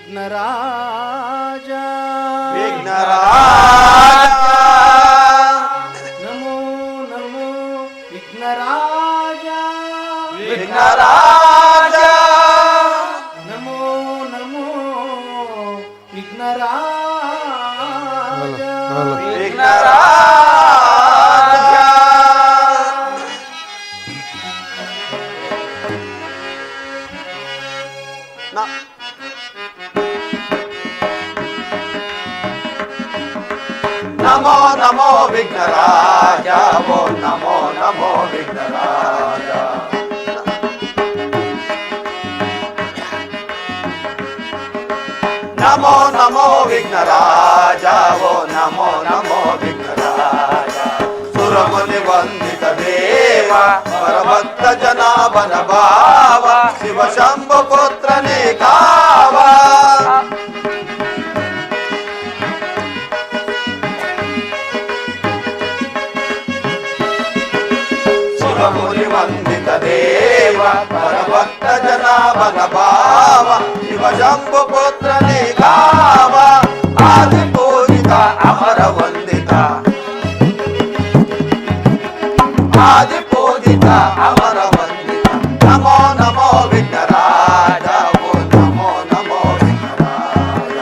ವಿಘ್ನರಾಜ ನಮೋ ನಮೋ ವಿಘ್ನರಾಜ ನಮೋ ನಮೋ ವಿಘ್ನರಾಜ ನಮೋ ನಮೋ ವಿಘ್ನರಾಜ ಓ ನಮೋ ನಮೋ ವಿಘ್ನರಾಜ ನಮೋ ನಮೋ ವಿಘ್ನರಾಜ ಓ ನಮೋ ನಮೋ ವಿಘ್ನರಾಜ ಸುರಮುನಿ ವಂದಿತ ದೇವ ಪರಭಕ್ತ ಜನಾಭನ ಭಾವ ಶಿವ ಶಂಭು ಪುತ್ರನೇ ಕಾವ ಸುರಮುನಿ ವಂದಿತ ದೇವ ಪರಭಕ್ತ ಜನಾಭನ ಭಾವ ಶಿವ ಶಂಭು ಪುತ್ರನೇ ಕಾವ ಆದಿ ಪೂಜಿತ ಅಮರ ವಂದಿತ ಆದಿ ಪೂಜಿತ ಅಮರ ವಂದಿತ ನಮೋ ನಮೋ ವಿಘ್ನರಾಜ ಓ ನಮೋ ನಮೋ ವಿಘ್ನರಾಜ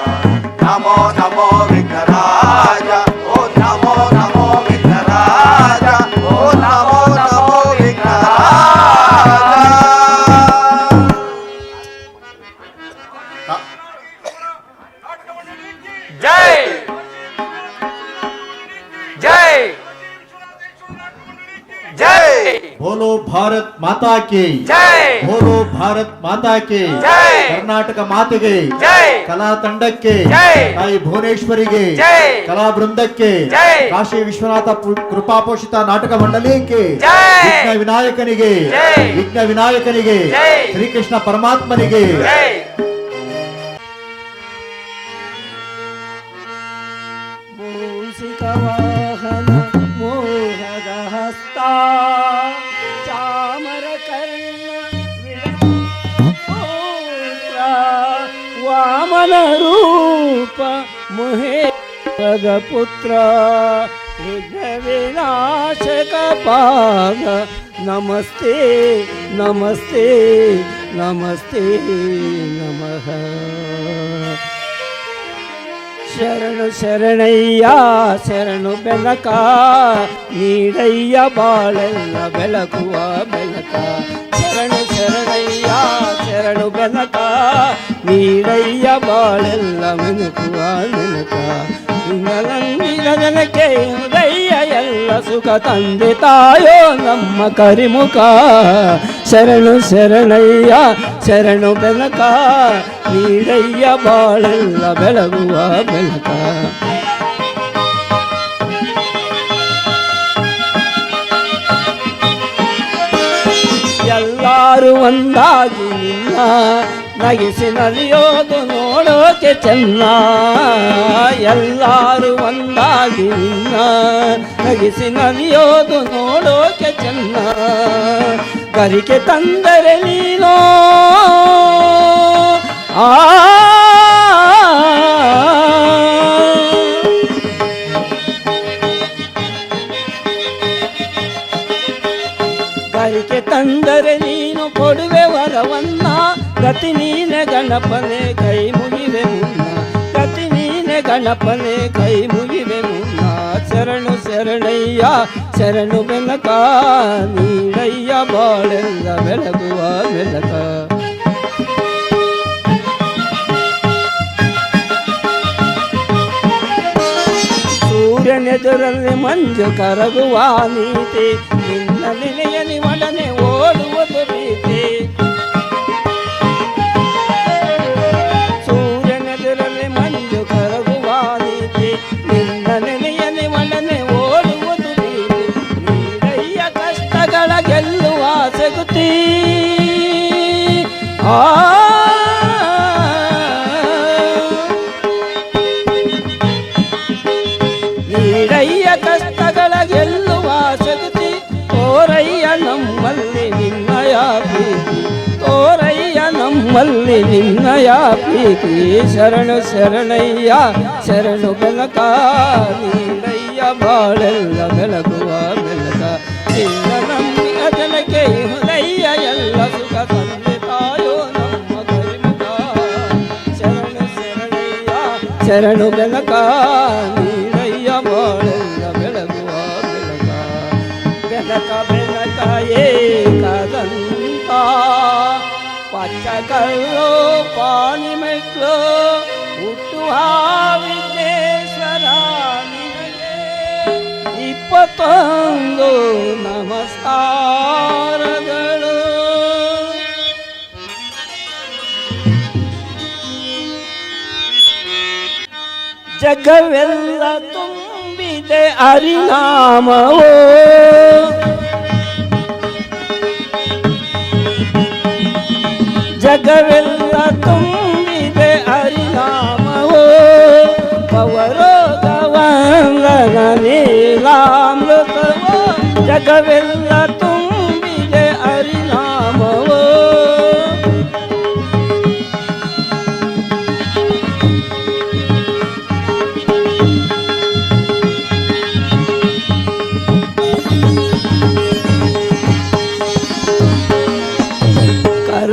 ನಮೋ ನಮೋ ವಿಘ್ನರಾಜ ಓ ನಮೋ ನಮೋ ವಿಘ್ನರಾಜ ಓ ನಮೋ ನಮೋ ವಿಘ್ನರಾಜ ಜೈ ಜೈ जय बोलो भारत माता की जय बोलो भारत माता की जय कर्नाटक ಮಾತೆಗೆ जय ಕಲಾ ತಂಡಕ್ಕೆ जय ತಾಯಿ ಭುವನೇಶ್ವರಿಗೆ जय ಕಲಾ ಬೃಂದಕ್ಕೆ जय ಕಾಶಿ ವಿಶ್ವನಾಥ ಕೃಪಾಪೋಷಿತ ನಾಟಕ ಮಂಡಳಿಗೆ जय ವಿಘ್ನ ವಿನಾಯಕನಿಗೆ जय ಶ್ರೀಕೃಷ್ಣ ಪರಮಾತ್ಮನಿಗೆ जय ಮೂಷಿಕವಾಹನ ಮೋಹದ ಹಸ್ತ ಚಾಮರ ಕರ್ಣ ವಿಳಂಬೋತ್ರ ವಾಮನ ರೂಪ ಮಹೇಶ್ವರ ಪುತ್ರ ವಿಘ್ನ ವಿನಾಶಕ ಪಾದ ನಮಸ್ತೆ ನಮಸ್ತೆ ನಮಸ್ತೆ ನಮಃ ಶರಣು ಶರಣಯ್ಯ ಶರಣು ಬೆಳಕ ನೀಡಯ್ಯ ಬಾಳೆಲ್ಲ ಬೆಳಕುವ ಬೆಳಕ ಶರಣು ಶರಣಯ್ಯ ಶರಣು ಬೆಳಕ ನೀಡಯ್ಯ ಬಾಳೆಲ್ಲ ಮೆಣಕುವ ಮೆಣಕ ನಂಬಿದ ಜನಕ್ಕೆ ಉದಯ್ಯ ಎಲ್ಲ ಸುಖ ತಂದೆ ತಾಯೋ ನಮ್ಮ ಕರಿಮುಖ ಶರಣು ಶರಣಯ್ಯ ಶರಣು ಬೆಳಕ ನೀಡಯ್ಯ ಬಾಳೆಲ್ಲ ಬೆಳಗುವ ಬೆಳಕ ಎಲ್ಲರೂ ಒಂದಾಗಿ ನಿನ್ನ ನಗಿಸಿ ನಲಿಯೋದು ನೋಡೋಕೆ ಚೆನ್ನ ಎಲ್ಲರೂ ಒಂದಾಗಿ ನಿನ್ನ ನಗಿಸಿ ನಲಿಯೋದು ನೋಡೋಕೆ ಚೆನ್ನ ಗರಿಕೆ ತಂದರೆ ನೀನೋ ಗರಿಕೆ ತಂದರೆ ನೀನು ಕೊಡುವೆ ವರವನ್ನ ಗತಿ ನೀನೆ ಗಣಪನೆ ಕೈ ಮುಗಿವೆ ಮುನ್ನ ಗತಿ ನೀನೆ ಗಣಪನೆ ಕೈ ಮುಗಿವೆ ಮುನ್ನ ಶರಣು ಶರಣಯ್ಯ ಶರಣು ಬೆಳಕ ನೀಡಯ್ಯ ಬಾಳೆಲ್ಲ ಬೆಳಗುವ ಬೆಳಕ ಸೂರ್ಯನೆದುರಲ್ಲಿ ಮಂಜು ಕರಗುವ ನೀತಿ ನಿನ್ನ ನೆಲೆಯಲ್ಲಿ ಒಡನೆ ಓಡುವುದು ಪ್ರೀತಿ ಸೂರ್ಯನೆದುರಲ್ಲಿ ಮಂಜು ಕರಗುವ ನೀತಿ ನಿನ್ನ ನೆಲೆಯಲ್ಲಿ ಒಡನೆ ಓಡುವುದು ಪ್ರೀತಿ ನೀಡಯ್ಯ ಕಷ್ಟಗಳ ಗೆಲ್ಲುವ ಸಗುತಿ ನೀಡಯ್ಯ ಕಷ್ಟಗಳ ಗೆಲ್ಲುವ ಶಕ್ತಿ ತೋರಯ್ಯ ನಮ್ಮಲ್ಲಿ ನಿನ್ನಯ ಪ್ರೀತಿ ತೋರಯ್ಯ ನಮ್ಮ ನಮ್ಮಲ್ಲಿ ನಿನ್ನಯ ಪ್ರೀತಿ ಶರಣು ಶರಣಯ್ಯ ಶರಣು ಬೆನಕ ನೀಡಯ್ಯ ಬಾಳೆಲ್ಲ ಬೆಳಗುವ ಬೆಳಕ ನಿನ್ನ ನಂಬಿದ ಜನಕ್ಕೆ ಹೃದಯ ಎಲ್ಲ ಸುಖ ತಂದೆ ತಾಯೋ ನಮ್ಮ ಗರಿಮುಖ ಶರಣು ಶರಣಯ್ಯ ಶರಣು ಬೆನಕ ನೀಡಯ್ಯ ಬಾಳೆಲ್ಲ ಬೆಳಗುವ ಬೆಳಕ ಬೆನಕ ಬೆನಕ ಏಕದಂತ ಪಚ್ಚಕಲ್ಲು ಪಾನಿ ಮೆಟ್ಲು ಹುಟ್ಟುವ ವಿಘ್ನೇಶ್ವರ ನಿನಗೆ 21 ನಮಸ್ಕಾರಗಳು. ಜಗವೆಲ್ಲ ತುಂಬಿದೆ ಹರಿನಾಮವೋ ಜಗವೆಲ್ಲ ತುಂಬಿದೆ ಹರಿನಾಮವೋ ಪವರೋಗವಂದನ ನೀಲಾಮೃತವೋ ಜಗವೆಲ್ಲ ತುಂಬಿದೆ ಹರಿನಾಮವೋ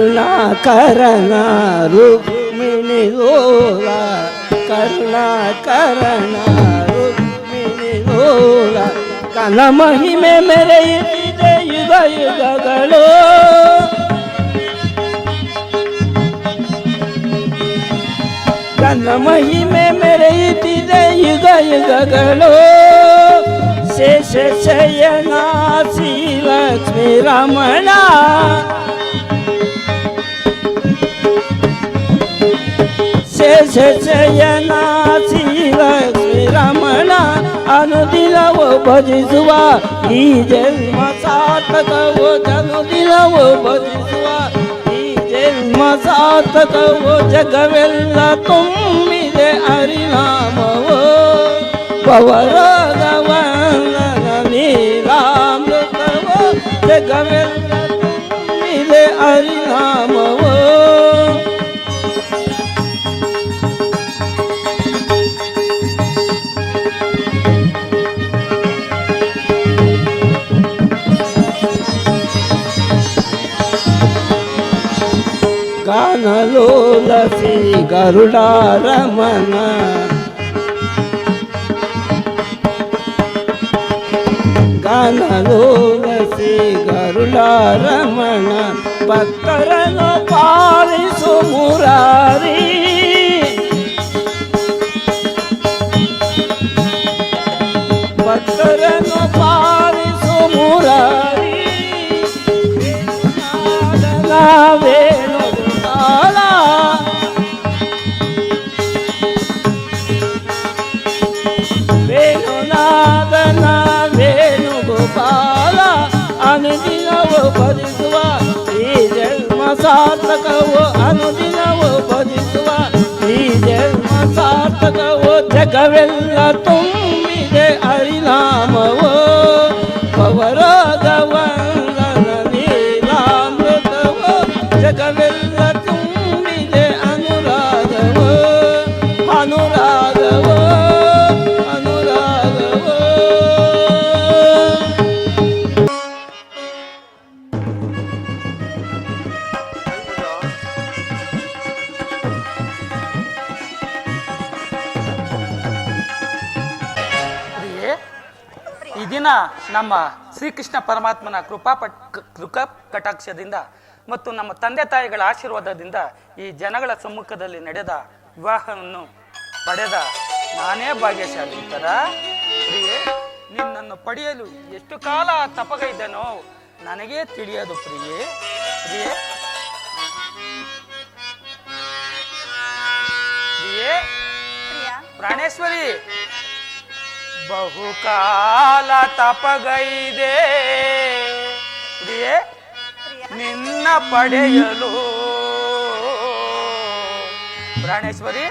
ಕರುಣಾಕರಣ ರುಕ್ಮಿಣಿ ಲೋಲ ಕರುಣಾಕರಣ ರುಕ್ಮಿಣಿ ಲೋಲ ಕನ ಮಹಿಮೆ ಮೆರೆಯುತ್ತಿದೆ ಯುಗ ಯುಗಗಳು ಕನ ಮಹಿಮೆ ಮೆರೆಯುತ್ತಿದೆ ಯುಗ ಯುಗಗಳು ಶೇಷ ಶಯನ ಶ್ರೀ ಲಕ್ಷ್ಮೀ ರಮಣ ಶೇಷ ಶಯನ ಶ್ರೀ ಲಕ್ಷ್ಮೀ ರಮಣ ಅನುದಿನವೋ ಭಜಿಸುವ ಈ ಜನ್ಮ ಸಾರ್ಥಕವೋ ಅನುದಿನವೋ ಭಜಿಸುವ ಈ ಜನ್ಮ ಸಾರ್ಥಕವೋ ಜಗವೆಲ್ಲ ತುಂಬಿದೆ ಹರಿನಾಮವೋ ಪವರಾಗವಂದನ ನೀಲಾಮೃತವೋ ಜಗವೆಲ್ಲ ತುಂಬಿದೆ ಹರಿನಾಮವೋ ಗಾನಲೋಲ ಶ್ರೀ ಗರುಡಾರಮಣ ಗಾನಲೋಲ ಶ್ರೀ ಗರುಡಾರಮಣ ಭಕ್ತರನ್ನು ಪಾಲಿಸು ಮುರಾರಿ ಭಕ್ತರನ್ನು ಪಾಲಿಸು ಮುರಾರಿ ವೇಣು ವೇಣುನಾದನ ವೇಣುಗೋಪಾಲ ಅನುದಿನವೋ ಭಜಿಸುವ ಈ ಜನ್ಮ ಸಾರ್ಥಕವೋ ಅನುದಿನವೋ ಭಜಿಸುವ ಈ ಜನ್ಮ ಸಾರ್ಥಕವೋ ಜಗವೆಲ್ಲ ತುಂಬಿದೆ ಹರಿನಾಮವೋ ಪವರಾಗವಂದನ ನೀಲಾಮೃತವೋ ಜಗವೆಲ್ಲ ತುಂಬಿದೆ ಅನುರಾಗವೋ ಅನುರಾಗವೋ ಅನುರಾಗವೋ ಈ ದಿನ ನಮ್ಮ ಶ್ರೀಕೃಷ್ಣ ಪರಮಾತ್ಮನ ಕೃಪಾ ಕಟಾಕ್ಷದಿಂದ ಮತ್ತು ನಮ್ಮ ತಂದೆ ತಾಯಿಗಳ ಆಶೀರ್ವಾದದಿಂದ ಈ ಜನಗಳ ಸಮ್ಮುಖದಲ್ಲಿ ನಡೆದ ವಿವಾಹವನ್ನು ಪಡೆದ ನಾನೇ ಭಾಗ್ಯಶಾಲಿ ತರ ಪ್ರಿಯೆ ನಿನ್ನನ್ನು ಪಡೆಯಲು ಎಷ್ಟು ಕಾಲ ತಪಗೈದನೋ ನನಗೇ ತಿಳಿಯದು ಪ್ರಿಯೆ ಪ್ರಿಯೆ ಪ್ರಿಯೆ ಪ್ರಾಣೇಶ್ವರಿ ಬಹುಕಾಲ ತಪಗೈದೆ ಪ್ರಿಯೆ ನಿನ್ನ ಪಡೆಯಲು ಪ್ರಾಣೇಶ್ವರಿ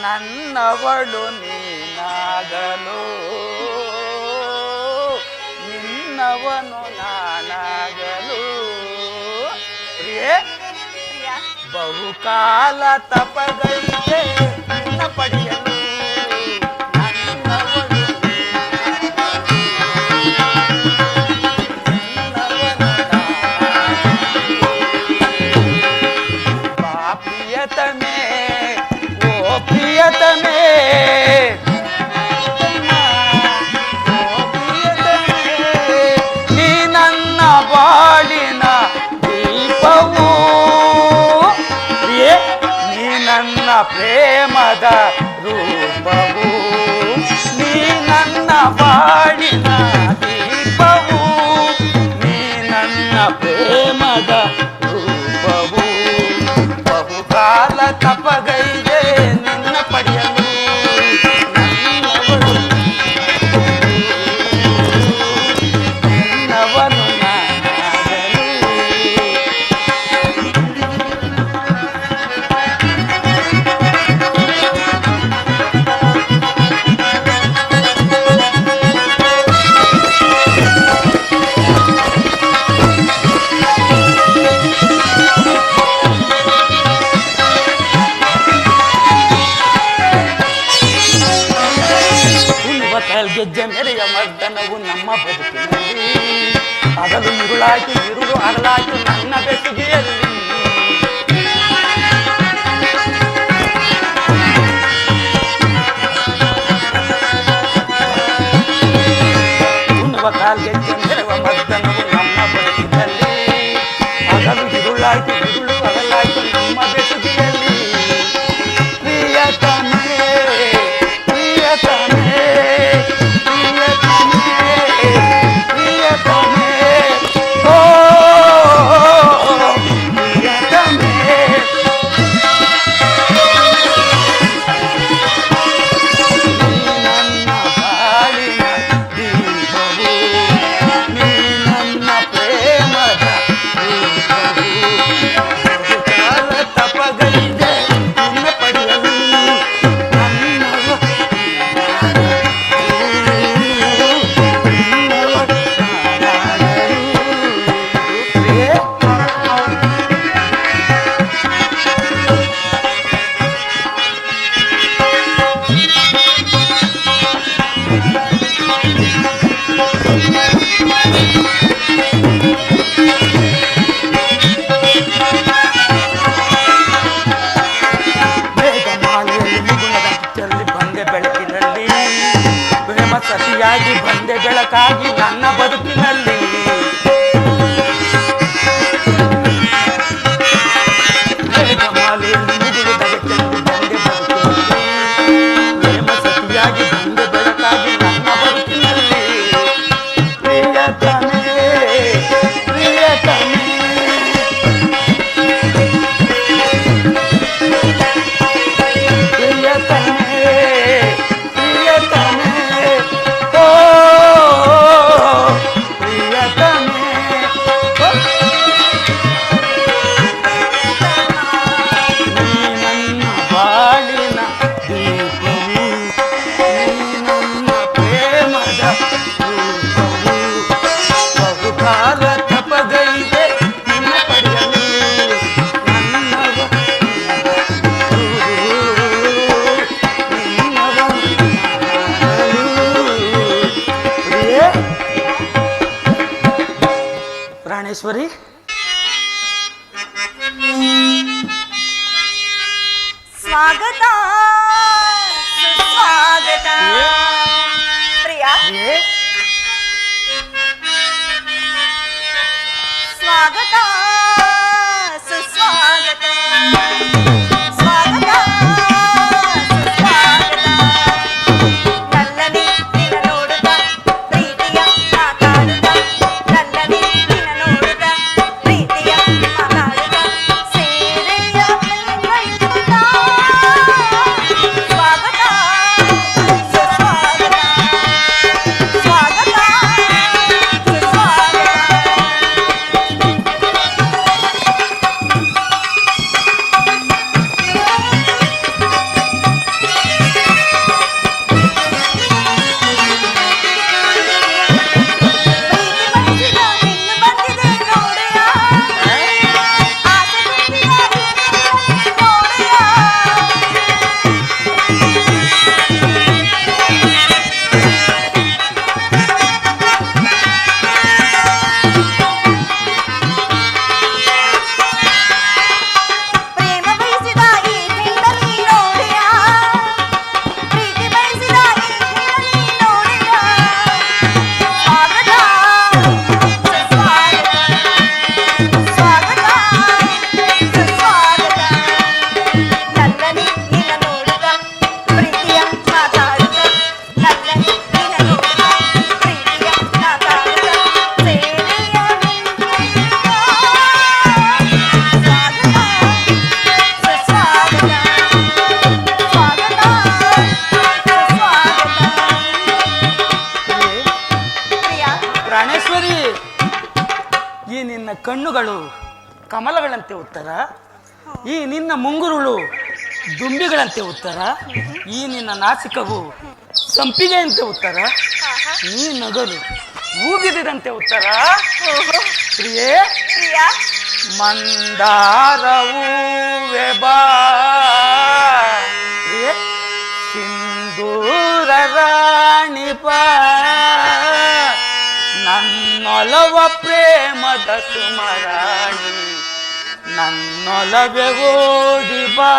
ನನ್ನವಳು ನೀನಾಗಲು ನಿನ್ನವನು ನಾನಾಗಲು ಪ್ರಿಯೆ ಬಹುಕಾಲ ತಪಗೈದೆ ನಿನ್ನ ಪಡೆಯಲು ಪ್ರಿಯತಮೇ ಓ ಪ್ರಿಯತಮೇ ನೀ ನನ್ನ ಬಾಳಿನ ದೀಪವು ನೀ ನನ್ನ ಪ್ರೇಮದ ರೂಪವು ನೀ ನನ್ನ ಬಾಳಿನ ದೀಪವು ನೀ ನನ್ನ ಪ್ರೇಮದ ರೂಪವು ಬಹುಕಾಲ ತಪಗೈದೆ ನಿನ್ನ ಪಡೆಯಲು ನನ್ನವನು ಗೆಜ್ಜೆ ಮೆರೆಯ ಮರ್ದನವು ನಮ್ಮ ಬದುಕಿನಲ್ಲಿ ಹಗಲು ಇರುಳಾಯ್ತು ಇರುಳು ಅಗಲಾಯ್ತು ನನ್ನ ಬೆಸುಗೆಯಲ್ಲಿ ಉಣ್ಣುವ ಕಾಲ್ಗೆಜ್ಜೆ ಮೆರೆಯುವ ಮರ್ದನವು ನಮ್ಮ ಬದುಕಿನಲ್ಲಿ ಹಗಲು ಇರುಳಾಯ್ತು ಇರುಳು ಅಗಲಾಯ್ತು ನಮ್ಮ ಬೆಸುಗೆಯಲ್ಲಿ ಪ್ರಿಯತಮೇ ಪ್ರಿಯತಮೇ ಸತಿಯಾಗಿ ಬಂದೆ ಬೆಳಕಾಗಿ ನನ್ನ ಬದುಕಿನಲ್ಲಿ ಮೇಘಮಾಲೆಯಲ್ಲಿ ಮುಗಿಲಿದಾಗ ಚೆಂದು ಬಂದೆ ಬದುಕಿನಲ್ಲಿ ಪ್ರೇಮ ಸತಿಯಾಗಿ ಬಂದೆ ಬೆಳಕಾಗಿ ನನ್ನ ಬದುಕಿನಲ್ಲಿ ಪ್ರಿಯತಮೇ ಪ್ರಿಯತಮೇ ಪ್ರಾಣೇಶ್ವರಿ ಸ್ವಾಗತ ಸುಸ್ವಾಗತ ಪ್ರಿಯ ಸ್ವಾಗತ ಸುಸ್ವಾಗತ ಸ್ವಾಗತ ಸುಸ್ವಾಗತ ನಲ್ಲನೆ ನಿನ್ನ ನೋಡುತ್ತ ಪ್ರೀತಿಯ ಮಾತಾಡುತ್ತ ನಲ್ಲನೆ ನಿನ್ನ ನೋಡುತ್ತ ಪ್ರೀತಿಯ ಮಾತಾಡುತ್ತ ಸೇರೆಯ ಕೈಗೈಯುತ್ತ ಸ್ವಾಗತ ಸುಸ್ವಾಗತ ನಿನ್ನ ಕಣ್ಣುಗಳು ಕಮಲಗಳಂತೆ ಉತ್ತರ, ಈ ನಿನ್ನ ಮುಂಗುರುಳು ದುಂಬಿಗಳಂತೆ ಉತ್ತರ, ಈ ನಿನ್ನ ನಾಸಿಕವು ಸಂಪಿಗೆಯಂತೆ ಉತ್ತರ, ನೀ ನಗಲು ಹೂಬಿದಂತೆ ಉತ್ತರ. ಪ್ರಿಯೇ ಪ್ರಿಯಾ ಮಂದಾರವೂ ಬಾ, ಪ್ರಿಯೇ ಸಿಂಧೂರ ರಾಣಿ ಬಾ, ನನ್ನೊಲವ ಪ್ರೇಮದ ಸುಮರಾಣಿ, ನನ್ನೊಲವೆ ಓಡಿ ಬಾ,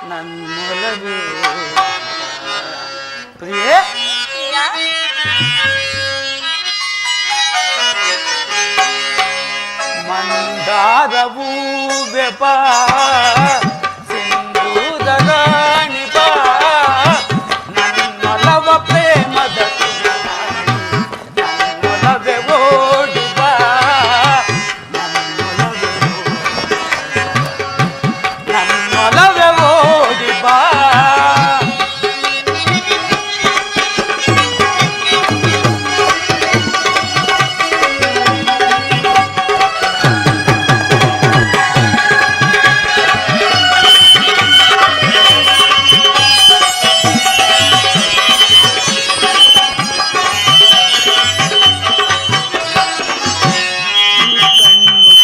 ನನ್ನೊಲವೆ ಪ್ರಿಯೇ. ಪ್ರಿಯಾ ಮಂದಾರವೂ ಬಾ, ಸಿಂಧೂರ ರಾಣಿ ಬಾ, ನನ್ನೊಲವ ಪ್ರೇಮದ ನನ್ನೊಲವೆ ಓಡಿ ಬಾ, ನನ್ನೊಲವೆ ಓಡಿ ಬಾ.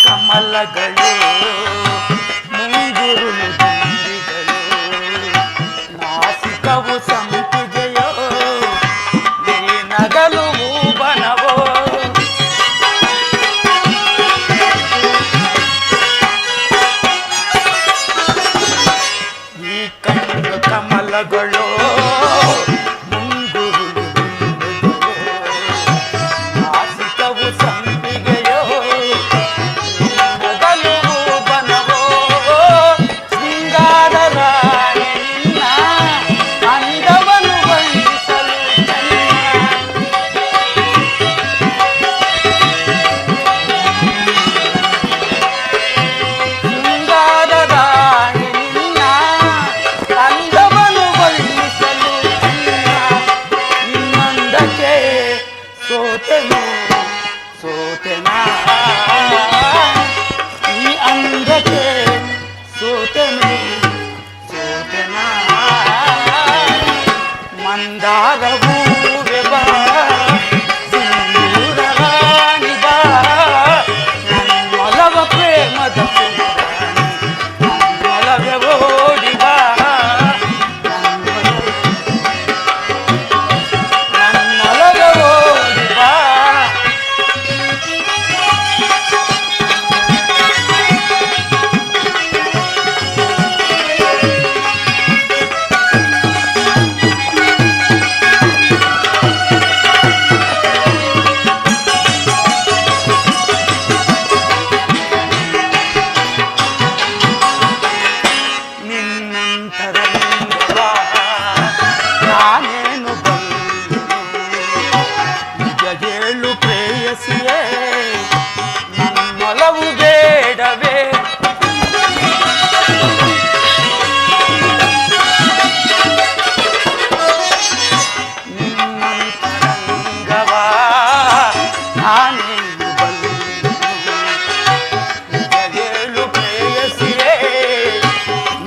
ಕಮಲಗಳು ಮುಂಗುರುಳು ದುಂಬಿಗಳು, ನಾಸಿಕವು ಸಂಪಿಗೆಯೋ, ನೀ ನಗಲು ಬನವೋ, ಈ ಕಣ್ಣು ಕಮಲಗಳು ಮುಂಗುರುಳು ದುಂಬಿಗಳು, ನಾಸಿಕವು ಸಂಪಿಗೆಯೋ, ಸೋತೆನಾ ಈ ಅಂಧಕ್ಕೆ ಸೋತೆನು ಸೋತೆನಾ. ಮಂದಾರವೂ ಬಾ, ಸಿಂಧೂರ ರಾಣಿ ಬಾ, ನನ್ನೊಲವ ಪ್ರೇಮದ ಸುಮರಾಣಿ, ನನ್ನೊಲವೆ ಓಡಿ ಬಾ, ನನ್ನೊಲವೆ ಓಡಿ ಬಾ. ನಿನ್ನಂತರಂಗ ನಾನೇನು ಬಲ್ಲೆನು, ನಿಜ ಹೇಳು ಪ್ರೇಯಸಿಯೇ, ನನ್ನೊಲವು ಬೇಡವೇ. ನಿನ್ನಂತರಂಗವಾ ನಾನೇನು ಬಲ್ಲೆನು, ನಿಜ ಹೇಳು ಪ್ರೇಯಸಿಯೇ,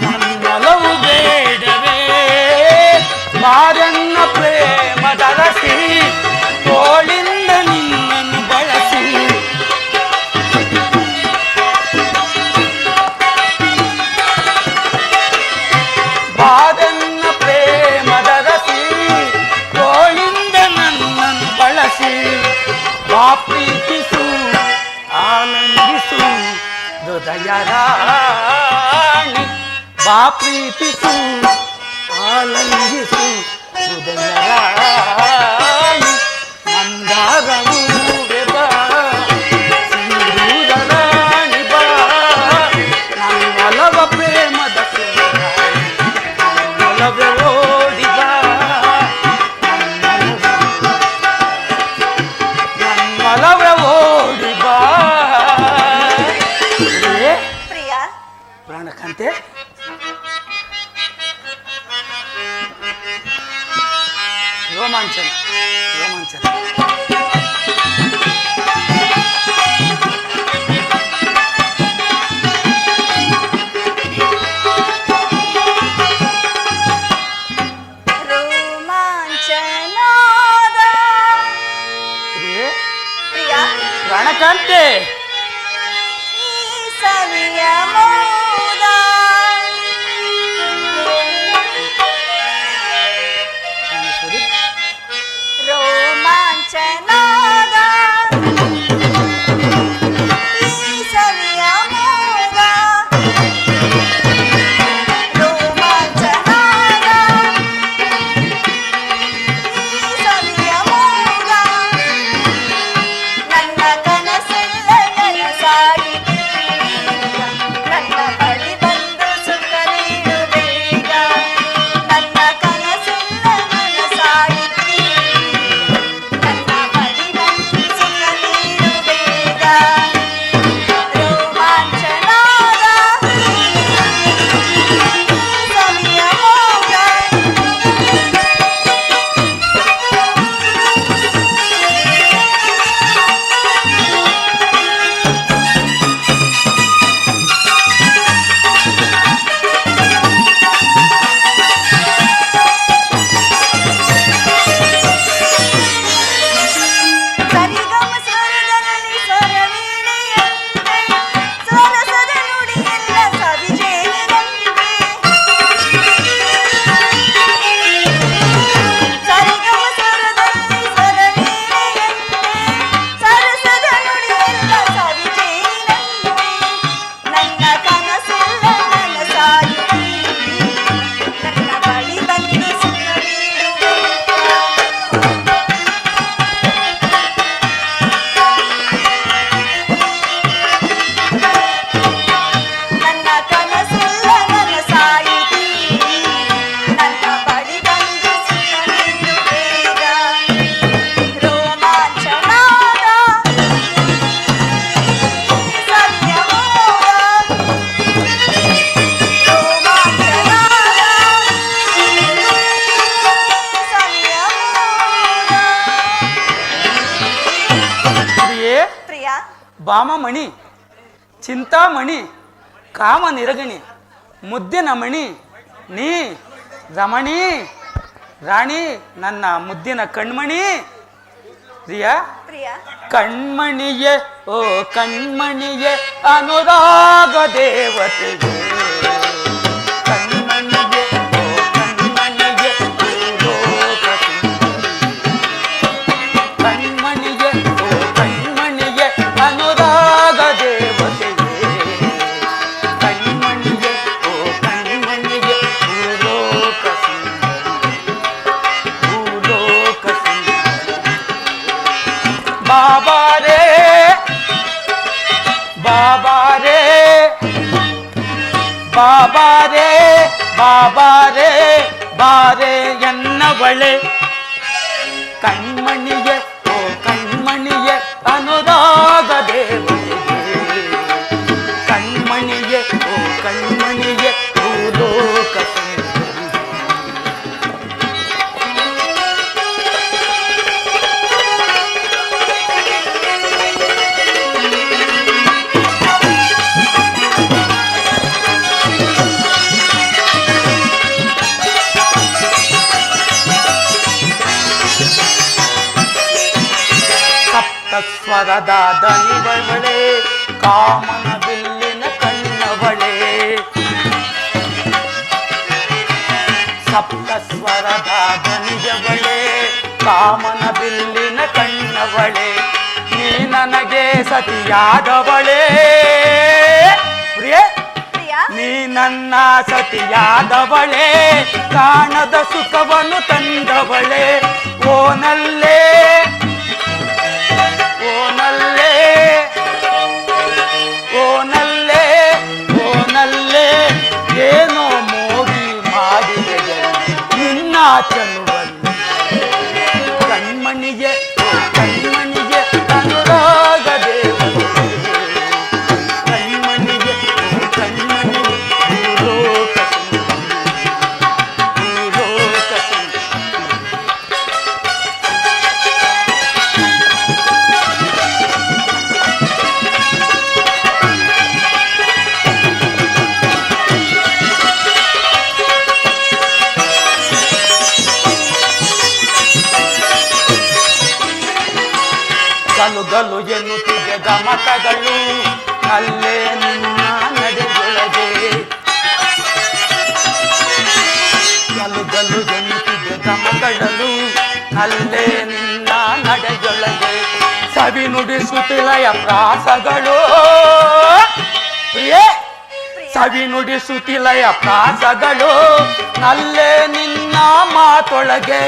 ನನ್ನೊಲವು ಬೇಡವೇ. ಬಾರನ್ನ ಪ್ರೇಮದ ರಸಿ, ತೋಳಿಂದ ನಿನ್ನನ್ನು ಬಳಸಿ, ಬಾರನ್ನ ಪ್ರೇಮದ ರಸಿ, ತೋಳಿಂದ ನನ್ನನ್ನು ಬಳಸಿ, ಬಾ ಪ್ರೀತಿಸು ಆನಂದಿಸು ಹೃದಯ ರಾಣಿ, ಬಾ ಪ್ರೀತಿಸು ಆನಂದಿಸು ಹೃದಯ ರಾಣಿ. ಮಂದಾರವೂ ಬಾ, ಸಿಂಧೂರ ರಾಣಿ ಬಾ, ನನ್ನೊಲವ ಪ್ರೇಮದ ಸುಮರಾಣಿ, ನನ್ನೊಲವೆ ಓಡಿ ಬಾ, ನನ್ನೊಲವೆ ಓಡಿ ಬಾ. ಪ್ರಿಯಾ ಪ್ರಾಣಕಾಂತೆ, ರೋಮಾಂಚನ ರೋಮಾಂಚನ. ರಣಕಾಂತೆ ಸವಿಯ ಮೋದ ರೋಮಾಂಚನಾದ ಈ ಸವಿಯ ಮೋದ ರೋಮಾಂಚನಾದ ಈ ಸವಿಯ ಮೋದ ನನ್ನ ಕನಸೆಲ್ಲ ನನಸಾಯಿತು ನನ್ನ ಬಳಿ ಬಂದು ಸುಖ ನೀಡು ಬೇಗ ನನ್ನ ಕನಸೆಲ್ಲ ನನಸಾಯಿತು ನನ್ನ ಬಳಿ ಬಂದು ಸುಖ ನೀಡು ಬೇಗ ರೋಮಾಂಚನಾದ ಸವಿಯ ಮೋದ ಸರಿಗಮ ಸ್ವರದಲ್ಲಿ ಸ್ವರವೀಣೆಯಂತೆ ಸ್ವರಸದ ನುಡಿಯೆಲ್ಲ ಸವಿಜೇನಿನಂತೆ ಸರಿಗಮ ಸ್ವರದಲ್ಲಿ ಸ್ವರವೀಣೆಯಂತೆ ಸರಸದ ನುಡಿಯೆಲ್ಲ ಸವಿಜೇನಿನಂತೆ ನನ್ನ ಕನಸೆಲ್ಲ ನನಸಾಯಿತು ನನ್ನ ಬಳಿ ಬಂದು ಸುಖ ನೀಡು ಬೇಗ ನನ್ನ ಕನಸೆಲ್ಲ ನನಸಾಯಿತು ನನ್ನ ಬಳಿ ಬಂದು ಸುಖ ನೀಡು ಬೇಗ ರೋಮಾಂಚನಾದ ಸವಿಯ ಮೋದ ರೋಮಾಂಚನಾದ ಸವಿಯ ಮೋದ ಪ್ರಿಯೇ ಪ್ರಿಯ ಭಾಮಮಣಿ ಚಿಂತಾಮಣಿ ಕಾಮ ನಿರಗಣಿ ಮುದ್ದಿನ ಮಣಿ ನೀ ರಮಣಿ ರಾಣಿ ನನ್ನ ಮುದ್ದಿನ ಕಣ್ಮಣಿ ಪ್ರಿಯಾ ಪ್ರಿಯ ಕಣ್ಮಣಿಯೇ ಓ ಕಣ್ಮಣಿಯೇ ಅನುರಾಗ ದೇವತೆಗೆ ಕಣ್ಮಣಿಯೇ ಓ ಕಣ್ಮಣಿಯೇ ಭೂಲೋಕ ಸುಂದರಿ. ಕಣ್ಮಣಿಯೇ ಓ ಕಣ್ಮಣಿಯೇ ಅನುರಾಗ ದೇವತೆಗೆ ಕಣ್ಮಣಿಯೇ ಓ ಕಣ್ಮಣಿಯೇ ಭೂಲೋಕ ಸುಂದರಿ. ಭೂಲೋಕ ಸುಂದರಿ. ಬಾಬಾರೇ ಬಾಬಾರೇ ಬಾಬಾರೇ ಬಾಬಾರೇ ಬಾರೇ ಎನ್ನವಳೆ ಕಣ್ಮಣಿಯೇ ಓ ಕಣ್ಮಣಿಯೇ ಅನುರಾಗ ದೇವತೆಗೆ ಕಣ್ಮಣಿಯೇ ಓ ಕಣ್ಮಣಿಯೇ ಭೂಲೋಕ ಸುಂದರಿ. ಸಪ್ತಸ್ವರದ ದನಿವಳೆ ಕಾಮನ ಬಿಲ್ಲಿನ ಕಣ್ಣವಳೆ ಸಪ್ತಸ್ವರದ ದನಿಜವಳೆ ಕಾಮನ ಬಿಲ್ಲಿನ ಕಣ್ಣವಳೆ ನೀ ನನಗೆ ಸತಿಯಾದವಳೆ ಪ್ರಿಯ ಪ್ರಿಯ ನೀ ನನ್ನ ಸತಿಯಾದವಳೆ ಕಾಣದ ಸುಖವನ್ನು ತಂದವಳೆ ಓನಲ್ಲೇ ಓನಲ್ಲೇ ಓನಲ್ಲೇ ಓನಲ್ಲೇ ಏನೋ ಮೋಡಿ ಮಾಡಿದೆ ನಿನ್ನ ಚಲುವಲ್ಲಿ ಕಣ್ಮಣಿಗೆ ಓ ಕಣ್ಮಣಿಗೆ ಅನುರಾಗ ದೇವತೆಗೆ ಕಣ್ಮಣಿಗೆ ಓ ಕಣ್ಮಣಿಗೆ ಭೂಲೋಕ ಸುಂದರಿ. ಭೂಲೋಕ ಸುಂದರಿ. ಗಲು ಎನ್ನುತ್ತಿದ್ದ ಗಮಕಗಳು ಅಲ್ಲೇ ನಿನ್ನ ನಡೆಯೊಳಗೆ ಗಲು ಗಲು ಎನ್ನುತ್ತಿದ್ದ ಗಮಕಗಳು ಅಲ್ಲೇ ನಿನ್ನ ನಡೆಯೊಳಗೆ ಸವಿ ನುಡಿಸುತ್ತಿಲಯ ಪ್ರಾಸಗಳು ಪ್ರಿಯೇ ಸವಿ ನುಡಿಸುತ್ತಿಲಯ ಪ್ರಾಸಗಳು ಅಲ್ಲೇ ನಿನ್ನ ಮಾತೊಳಗೆ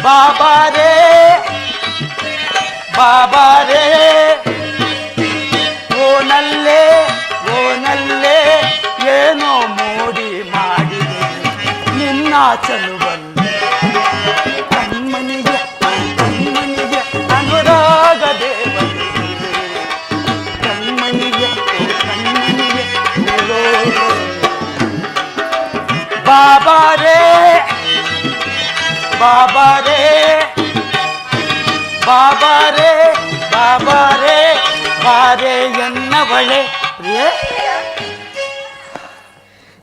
ಬಾಬಾರೇ ಬಾಬಾರೇ ಓನಲ್ಲೇ ಓನಲ್ಲೇ ಏನೋ ಮೋಡಿ ಮಾಡಿದೆ ನಿನ್ನ ಚಲುವಲ್ಲಿ ಕಣ್ಮನಿಗೆ ಕಣ್ಮನಿಗೆ ಅನುರಾಗ ದೇವತೆ ಕಣ್ಮನಿಗೆ ಕಣ್ಮನಿಗೆ ಬಾಬಾರೇ ಬಾಬಾರೇ ಬಾಬಾರೇ ಬಾಬಾರೇ ಬಾರೇ ಎನ್ನವಳೆ ಪ್ರಿಯೇ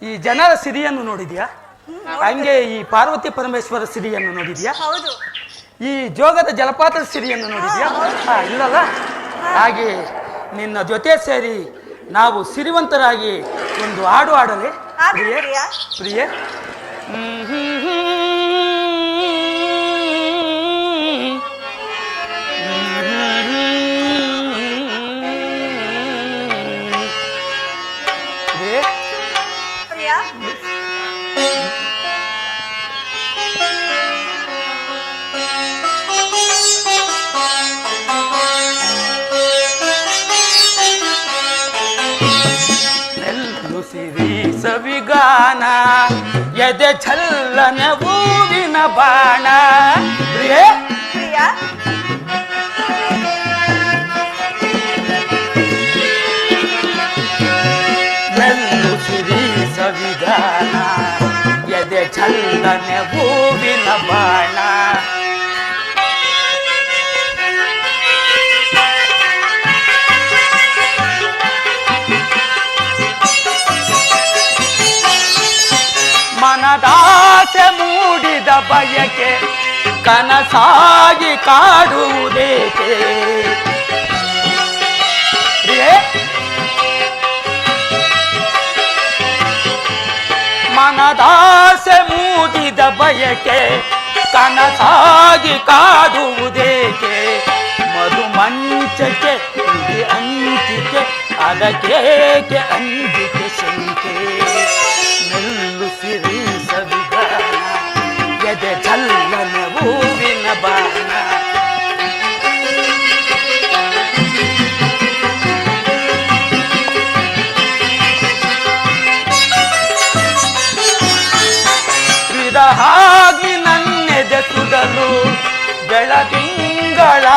ಈ ಜನರ ಸಿರಿಯನ್ನು ನೋಡಿದ್ಯಾ ಹಂಗೆ ಈ ಪಾರ್ವತಿ ಪರಮೇಶ್ವರ ಸಿರಿಯನ್ನು ನೋಡಿದ್ಯಾ ಹೌದು. ಈ ಜೋಗದ ಜಲಪಾತದ ಸಿರಿಯನ್ನು ನೋಡಿದ್ಯಾ ಇಲ್ಲಲ್ಲ ಹಾಗೆ ನಿನ್ನ ಜೊತೆ ಸೇರಿ ನಾವು ಸಿರಿವಂತರಾಗಿ ಒಂದು ಹಾಡು ಆಡಲೆ ಪ್ರಿಯೇ ಪ್ರಿಯೇ ಸಿರಿ ಸವಿಗಾನ ಎದೆ ಛಲ್ಲನ ಹೂವಿನ ಬಾಣ ಪ್ರಿಯೇ ಪ್ರಿಯಾ ನೆಲ್ಲು ಸಿರಿ ಸವಿಗಾನ ಎದೆ ಛಲ್ಲನ ಹೂವಿನ ಬಾಣ ಮನದಾಸೆ ಮೂಡಿದ ಬಯಕೆ ಕನಸಾಗಿ ಕಾಡುವುದೇಕೆ ಮನದಾಸೆ ಮೂಡಿದ ಬಯಕೆ ಕನಸಾಗಿ ಕಾಡುವುದೇಕೆ ಮಧು ಮಂಚಕ್ಕೆ ಇದು ಅಂಚಿಕೆ ಅದಕ್ಕೇಕೆ ಅಂಜಿಕೆ ಶಂಕೆ ನೆಲ್ಲು ಸಿರಿ ಸವಿಗಾನ ಎದೆ ಛಲ್ಲನ ಹೂವಿನ ಬಾಣ ಹಾಗೆ ನನ್ನೆದೆ ಸುಡಲು ಬೆಳದಿಂಗಳಾಯಿತು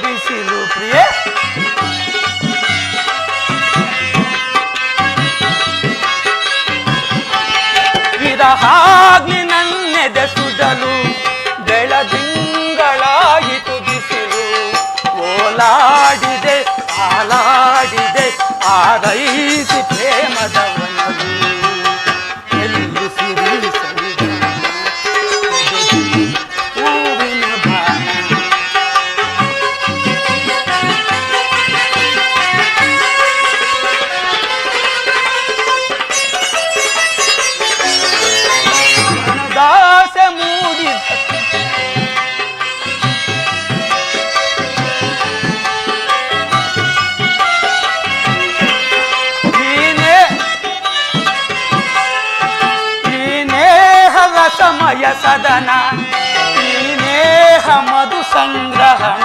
ಬಿಸಿಲು ಪ್ರಿಯೆ ಹಾಗೆ ನನ್ನೆದೆ ಸುಡಲು ಬೆಳದಿಂಗಳಾಯಿತು ಬಿಸಿಲು ಓಲಾಡಿದೆ ಹಾಲಾಡಿದೆ ಆರೈಸಿ ಪ್ರೇಮದವನಲು ಎಲ್ಲು ಸಿರಿ ಹೂವಿನ ಬಾಣ ದಾಸ ಮೂಡಿದ ಸಮಯ ಸದನ ಈ ನೇಹ ಮಧು ಸಂಗ್ರಹಣ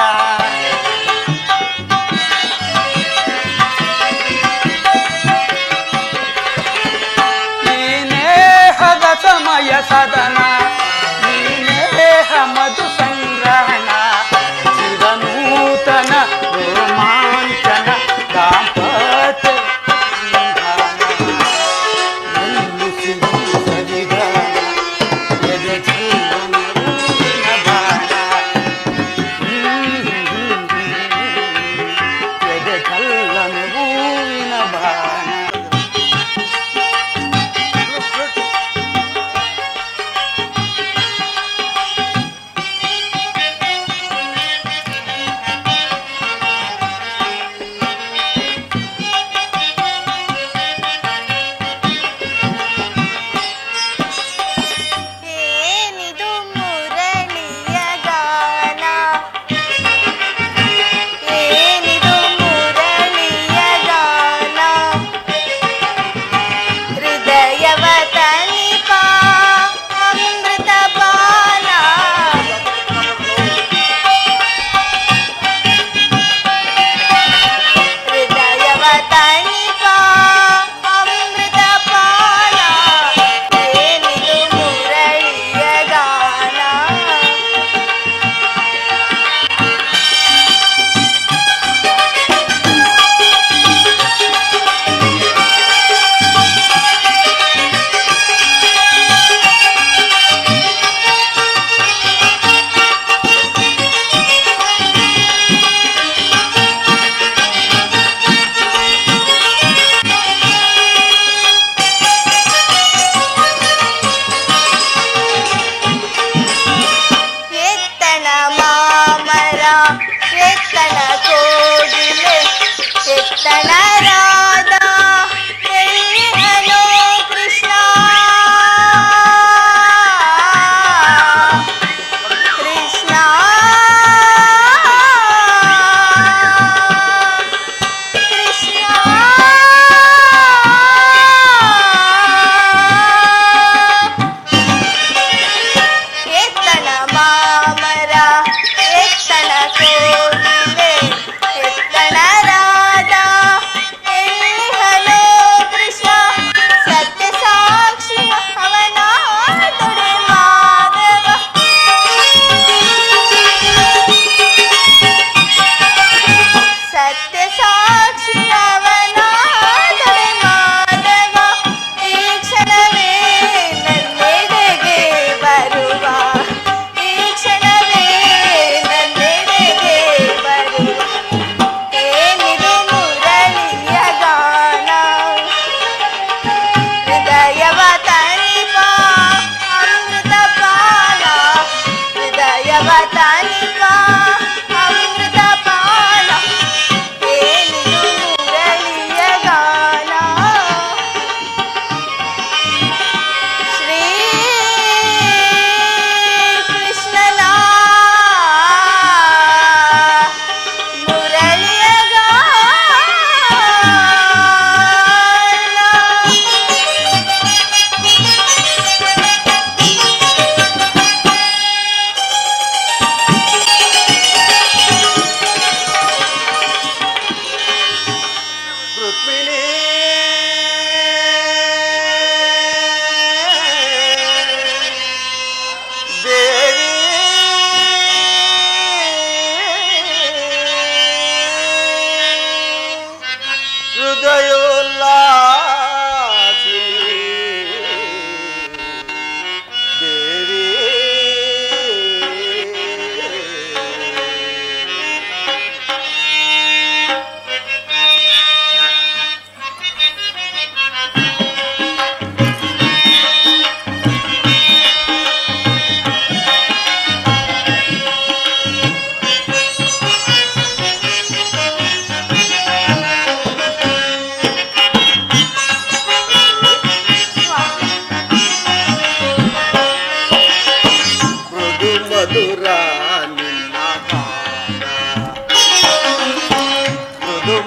ಈ ನೇಹದ ಸಮಯ ಸದನ ಈ ನೇಹ ಮಧು ಸಂಗ್ರಹಣ ಚಿರನೂತನ ರೋಮಾಂಚನ ದಾಂಪತ್ಯ ಎಲ್ಲಿ ಸಿರಿ ಸವಿಗಾನ ಎದೆ ಚೆಲ್ಲನ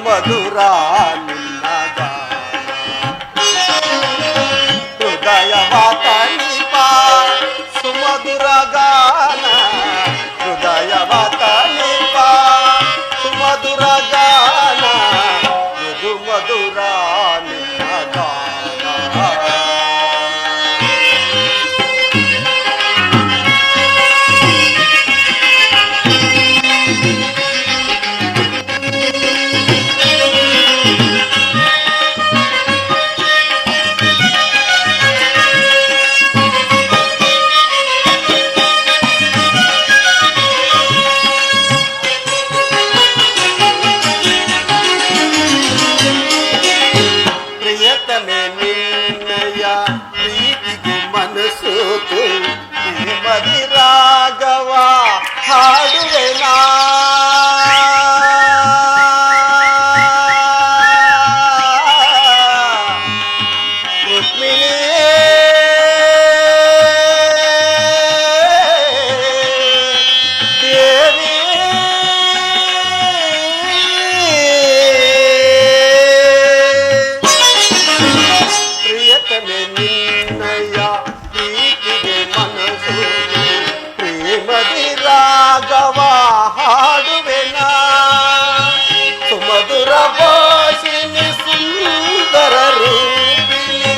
ಮಧುರ ನಿನ್ನ ಹೃದಯವ ತಣಿಪ ಸುಮಧುರ ಗಾನ ಹೃದಯವ ತಣಿಪ ಸುಮಧುರ ಗಾನ ಮೃದು ಮಧುರ ನಿನ್ನ ಮದಿ ರಾಗವ ಹಾಡುವೆನಾ ರುಕ್ಮಿಣಿ ದೇವಿ ಪ್ರಿಯತಮೆ ನಿನ್ನಯ ಪ್ರೇಮದಿ ರಾಗವ ಹಾಡುವೆನಾ ಸುಮಧುರ ಭಾಷಿಣಿ ಸುಂದರ ರೂಪಿಣಿ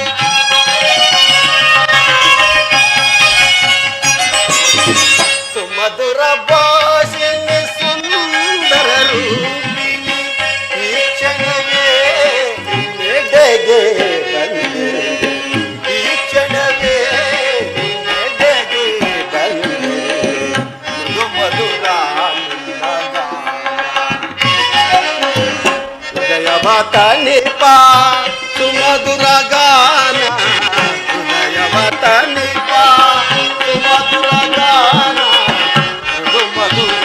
ಸುಮಧುರ ಭಾಷಿಣಿ ಸುಂದರ ರೂಪಿಣಿ ಈ ಕ್ಷಣವೇ ನೆಡೆಗೆ ಬಂದೆ ಈ ಕ್ಷಣವೇ ತನಿಪ ಸುಮಧುರ ಗಾನ ಹೃದಯವ ತನಿಪ ಸುಮಧುರ ಗಾನ ಮೃದು ಮಧುರ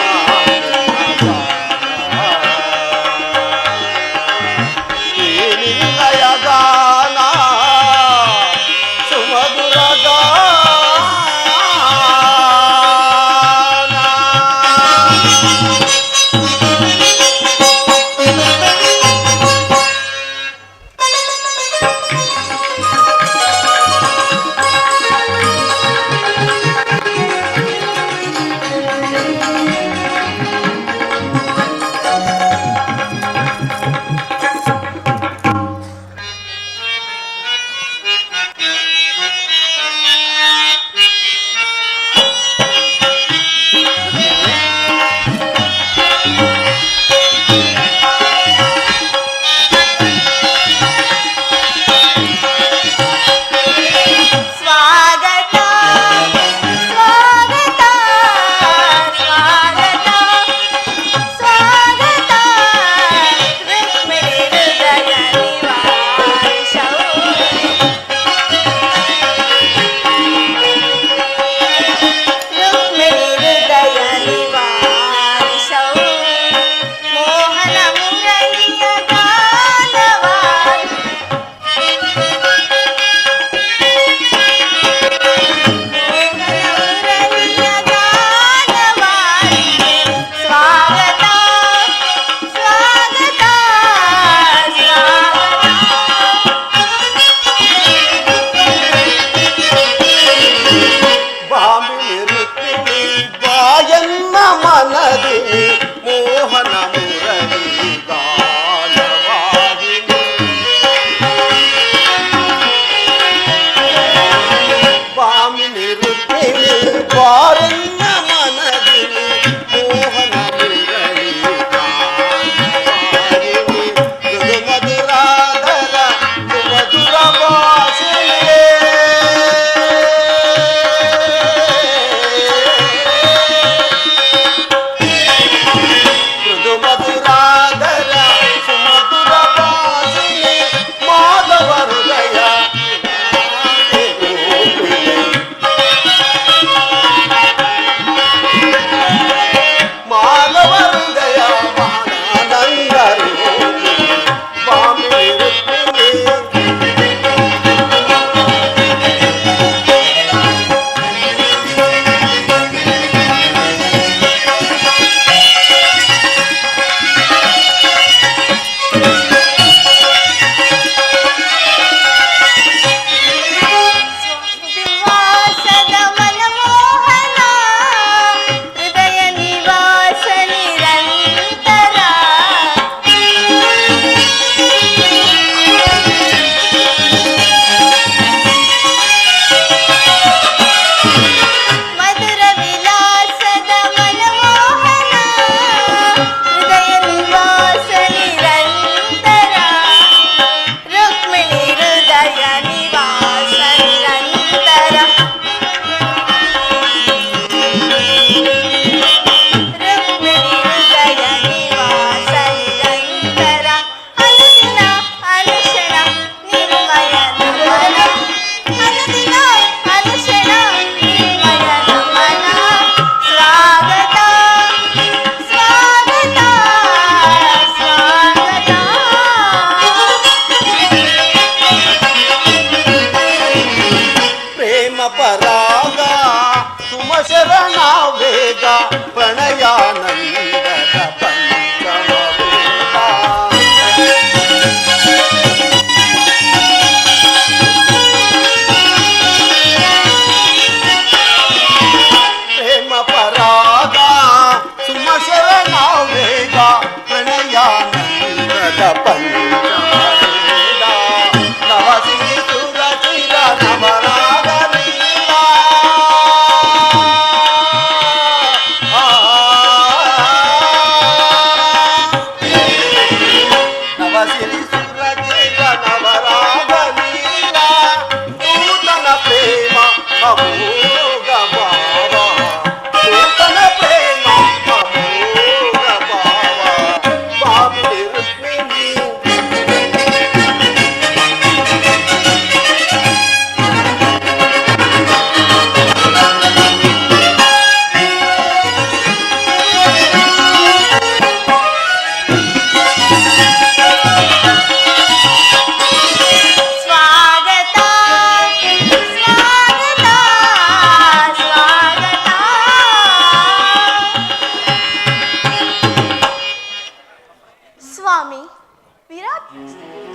ಸಿರಿ ಸುರಜೆಯ ನವರಾಗ ನೀಲ ನೂತನ ಪ್ರೇಮ ಅಮೋಘ ಭಾವ ನೂತನ ಪ್ರೇಮ ಅಮೋಘ ಭಾವ ಬಾಬಿ ರುಕ್ಮಿಣಿ ಸ್ವಾಗತ ಸ್ವಾಗತ ಸ್ವಾಗತ. ಸ್ವಾಮಿ,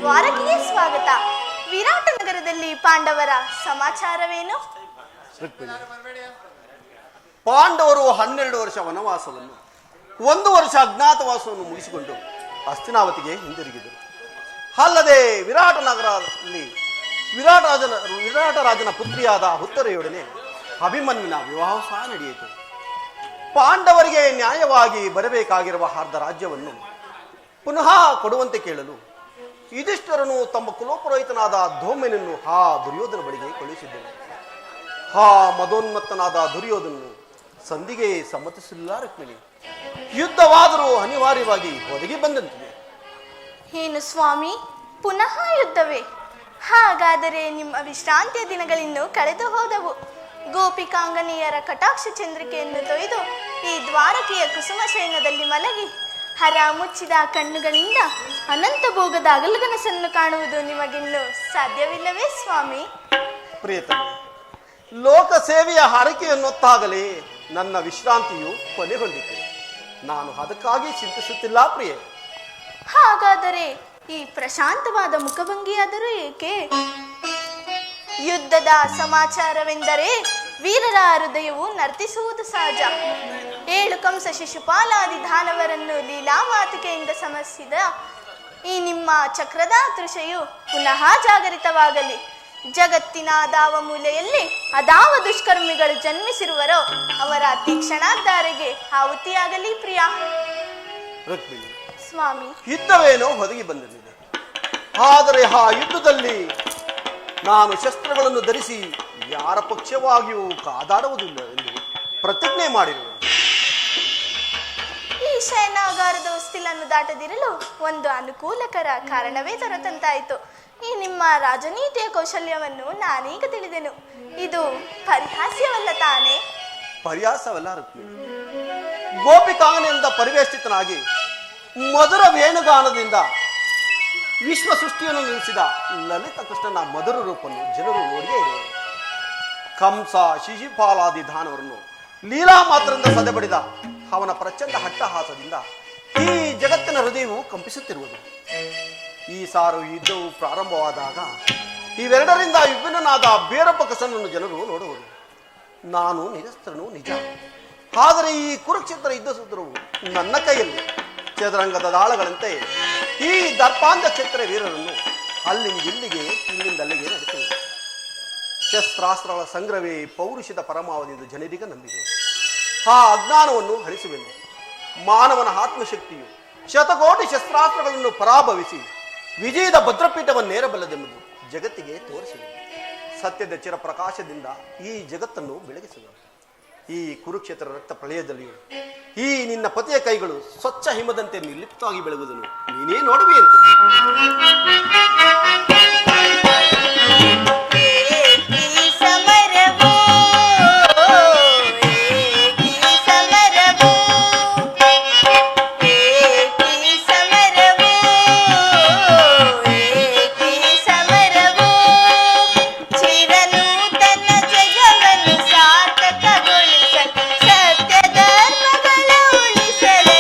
ದ್ವಾರಕೆಗೆ ಸ್ವಾಗತ. ವಿರಾಟ ನಗರದಲ್ಲಿ ಪಾಂಡವರ ಸಮಾಚಾರವೇನು? ಪಾಂಡವರು 12 ವರ್ಷ ವನವಾಸವನ್ನು 1 ವರ್ಷ ಅಜ್ಞಾತವಾಸವನ್ನು ಮುಗಿಸಿಕೊಂಡು ಹಸ್ತಿನಾವತಿಗೆ ಹಿಂದಿರುಗಿದರು. ಅಲ್ಲದೆ ವಿರಾಟ ನಗರದಲ್ಲಿ ವಿರಾಟ ರಾಜನ ಪುತ್ರಿಯಾದ ಉತ್ತರೆಯೊಡನೆ ಅಭಿಮನ್ಯುವಿನ ವಿವಾಹ ಸಹ ನಡೆಯಿತು. ಪಾಂಡವರಿಗೆ ನ್ಯಾಯವಾಗಿ ಬರಬೇಕಾಗಿರುವ ಅರ್ಧ ರಾಜ್ಯವನ್ನು ಪುನಃ ಕೊಡುವಂತೆ ಕೇಳಲು ಯುಧಿಷ್ಠಿರನು ತಮ್ಮ ಕುಲಪುರೋಹಿತನಾದ ಧೌಮ್ಯನನ್ನು ಆ ದುರ್ಯೋಧನ ಬಳಿಗೆ ಕಳುಹಿಸಿದ್ದನು. ಆ ಮದೋನ್ಮತ್ತನಾದ ದುರ್ಯೋಧನನು ಸಂಧಿಗೆ ಸಮ್ಮತಿಸಲಿಲ್ಲ. ರುಕ್ಮಿಣಿ, ಯುದ್ಧವಾದರೂ ಅನಿವಾರ್ಯವಾಗಿ ಒದಗಿ ಬಂದಂತಿದೆ. ಏನು ಸ್ವಾಮಿ, ಪುನಃ ಯುದ್ಧವೇ? ಹಾಗಾದರೆ ನಿಮ್ಮ ವಿಶ್ರಾಂತಿಯ ದಿನಗಳಿನ್ನೂ ಕಳೆದು ಹೋದವು. ಗೋಪಿಕಾಂಗನಿಯರ ಕಟಾಕ್ಷ ಚಂದ್ರಿಕೆಯನ್ನು ತೊಯ್ದು ಈ ದ್ವಾರಕೆಯ ಕುಸುಮ ಶಯನದಲ್ಲಿ ಮಲಗಿ ಹರ ಮುಚ್ಚಿದ ಕಣ್ಣುಗಳಿಂದ ಅನಂತ ಭೋಗದ ಅಗಲಗನಸನ್ನು ಕಾಣುವುದು ನಿಮಗಿನ್ನೂ ಸಾಧ್ಯವಿಲ್ಲವೇ ಸ್ವಾಮಿ? ಪ್ರಿಯತಮೆ, ಲೋಕ ಸೇವೆಯ ಹರಕೆಯನ್ನೊತ್ತಾಗಲೇ ನನ್ನ ವಿಶ್ರಾಂತಿಯು ಕೊನೆಗೊಂಡಿತು. ನಾನು ಅದಕ್ಕಾಗಿ ಚಿಂತಿಸುತ್ತಿಲ್ಲ ಪ್ರಿಯೆ. ಹಾಗಾದರೆ ಈ ಪ್ರಶಾಂತವಾದ ಮುಖಭಂಗಿಯಾದರೂ ಏಕೆ? ಯುದ್ಧದ ಸಮಾಚಾರವೆಂದರೆ ವೀರರ ಹೃದಯವು ನರ್ತಿಸುವುದು ಸಹಜ. 7 ಕಂಸ ಶಿಶುಪಾಲಾದಿ ದಾನವರನ್ನು ಲೀಲಾ ಮಾತುಕೆಯಿಂದ ಸಮಸಿದ ಈ ನಿಮ್ಮ ಚಕ್ರದ ತೃಷೆಯು ಪುನಃ ಜಾಗರಿತವಾಗಲಿ. ಜಗತ್ತಿನ ಅದಾವ ಮೂಲೆಯಲ್ಲಿ ಅದಾವ ದುಷ್ಕರ್ಮಿಗಳು ಜನ್ಮಿಸಿರುವರೋ ಅವರ ತೀಕ್ಷಣಾಧಾರೆಗೆ ಆಹುತಿಯಾಗಲಿ ಪ್ರಿಯ. ರುಕ್ಮಿಣಿ, ಸ್ವಾಮಿ, ಯುದ್ಧವೇನೋ ಒದಗಿ ಬಂದಿದೆ. ಆದರೆ ಆ ಯುದ್ಧದಲ್ಲಿ ನಾನು ಶಸ್ತ್ರಗಳನ್ನು ಧರಿಸಿ ಯಾರ ಪಕ್ಷವಾಗಿಯೂ ಕಾದಾಡುವುದಿಲ್ಲ ಎಂದು ಪ್ರತಿಜ್ಞೆ ಮಾಡಿರುವೆ. ಈ ಶಯನಾಗಾರದ ಹೊಸ್ತಿಲನ್ನು ದಾಟದಿರಲು ಒಂದು ಅನುಕೂಲಕರ ಕಾರಣವೇ ದೊರೆತಂತಾಯಿತು. ಈ ನಿಮ್ಮ ರಾಜನೀತಿಯ ಕೌಶಲ್ಯವನ್ನು ನಾನೀಗ ತಿಳಿದೆನು. ಇದು ಪರಿಹಾಸ್ಯವಲ್ಲ ತಾನೇ? ಪರಿಹಾಸವಲ್ಲ ರುಕ್ಮಿಣಿ. ಗೋಪಿಕಾಂಗನೆಯಿಂದ ಪರಿವೇಷ್ಟಿತನಾಗಿ ಮಧುರ ವೇಣುಗಾನದಿಂದ ವಿಶ್ವ ಸೃಷ್ಟಿಯನ್ನು ನಿಲ್ಲಿಸಿದ ಲಲಿತ ಕೃಷ್ಣನ ಮಧುರ ರೂಪವನ್ನು ಜನರು ನೋಡಿಯೇ ಇರುವರು. ಕಂಸ ಶಿಶುಪಾಲಾದಿ ದಾನವರನ್ನು ಲೀಲಾ ಮಾತ್ರದಿಂದ ಸದೆಬಡಿದ ಅವನ ಪ್ರಚಂಡ ಹಟ್ಟಹಾಸದಿಂದ ಈ ಜಗತ್ತಿನ ಹೃದಯವು ಕಂಪಿಸುತ್ತಿರುವುದು. ಈ ಸಾರು ಯುದ್ಧವು ಪ್ರಾರಂಭವಾದಾಗ ಇವೆರಡರಿಂದ ವಿಭಿನ್ನನಾದ ಬೇರೊಬ್ಬ ಕಸನನ್ನು ಜನರು ನೋಡುವರು. ನಾನು ನಿರಸ್ತ್ರನು ನಿಜ, ಆದರೆ ಈ ಕುರುಕ್ಷೇತ್ರ ಯುದ್ಧ ಸೂತ್ರವು ನನ್ನ ಕೈಯಲ್ಲಿ ಚದುರಂಗದ ದಾಳಗಳಂತೆ ಈ ದರ್ಪಾಂಧ ಕ್ಷೇತ್ರ ವೀರರನ್ನು ಅಲ್ಲಿಂದ ಇಲ್ಲಿಗೆ ಇಲ್ಲಿಂದ ಅಲ್ಲಿಗೆ ನಡೆಸುವುದು. ಶಸ್ತ್ರಾಸ್ತ್ರಗಳ ಸಂಗ್ರಹವೇ ಪೌರುಷದ ಪರಮಾವಧಿಯಿಂದ ಜನರಿಗೆ ನಂಬಿದೆ. ಆ ಅಜ್ಞಾನವನ್ನು ಅಳಿಸುವೆನು. ಮಾನವನ ಆತ್ಮಶಕ್ತಿಯು ಶತಕೋಟಿ ಶಸ್ತ್ರಾಸ್ತ್ರಗಳನ್ನು ಪರಾಭವಿಸಿ ವಿಜಯದ ಭದ್ರಪೀಠವನ್ನೇರಬಲ್ಲದೆಂಬುದು ಜಗತ್ತಿಗೆ ತೋರಿಸುವುದು. ಸತ್ಯದ ಚಿರಪ್ರಕಾಶದಿಂದ ಈ ಜಗತ್ತನ್ನು ಬೆಳಗಿಸುವುದು. ಈ ಕುರುಕ್ಷೇತ್ರ ರಕ್ತ ಪ್ರಳಯದಲ್ಲಿಯೂ ಈ ನಿನ್ನ ಪತಿಯ ಕೈಗಳು ಸ್ವಚ್ಛ ಹಿಮದಂತೆ ನಿರ್ಲಿಪ್ತವಾಗಿ ಬೆಳಗುವುದನ್ನು ನೀನೇ ನೋಡುವೆಯಂತೆ. ಸತ್ಯ ಧರ್ಮಗಳ ಉಳಿಸಲೇ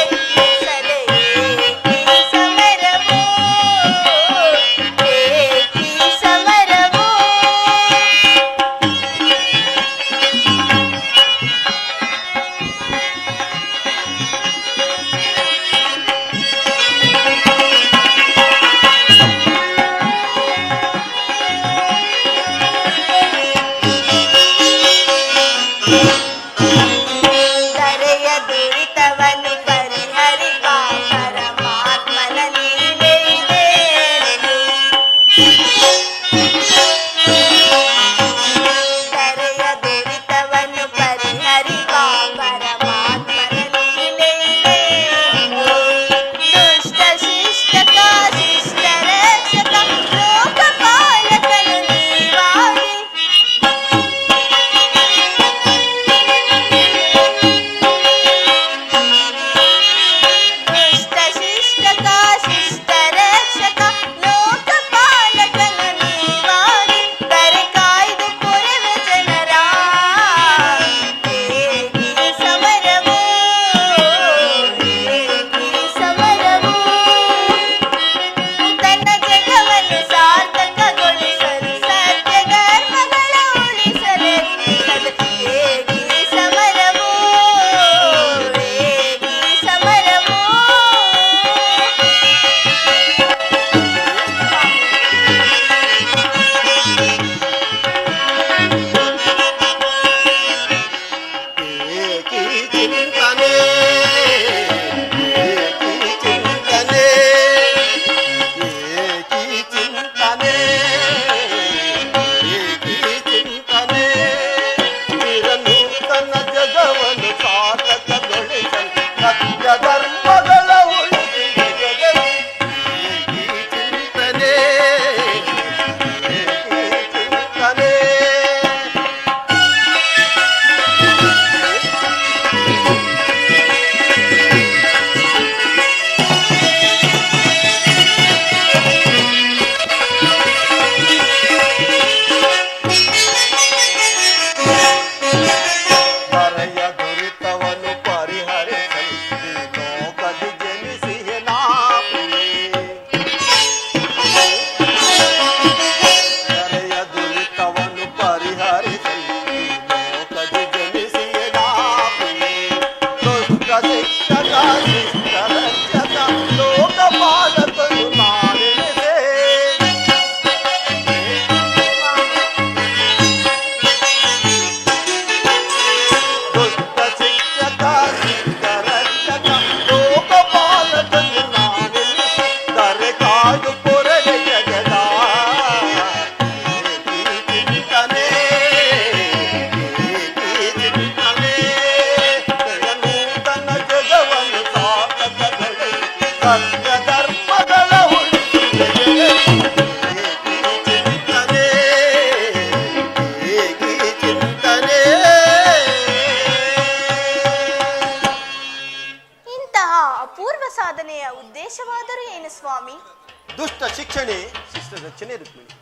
ದುಷ್ಟ ಶಿಕ್ಷಣೆ ಶಿಷ್ಟ ರಕ್ಷಣೆ ರುಕ್ಮಿಣಿ.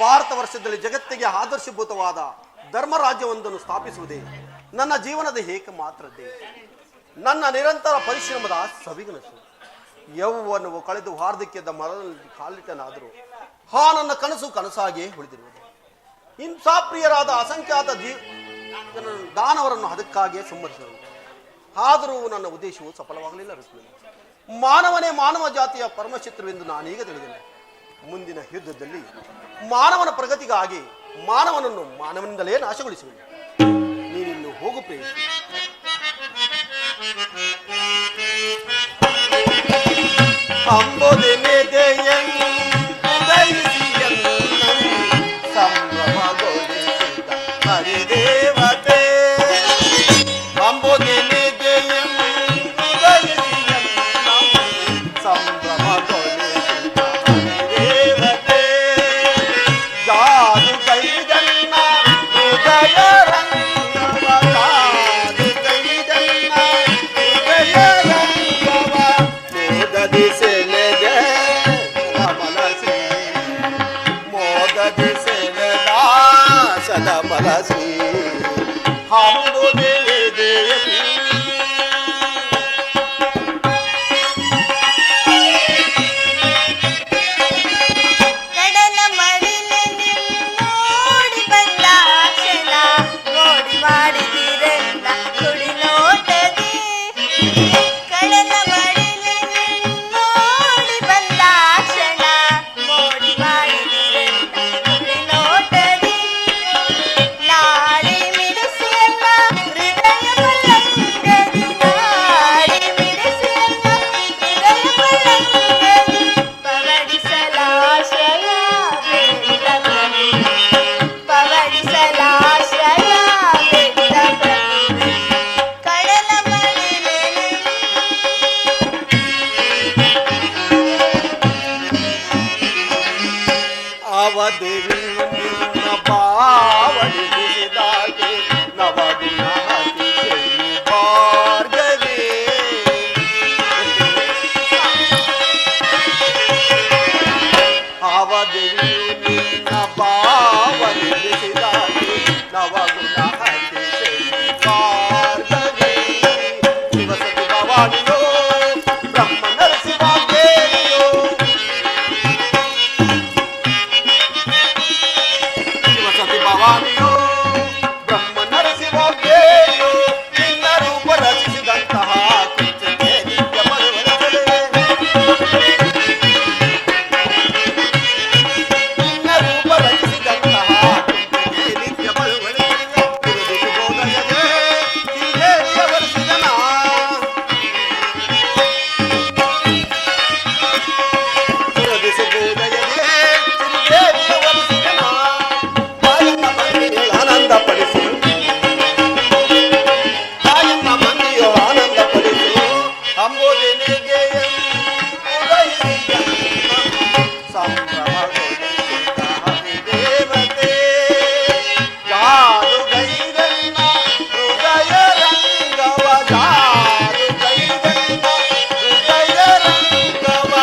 ಭಾರತ ವರ್ಷದಲ್ಲಿ ಜಗತ್ತಿಗೆ ಆದರ್ಶಭೂತವಾದ ಧರ್ಮ ರಾಜ್ಯವೊಂದನ್ನು ಸ್ಥಾಪಿಸುವುದೇ ನನ್ನ ಜೀವನದ ಏಕಮಾತ್ರದ್ದೇ. ನನ್ನ ನಿರಂತರ ಪರಿಶ್ರಮದ ಸವಿಗನಸು. ಯೌವನವು ಕಳೆದು ವಾರ್ಧಕ್ಯದ ಮರದಲ್ಲಿ ಕಾಲಿಟ್ಟನಾದರೂ ನನ್ನ ಕನಸು ಕನಸಾಗಿಯೇ ಉಳಿದಿರುವುದು. ಹಿಂಸಾಪ್ರಿಯರಾದ ಅಸಂಖ್ಯಾತ ದಾನವರನ್ನು ಅದಕ್ಕಾಗಿಯೇ ಸಂಹರಿಸಿದರು. ಆದರೂ ನನ್ನ ಉದ್ದೇಶವು ಸಫಲವಾಗಲಿಲ್ಲ ರುಕ್ಮಿಣಿ. ಮಾನವನೇ ಮಾನವ ಜಾತಿಯ ಪರಮಶತ್ರುವೆಂದು ನಾನೀಗ ತಿಳಿದೇನೆ. ಮುಂದಿನ ಯುದ್ಧದಲ್ಲಿ ಮಾನವನ ಪ್ರಗತಿಗಾಗಿ ಮಾನವನನ್ನು ಮಾನವನಿಂದಲೇ ನಾಶಗೊಳಿಸುವುದು. ನೀನಿನ್ನು ಹೋಗು ಪ್ರೇಯಸಿ. ಹರಿದೇವತೆ ಅಂಬುದಿನಿ ಮಲಸಿ ಕಡಲ ಮಡಿಲೆ ನೋಡಿ ಬಂದ ಕ್ಷಣ ನೋಡಿ ಮಾಡಿದಿರಲ್ಲ ಕುಡಿ ನೋಟದಿ. ಕಡಲ ಮಡಿಲೆ ನೋಡಿ ಬಂದ ಕ್ಷಣ ನೋಡಿ ಮಾಡಿದಿರಲ್ಲ ಕುಡಿ ನೋಟದಿ. ನಾಡಿ ಮಿಡಿಸಿಯಲ್ಲ ಹೃದಯ ಪಲ್ಲಂಗದಿ, ನಾಡಿ ಮಿಡಿಸಿಯಲ್ಲ ಹೃದಯ ಪಲ್ಲಂಗದಿ. ಪವಡಿಸಲಾಶಯ ಬೇಡ ಪ್ರಭುವೆ, ಪವಡಿಸಲಾಶಯ ಬೇಡ ಪ್ರಭುವೆ. ಕಡಲ ಮಡಿಲೆ ಅವದೇವಿ ನಿನ್ನ ಬಾವಡಿ ಬಿಸಿದಾಗೆ ನವಗುಣ ಭಾರ್ಗವೇ. ಅವದೇವಿ ನಿನ್ನ ಬಾವಡಿ ಬಿಸಿದಾಗೆ ನವಗುಣ ಭಾರ್ಗವೇ. ಶಿವಸತಿ ಭವಾನಿಯೋ ಬ್ರಹ್ಮ ನರಸಿಂಹದೇವಿಯೋ, ಶಿವಸತಿ ಭವಾನಿಯೋ ಬ್ರಹ್ಮ ನರಸಿಂಹದೇವಿಯೋ. ನಿನ್ನ ರೂಪ ರಚಿಸಿದಂತಹ ಕಿಚ್ಚಕ್ಕೆ ನಿತ್ಯ ಪರಿವರ್ತನೆ. ನಿನ್ನ ರೂಪ ರಚಿಸಿದಂತಹ ಕಿಚ್ಚಕ್ಕೆ ನಿತ್ಯ ಪರಿವರ್ತನೆ. ಗುರುದಿಶು ಬೋಧಯದೆ ಶ್ರೀದೇವಿಯ ವರ್ಷಿದನ. ಗುರುದಿಶು ಬೋಧಯದೆ ಶ್ರೀದೇವಿಯ ವರ್ಷಿದನ. ತಾಯನ್ನ ಮಂದಿಯು ಆನಂದ ಪಡಿಸು, ತಾಯನ್ನ ಮಂದಿಯು ಆನಂದ ಪಡಿಸು. ಅಂಬುದಿನಿಗೆ ಸಂಭ್ರಮಗೊಳಿಸಿದ ಹರಿದೇವತೆ. ಜಾರುಗೈದನ್ನ ಹೃದಯ ರಂಗವ, ಜಾರುಗೈದನ್ನ ಹೃದಯ ರಂಗವ.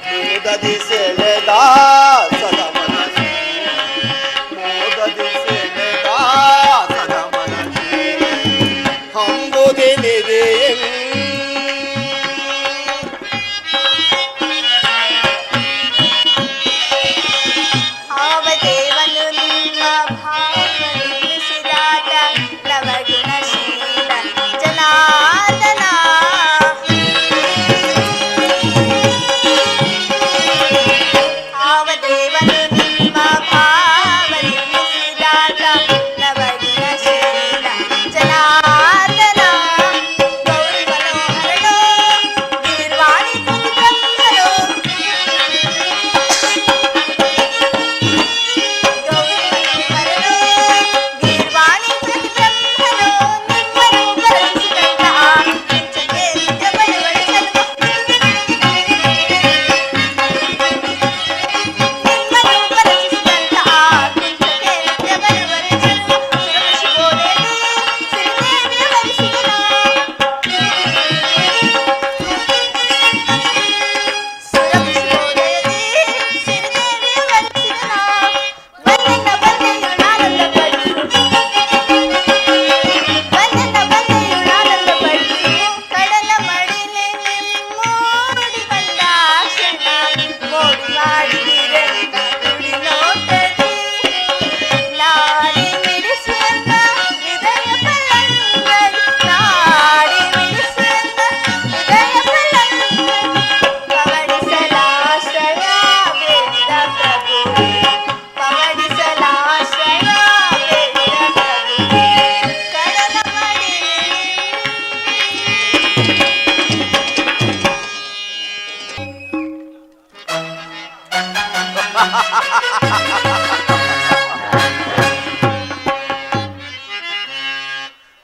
ಮೋದದಿ ಸೆಳೆದ ಸದಮನಸಿ, ಮೋದದಿ ಸೆಳೆದ ಸದಮನಸಿ. ಅಂಬುದಿನಿದೆ ಭಾವದೇವನು ನಿಮ್ಮ ಭಾವನಿಸಿದಾತ ನವಗುಣಶೀಲ ಜನಾರ್ದನ. ಭಾವದೇವನು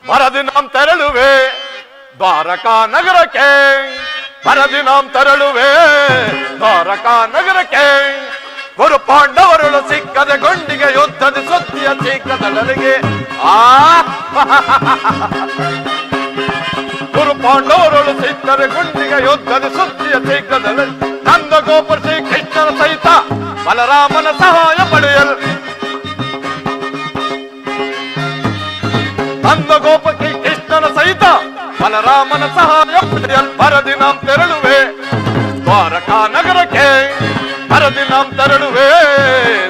ಬರದಿ ನಾಂ ತೆರಳುವೆ ದ್ವಾರಕಾ ನಗರಕ್ಕೆ, ಬರದಿ ನಾಂ ತೆರಳುವೆ ದ್ವಾರಕಾ ನಗರಕ್ಕೆ. ಗುರು ಪಾಂಡವರುಳು ಸಿಕ್ಕದ ಗೊಂಡಿಗೆ ಯುದ್ಧದ ಸುದ್ದಿಯ ಸಿಕ್ಕದಳಿಗೆ ಗುರು ಪಾಂಡವರುಳು ಸಿಕ್ಕದ ಗುಂಡಿಗೆ ಯುದ್ಧದ ಸುದ್ದಿಯ ಸಿಕ್ಕದಳಿ ನಂದ ಗೋಪುರ ಶ್ರೀ ಕೃಷ್ಣನ ಸಹಿತ ಬಲರಾಮನ ಸಹಾಯ ಪಡೆಯಲು ನಂದ ಗೋಪುರ ಶ್ರೀ ಕೃಷ್ಣನ ಸಹಿತ ಬಲರಾಮನ ಸಹಾಯ ಪಡೆಯಲು ಬರದಿ ನಾಂ ತೆರಳುವೆ ದ್ವಾರಕಾ ನಗರಕ್ಕೆ, ಬರದಿ ನಾಂ ತೆರಳುವೆ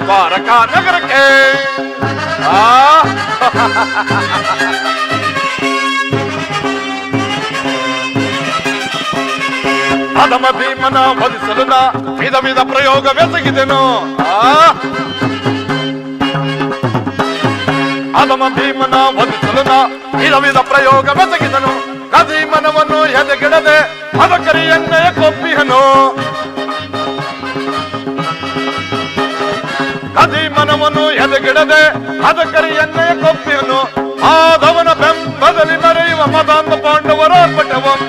ದ್ವಾರಕಾ ನಗರಕ್ಕೆ. ಅಧಮ ಭೀಮನ ವಧಿಸಲು ನಾ ವಿಧ ವಿಧ ಪ್ರಯೋಗವೆಸಗಿದೆನು. ಅಧಮ ಭೀಮನ ವಧಿಸಲು ನಾ ವಿಧ ವಿಧ ಪ್ರಯೋಗವೆಸಗಿದನು. ಕದೀಮನವನ್ನು ಎದೆಗಿಡದೆ ಅದಕರಿಯನ್ನೆಯ ಕೊಪ್ಪಿಹನು. ಕದೀಮನವನ್ನು ಎದೆಗಿಡದೆ ಅದಕರಿಯನ್ನೆಯ ಕೊಪ್ಪಿಹನು. ಆದವನ ಬೆಂಬದಲ್ಲಿ ಮೆರೆಯುವ ಮದಾಂಧ ಪಾಂಡವರ ಪಟವಂ.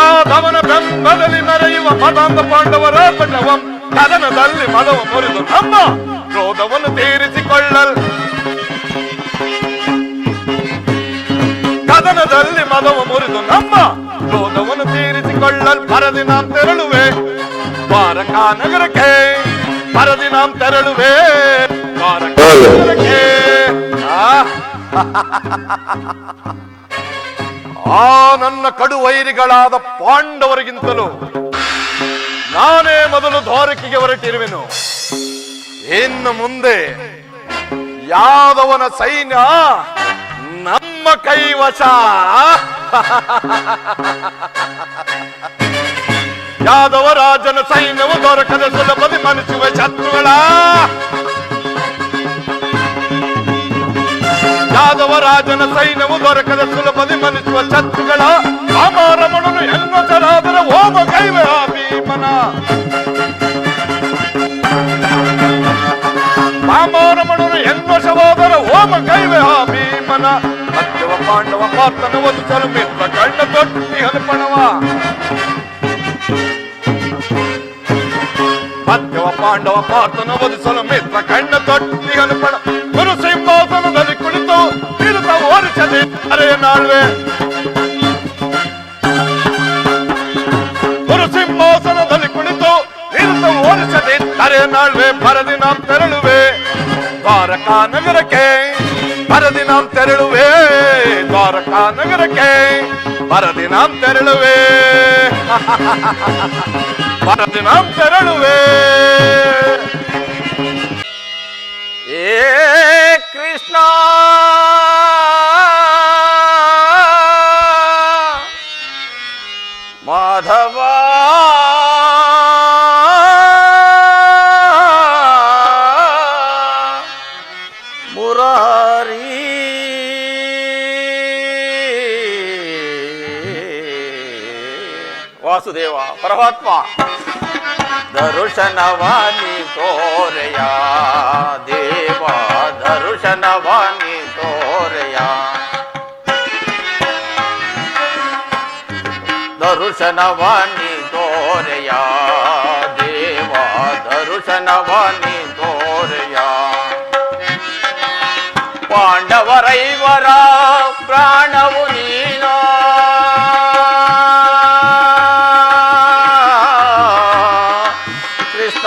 ಆದವನ ಬೆಂಬದಲ್ಲಿ ಮೆರೆಯುವ ಮದಾಂಧ ಪಾಂಡವರ ಪಟವಂ. ಕದನದಲ್ಲಿ ಮದವ ಮುರಿದು ನಮ್ಮ ಕ್ರೋಧವನ್ನು ತೀರಿಸಿಕೊಳ್ಳಲ್. ಕದನದಲ್ಲಿ ಮದವ ಮುರಿದು ನಮ್ಮ ಕ್ರೋಧವನ್ನು ತೀರಿಸಿಕೊಳ್ಳಲ್ ಬರದಿ ನಾಂ ತೆರಳುವೆ ದ್ವಾರಕಾ ನಗರಕ್ಕೆ, ಬರದಿ ನಾಂ ತೆರಳುವೆ ದ್ವಾರಕಾ ನಗರಕ್ಕೆ. ಆ ನನ್ನ ಕಡು ವೈರಿಗಳಾದ ಪಾಂಡವರಿಗಿಂತಲೂ ನಾನೇ ಮೊದಲು ದ್ವಾರಕೆಗೆ ಹೊರಟಿರುವೆನು. ಇನ್ನು ಮುಂದೆ ಯಾದವನ ಸೈನ್ಯ ನಮ್ಮ ಕೈವಶ. ಯಾದವ ರಾಜನ ಸೈನ್ಯವು ದೊರಕದ ಸುಲಭದಿ ಮನಿಸುವ ಶತ್ರುಗಳ. ಯಾದವ ರಾಜನ ಸೈನ್ಯವು ದೊರಕದ ಸುಲಭದಿ ಮನಿಸುವ ಶತ್ರುಗಳ. ರಾಮರಮಣನು ಹೆಣ್ಣೊಸರಾದರೆ ಹೋಮ ಕೈವೆ ಆ ಭೀಮನ. ರಾಮರಮಣನು ಹೆಣ್ಣೊಸವಾದರೆ ಹೋಮ ಕೈವೆ ಆ ಭೀಮನ. ಮಧ್ಯವ ಪಾಂಡವ ಪಾರ್ಥನ ವಧಿಸಲು ಮಿತ್ರ ಕಣ್ಣ ತೊಟ್ಟಿ ಹನುಪಣವ. ಮಧ್ಯವ ಪಾಂಡವ ಪಾರ್ಥನ ವಧಿಸಲು ಮಿತ್ರ ಕಣ್ಣ ತೊಟ್ಟಿ ಹನುಪಣ. ಗುರು ಸಿಂಹಾಸನದಲ್ಲಿ ಕುಳಿತು ಇರುತ್ತ ಓರಿಸದೆ ಅರೆಯ ನಾಳ್ವೆ. ಗುರು ಸಿಂಹಾಸನದಲ್ಲಿ ಕುಳಿತು ಇರುತ್ತ ಓರಿಸದೆ ಅರೆಯ ನಾಳ್ವೆ ಬರದಿ ನಾಂ ತೆರಳುವೆ ದ್ವಾರಕಾ ನಗರಕ್ಕೆ, ಬರದಿ ನಾಂ ತೆರಳುವೆ ದ್ವಾರಕಾ ನಗರಕ್ಕೆ, ಬರದಿ ನಾಂ ತೆರಳುವೆ ಬರದಿ ನಾಂ ತೆರಳುವೆ. ಏ ಕೃಷ್ಣ ಮಾಧವ ಮುರಾರಿ ವಾಸುದೇವ ಪರಮಾತ್ಮ. ದರುಶನವಾನಿ ತೋರೆಯ ದೇವ, ದರುಶನವಾನಿ ತೋರೆಯ. ದರುಶನವಾನಿ ತೋರೆಯ ದೇವ, ದರುಶನವಾನಿ ತೋರೆಯ. ಪಾಂಡವರೈವರ ಪ್ರಾಣವು ನೀನೋ, ಕೃಷ್ಣ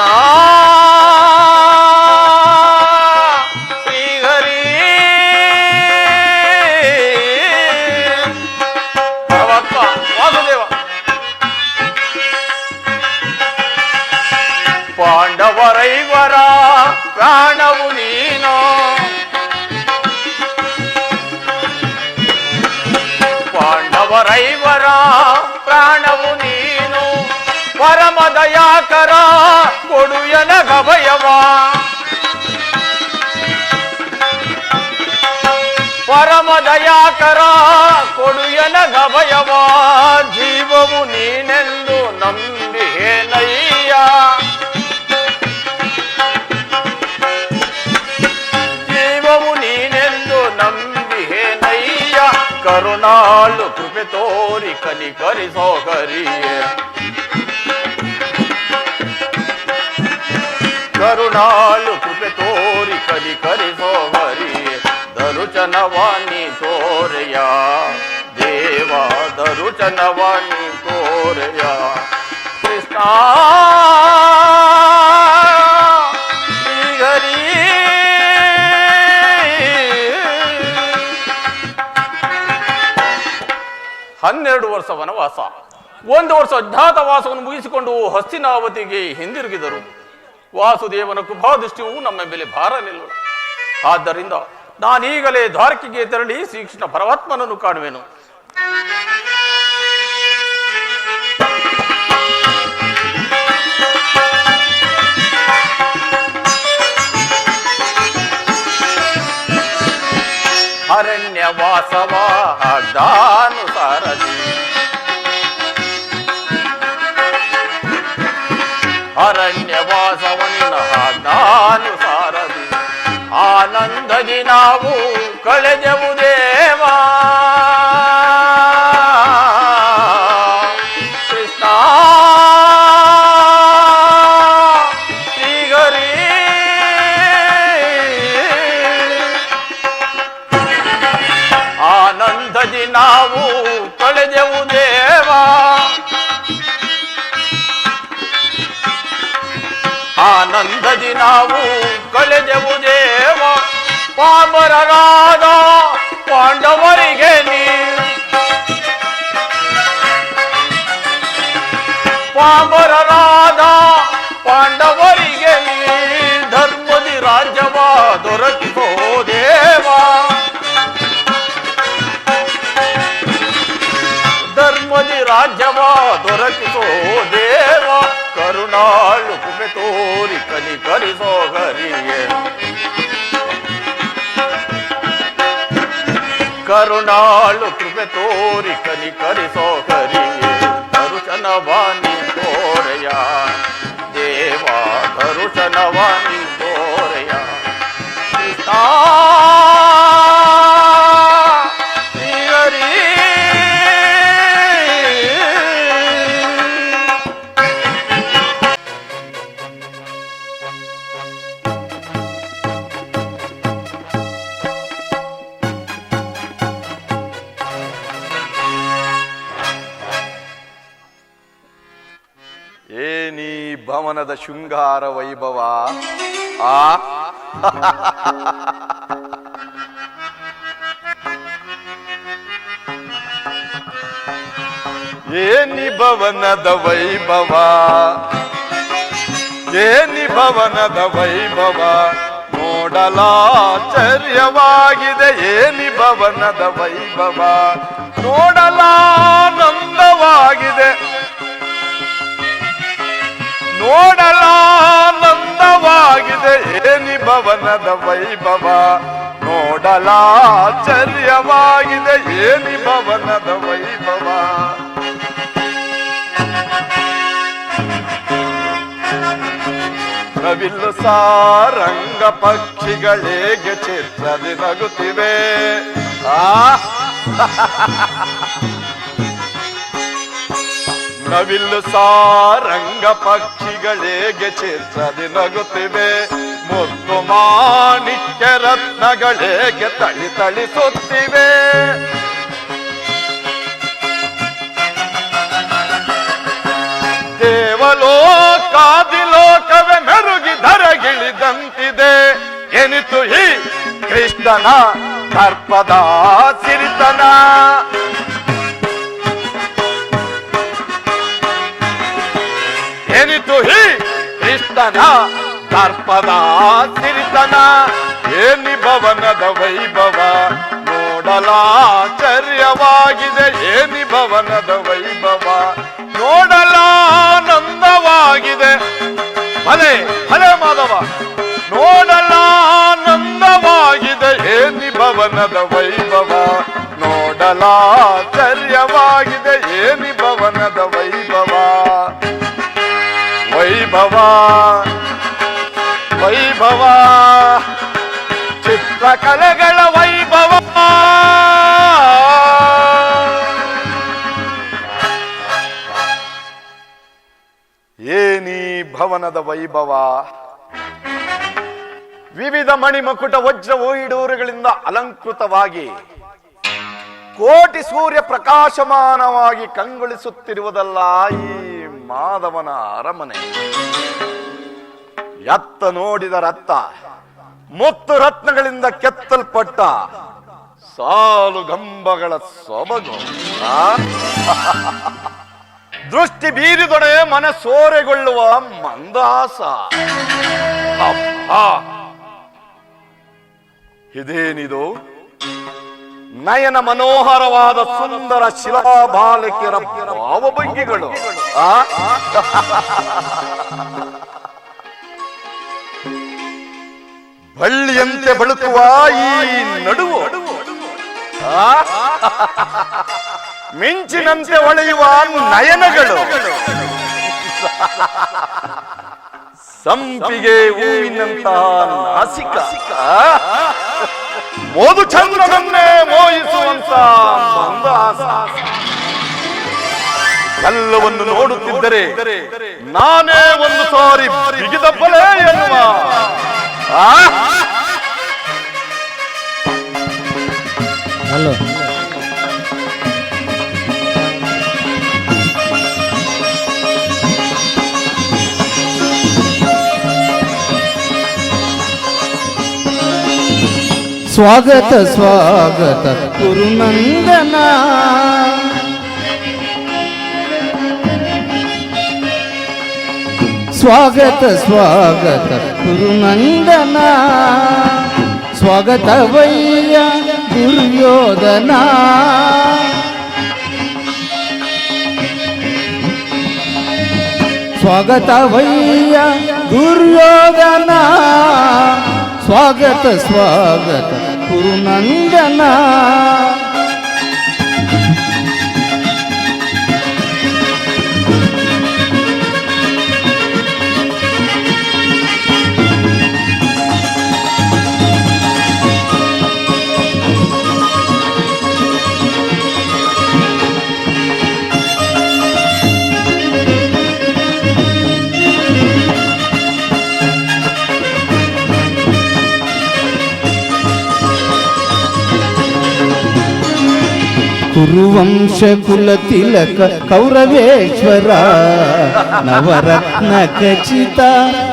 ಶ್ರೀಹರಿ ಪರಮಾತ್ಮ ವಾಸುದೇವ. ಪಾಂಡವರೈವರ ಪ್ರಾಣವು ನೀನೋ, ಪಾಂಡವರೈವರ ಪ್ರಾಣವು ನೀನು. ಪರಮದಯಾಕರ ಕೊಡು ಎನಗಭಯವ, ಪರಮದಯಾಕರ ಕೊಡು ಎನಗಭಯವ. ಜೀವವು ನೀನೆಂದು ನಮ್ಮ ಕರುಣಾಳು ಕೃಪೆ ತೋರಿ ಕನಿಕರಿಸೋ ಹರಿಯೇ ಕರುಣಾಳು ಕೃಪೆ ತೋರಿ ಕನಿಕರಿಸೋ ಹರಿಯೇ ದರುಚನವಾಣಿ ತೋರೆಯ ದೇವ ದರುಚನವಾಣಿ ತೋರೆಯ ಕೃಷ್ಣ ಶ್ರೀಹರಿ 12 ವರ್ಷ ವನವಾಸ 1 ವರ್ಷ ಅಜ್ಞಾತವಾಸವನ್ನು ಮುಗಿಸಿಕೊಂಡು ಹಸ್ತಿನಾವತಿಗೆ ಹಿಂದಿರುಗಿದರು. ವಾಸುದೇವನ ಕೃಪಾದೃಷ್ಟಿಯು ನಮ್ಮ ಮೇಲೆ ಭಾರ ನಿಲ್ಲುವ. ಆದ್ದರಿಂದ ನಾನೀಗಲೇ ದ್ವಾರಕೆಗೆ ತೆರಳಿ ಶ್ರೀಕೃಷ್ಣ ಪರಮಾತ್ಮನನ್ನು ಕಾಣುವೆನು. ಅರಣ್ಯವಾಸವ ಹಗ್ದಾನುಸಾರದಿ ಅರಣ್ಯವಾಸವನಿನ ಹಗ್ದಾನುಸಾರದಿ ಆನಂದದಿ ನಾವು ಕಳೆದೆವು ದೇವಾ ಕೃಷ್ಣ ಶ್ರೀಹರಿ ಆನಂದದಿ ನಾವು ಕಳೆದೆವು ದೇವಾ ಆನಂದದಿ ನಾವು ಕಳೆದೆವು ದೇವ ಪಾಮರರಾದ ಪಾಂಡವರಿಗೆ ನೀ ಪಾಮರರಾದ ಪಾಂಡವರಿಗೆ ನೀ ಧರ್ಮದಿ ರಾಜ್ಯವ ದೊರಕಿಸೋ ದೇವ ಧರ್ಮದಿ ರಾಜ್ಯವ ದೊರಕಿಸೋ ದೇವ ಕರುಣಾಳು ಕೃಪೆ ತೋರಿ ಕನಿಕರಿಸೋ ಹರಿಯೇ ಕರುಣಾಳು ಕೃಪೆ ತೋರಿ ಕನಿಕರಿಸೋ ಹರಿಯೇ ದರುಶನವಾಣಿ ತೋರೆಯ ದೇವ ದರುಶನವಾಣಿ ತೋರೆಯ ಕೃಷ್ಣ ಶ್ರೀಹರಿ ಏನಿ ಭವನದ ಶೃಂಗಾರ ವೈಭವ ಆ ಏನಿ ಭವನದ ವೈಭವ ಏನಿ ಭವನದ ವೈಭವ ನೋಡಲಾಶ್ಚರ್ಯವಾಗಿದೆ ಏನಿ ಭವನದ ವೈಭವ ನೋಡಲಾನಂದವಾಗಿದೆ ನೋಡಲಾನಂದವಾಗಿದೆ ಏನಿ ಭವನದ ವೈಭವ ನೋಡಲಾಶ್ಚರ್ಯವಾಗಿದೆ ಏನಿ ಭವನದ ವೈಭವ ನವಿಲ್ಲು ಸಾರಂಗ ಪಕ್ಷಿಗಳೇಗೆ ಚಿತ್ರದಿ ನಗುತ್ತಿವೆ ನವಿಲ್ಲು ಸಾರಂಗ ಪಕ್ಷಿಗಳೇಗೆ ಚಿತ್ರದಿ ನಗುತ್ತಿವೆ ಮುತ್ತು ಮಾಣಿಕ್ಯ ರತ್ನಗಳೇಗೆ ತಳಿ ತಳಿಸುತ್ತಿವೆ ದೇವಲೋಕಾದಿಲೋಕವೇ ಮೆರುಗಿ ಧರಗಿಳಿದಂತಿದೆ ಎನಿತು ಈ ಕೃಷ್ಣನ ದರ್ಪದ ಸಿರಿತನ ಎನಿತು ಈ ಕೃಷ್ಣನ ದರ್ಪದ ಸಿರಿತನ ಏನಿ ಭವನದ ವೈಭವ ನೋಡಲಾಶ್ಚರ್ಯವಾಗಿದೆ ಏನಿ ಭವನದ ವೈಭವ ನೋಡಲಾನಂದವಾಗಿದೆ ಭಲೆ ಭಲೆ ಮಾಧವ ನೋಡಲಾನಂದವಾಗಿದೆ ಏನಿ ಭವನದ ವೈಭವ ನೋಡಲಾಶ್ಚರ್ಯವಾಗಿದೆ ಏನಿ ಭವನದ ವೈಭವ ವೈಭವ ವೈಭವ ಚಿತ್ರಕಲೆಗಳ ವೈಭವ ಏನೀ ಭವನದ ವೈಭವ, ವಿವಿಧ ಮಣಿಮಕುಟ ವಜ್ರ ಓಯಿಡೂರುಗಳಿಂದ ಅಲಂಕೃತವಾಗಿ ಕೋಟಿ ಸೂರ್ಯ ಪ್ರಕಾಶಮಾನವಾಗಿ ಕಂಗೊಳಿಸುತ್ತಿರುವುದಲ್ಲ ಈ ಮಾಧವನ ಅರಮನೆ. ಎತ್ತ ನೋಡಿದರತ್ತ ಮುತ್ತು ರತ್ನಗಳಿಂದ ಕೆತ್ತಲ್ಪಟ್ಟ ಸಾಲು ಗಂಬಗಳ ಸೊಬಗು, ದೃಷ್ಟಿ ಬೀರಿದೊಡೆ ಮನ ಸೋರೆಗೊಳ್ಳುವ ಮಂದಾಸ. ಇದೇನಿದು? ನಯನ ಮನೋಹರವಾದ ಸುಂದರ ಶಿಲಾಬಾಲಕಿಯರ ಭಾವಭಂಗಿಗಳು. ಬಳ್ಳಿಯಂತೆ ಬಳುಕುವ ಈ ನಡುವು, ಮಿಂಚಿನಂತೆ ಹೊಳೆಯುವ ನಯನಗಳು, ಸಂಪಿಗೆ ಹೂವಿನಂತಹ ನಾಸಿಕ, ಮೋದು ಚಂದ್ರನನ್ನೇ ಮೋಹಿಸುವಂತ ಮಂದಹಾಸ. ಎಲ್ಲವನ್ನು ನೋಡುತ್ತಿದ್ದರೆ ನಾನೇ ಒಂದು ಸಾರಿ ಬಿಗಿದಪ್ಪಲೇ ಎನ್ನುವ ಹಲೋ ಸ್ವಾಗತ ಸ್ವಾಗತ ಗುರುನಂದನ, ಸ್ವಾಗತ ಸ್ವಾಗತ ಗುರುನಂದನ, ಸ್ವಾಗತವಯ್ಯ ದುರ್ಯೋಧನ. ಸ್ವಾಗತವಯ್ಯ ದುರ್ಯೋಧನ, ಸ್ವಾಗತ ಸ್ವಾಗತ ಗುರುನಂದನ. ಕುರುವಂಶ ಕುಲ ತಿಲಕ ಕೌರವೇಶ್ವರ, ನವರತ್ನ ಖಚಿತ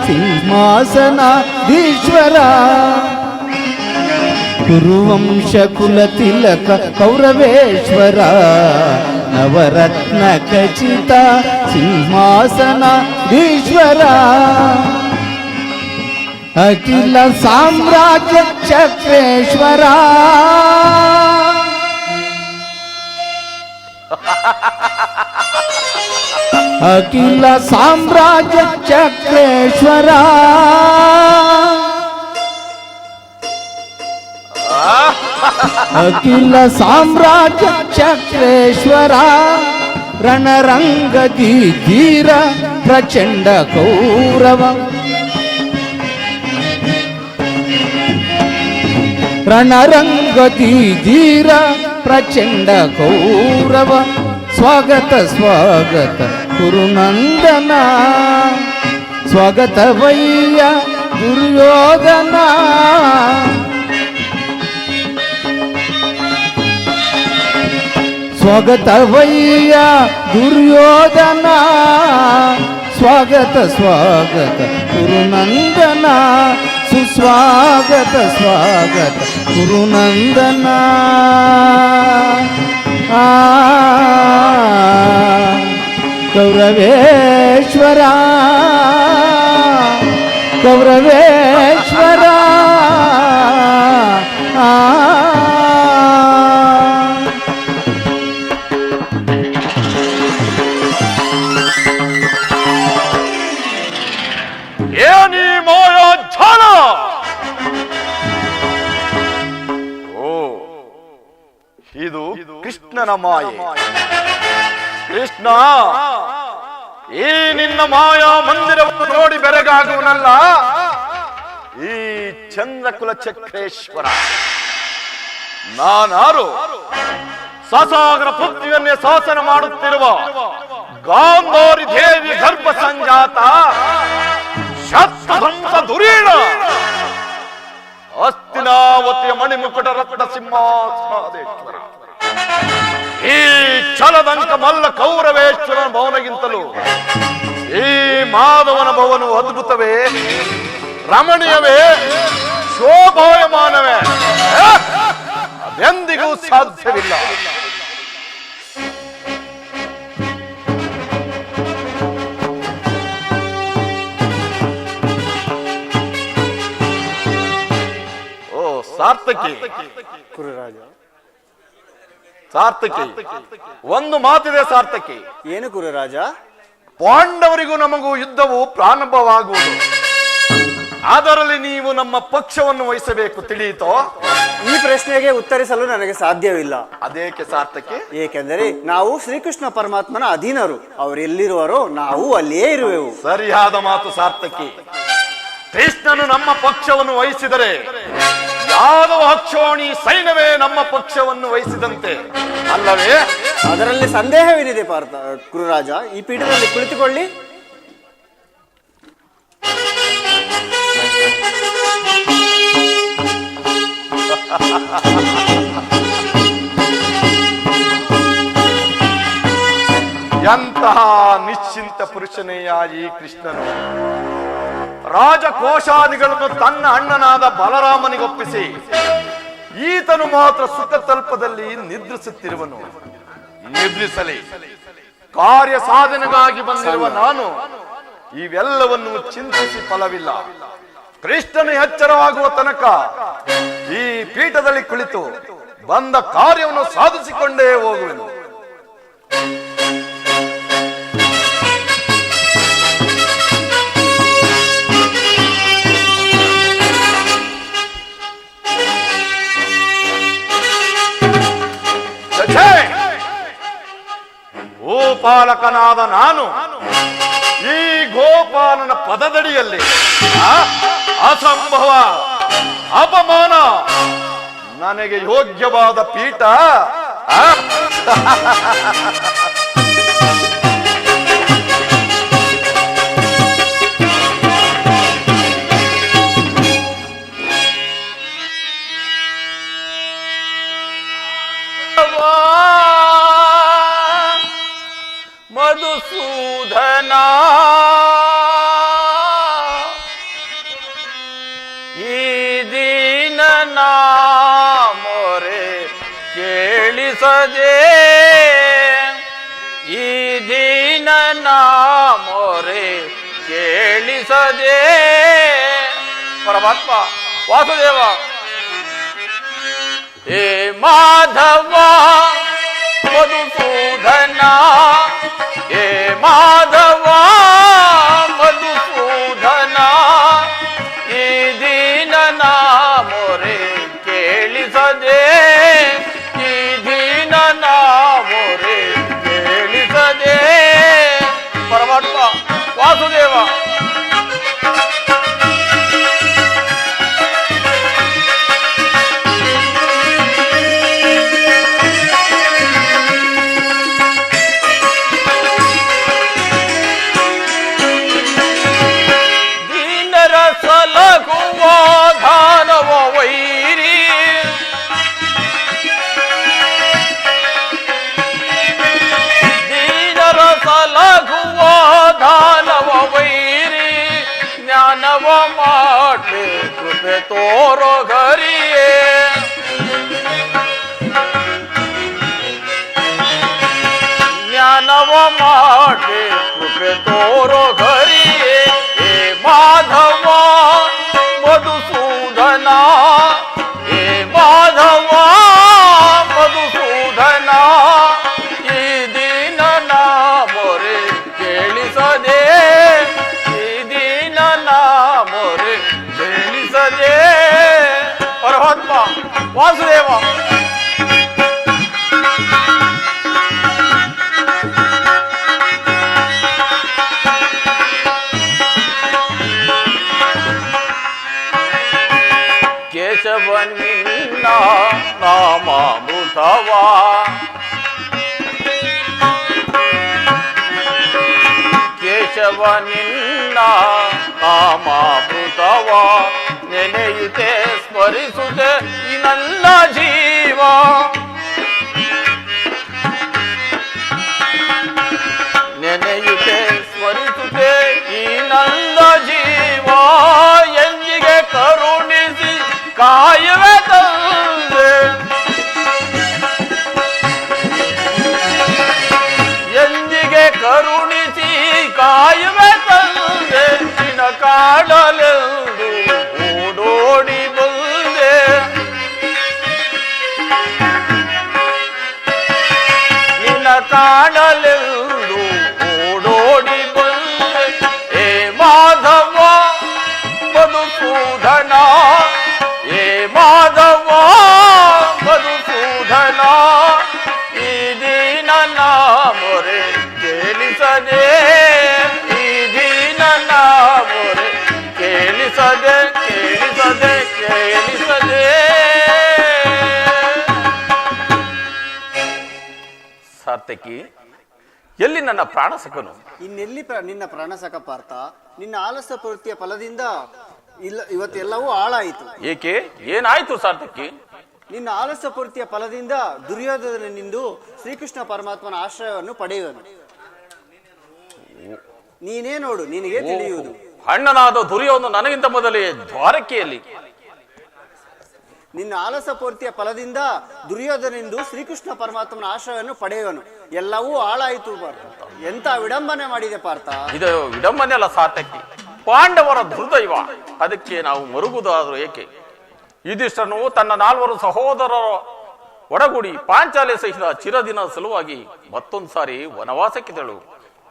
ಸಿಂಹಾಸನಾಧೀಶ್ವರ. ಕುರುವಂಶ ಕುಲ ತಿಲಕ ಕೌರವೇಶ್ವರ, ನವರತ್ನ ಖಚಿತ ಸಿಂಹಾಸನಾಧೀಶ್ವರ. ಅಖಿಲ ಸಾಮ್ರಾಜ್ಯ ಚಕ್ರೇಶ್ವರ, ಅಖಿಲ ಸಾಮ್ರಾಜ್ಯ ಚಕ್ರೇಶ್ವರ. ಅಖಿಲ ಸಾಮ್ರಾಜ್ಯ ಚಕ್ರೇಶ್ವರ. ರಣರಂಗದಿ ಧೀರ ಪ್ರಚಂಡ ಕೌರವ, ರಣರಂಗದಿ ಧೀರ ಪ್ರಚಂಡ ಕೌರವ. ಸ್ವಾಗತ ಸ್ವಾಗತ ಗುರುನಂದನ, ಸ್ವಾಗತವಯ್ಯ ದುರ್ಯೋಧನ. ಸ್ವಾಗತವಯ್ಯ ದುರ್ಯೋಧನ, ಸ್ವಾಗತ ಸ್ವಾಗತ ಗುರುನಂದನ. ಸುಸ್ವಾಗತ ಸ್ವಾಗತ ಗುರುನಂದನ. ಕೌರವೇಶ್ವರ ಕೌರವೇಶ್ವರ. ಏನಿ ಮಾಯಾಜಾಲ! ಇದು ಕೃಷ್ಣನ ಮಾಯೆ. ಕೃಷ್ಣ, ಈ ನಿನ್ನ ಮಾಯಾ ಮಂದಿರವನ್ನು ನೋಡಿ ಬೆರಗಾಗುವನಲ್ಲ ಈ ಚಂದ್ರಕುಲ ಚಕ್ರೇಶ್ವರ. ನಾನಾರು ಸಸಾಗರ ಪೃಥ್ವಿಯನ್ನೇ ಶಾಸನ ಮಾಡುತ್ತಿರುವ ಗಾಂಧಾರಿ ದೇವಿ ಗರ್ಭ ಸಂಜಾತ ಶತಧಂಸ ದುರೀಣ ಹಸ್ತಿನಾವತಿಯ ಮಣಿಮುಕುಟ ರತ್ನ ಸಿಂಹಾಸನಾಧೀಶ್ವರ ಈ ಛಲದಂಕ ಮಲ್ಲ ಕೌರವೇಶ್ವರನ ಭವನಗಿಂತಲೂ ಈ ಮಾಧವನ ಭವನವು ಅದ್ಭುತವೇ, ರಮಣೀಯವೇ, ಶೋಭಾಯಮಾನವೇ, ಅದೆಂದಿಗೂ ಸಾಧ್ಯವಿಲ್ಲ. ಓ ಸಾರ್ಥಕಿ, ಸಾರ್ಥಕಿ, ಒಂದು ಮಾತಿದೆ ಸಾರ್ಥಕಿ. ಏನು ಗುರುರಾಜ? ಪಾಂಡವರಿಗೂ ನಮಗೂ ಯುದ್ಧವು ಪ್ರಾರಂಭವಾಗುವುದು. ಅದರಲ್ಲಿ ನೀವು ನಮ್ಮ ಪಕ್ಷವನ್ನು ವಹಿಸಬೇಕು, ತಿಳಿಯಿತೋ? ಈ ಪ್ರಶ್ನೆಗೆ ಉತ್ತರಿಸಲು ನನಗೆ ಸಾಧ್ಯವಿಲ್ಲ. ಅದೇಕೆ ಸಾರ್ಥಕಿ? ಏಕೆಂದರೆ ನಾವು ಶ್ರೀಕೃಷ್ಣ ಪರಮಾತ್ಮನ ಅಧೀನರು. ಅವರು ಎಲ್ಲಿರುವರೋ ನಾವು ಅಲ್ಲಿಯೇ ಇರುವೆವು. ಸರಿಯಾದ ಮಾತು ಸಾರ್ಥಕಿ. ಕೃಷ್ಣನು ನಮ್ಮ ಪಕ್ಷವನ್ನು ವಹಿಸಿದರೆ ಯಾದವ ಅಕ್ಷೋಣಿ ಸೈನ್ಯವೇ ನಮ್ಮ ಪಕ್ಷವನ್ನು ವಹಿಸಿದಂತೆ ಅಲ್ಲವೇ? ಅದರಲ್ಲಿ ಸಂದೇಹವೇನಿದೆ ಪಾರ್ಥ ಗುರುರಾಜ? ಈ ಪೀಠದಲ್ಲಿ ಕುಳಿತುಕೊಳ್ಳಿ. ಎಂತಹ ನಿಶ್ಚಿಂತ ಪುರುಷನೆಯ ಈ ಕೃಷ್ಣನು ರಾಜಕೋಶಾದಿಗಳನ್ನು ತನ್ನ ಅಣ್ಣನಾದ ಬಲರಾಮನಿಗೊಪ್ಪಿಸಿ ಈತನು ಮಾತ್ರ ಸುಖ ತಲ್ಪದಲ್ಲಿ ನಿದ್ರಿಸುತ್ತಿರುವನು. ನಿದ್ರಿಸಲಿ, ಕಾರ್ಯ ಸಾಧನೆಗಾಗಿ ಬಂದಿರುವ ನಾನು ಇವೆಲ್ಲವನ್ನು ಚಿಂತಿಸಿ ಫಲವಿಲ್ಲ. ಕೃಷ್ಣನು ಎಚ್ಚರವಾಗುವ ತನಕ ಈ ಪೀಠದಲ್ಲಿ ಕುಳಿತು ಬಂದ ಕಾರ್ಯವನ್ನು ಸಾಧಿಸಿಕೊಂಡೇ ಹೋಗುವೆನು. ಗೋಪಾಲಕನಾದ ನಾನು ಈ ಗೋಪಾಲನ ಪದದಡಿಯಲ್ಲಿ ಅಸಂಭವ, ಅಪಮಾನ, ನನಗೆ ಯೋಗ್ಯವಾದ ಪೀಠ ಮಧುಸೂದನ ಈ ದೀನನ ಮೊರೆ ಕೇಳಿಸದೆ, ಈ ದೀನನ ಮೊರೆ ಕೇಳಿಸದೆ. ಪರಮಾತ್ಮ ವಾಸುದೇವ, ಏ ಮಾಧವ ಮಧುಸೂದನ, ಏ ಮಾಧವ ಮಧುಸೂದನ, ಈ ದೀನನ ಮೊರೆ ಕೇಳಿಸದೆ, ಈ ದೀನನ ಮೊರೆ ಕೇಳಿಸದೆ. ಪರಮಾತ್ಮ ವಾಸುದೇವ, ದಾನವ ವೈರಿ, ದೀನರ ಸಲಗುವ ದಾನವ ವೈರಿ, ಜ್ಞಾನವ ಮಾಡಿ ಕೃಪೆ ತೋರೋ ಗರಿಯೇ, ಜ್ಞಾನವ ಮಾಡಿ ಕೃಪೆ ತೋರೋ ಗರಿಯೇ. ಏ ಮಾಧವ ಮಧುಸೂದನ, ಏ ಮಾಧವ ಮಧುಸೂದನ, ಈ ದೀನನ ಮೊರೆ ಕೇಳಿಸದೆ, ಈ ದೀನನ ಮೊರೆ ಕೇಳಿಸದೆ. ಪರಮಾತ್ಮ ವಾಸುದೇವ, ಕೇಶವನಿನ್ನ ನಾಮಾಮೃತವ, ದೇವ ನಿನ್ನ ನಾಮಾಮೃತವ ನೆನೆಯುತ್ತೆ ಸ್ಮರಿಸುತ್ತೆ ಈ ನನ್ನ ಜೀವ. ನೆನೆಯುತ್ತೆ ಸ್ಮರಿಸುತ್ತೆ ಈ ನನ್ನ ಜೀವ. ಎಂದಿಗೆ ಕರುಣಿಸಿ ಕಾಯುವೆ ತಂದೆ, ಎಂದಿಗೆ ಕರುಣಿಸಿ ಕಾಯುವೆ ತಂದೆ. ನಿನ್ನ ಕಾಡಲೆಂದು ಓಡೋಡಿ ಬಂದೆ, ನಿನ್ನ ಕಾಡಲೆಂದು ಓಡೋಡಿ ಬಂದೆ. ಏ ಮಾಧವ ಮಧುಸೂದನ, ಏ ಮಾಧವ ಮಧುಸೂದನ, ಈ ದೀನನ ಮೊರೆ ಕೇಳಿಸದೆ, ಈ ದೀನನ ಮೊರೆ ಕೇಳಿಸದೆ, ಕೇಳಿಸದೆ, ಕೇಳಿಸದೆ. ಸಾರ್ಥಕಿ, ಎಲ್ಲಿ ನನ್ನ ಪ್ರಾಣಸಖನು? ಇನ್ನೆಲ್ಲಿ ನಿನ್ನ ಪ್ರಾಣಸಕ ಪಾರ್ಥ? ನಿನ್ನ ಆಲಸ್ಯ ಪ್ರವೃತ್ತಿಯ ಫಲದಿಂದ ಇವತ್ತೆಲ್ಲವೂ ಹಾಳಾಯಿತು. ಏಕೆ? ಏನಾಯ್ತು ಸಾರ್ಥಕಿ? ನಿನ್ನ ಆಲಸ್ಯ ಪೂರ್ತಿಯ ಫಲದಿಂದ ದುರ್ಯೋಧನನಿಂದು ಶ್ರೀಕೃಷ್ಣ ಪರಮಾತ್ಮನ ಆಶ್ರಯವನ್ನು ಪಡೆಯುವನು. ನೀನೇ ನೋಡು, ನಿನಗೆ ತಿಳಿಯುವುದು. ಅಣ್ಣನಾದ ದುರ್ಯೋಧನ ನನಗಿಂತ ಮೊದಲೇ ದ್ವಾರಕೆಯಲ್ಲಿ. ನಿನ್ನ ಆಲಸ್ಯ ಪೂರ್ತಿಯ ಫಲದಿಂದ ದುರ್ಯೋಧನನಿಂದು ಶ್ರೀಕೃಷ್ಣ ಪರಮಾತ್ಮನ ಆಶ್ರಯವನ್ನು ಪಡೆಯುವನು. ಎಲ್ಲವೂ ಹಾಳಾಯಿತು ಪಾರ್ಥ. ಎಂತ ವಿಡಂಬನೆ ಮಾಡಿದೆ ಪಾರ್ಥ. ಇದು ವಿಡಂಬನೆ ಅಲ್ಲ ಸಾರ್ಥಕಿ, ಪಾಂಡವರ ದುರ್ದೈವ. ಅದಕ್ಕೆ ನಾವು ಮರುಗುವುದಾದರೂ ಏಕೆ? ಯುಧಿಷ್ಠನು ತನ್ನ 4 ಸಹೋದರರ ಒಡಗೂಡಿ ಪಾಂಚಾಲಿ ಸಹಿತ ಚಿರದಿನ ಸಲುವಾಗಿ ಮತ್ತೊಂದು ಸಾರಿ ವನವಾಸಕ್ಕೆ ತೆರಳು.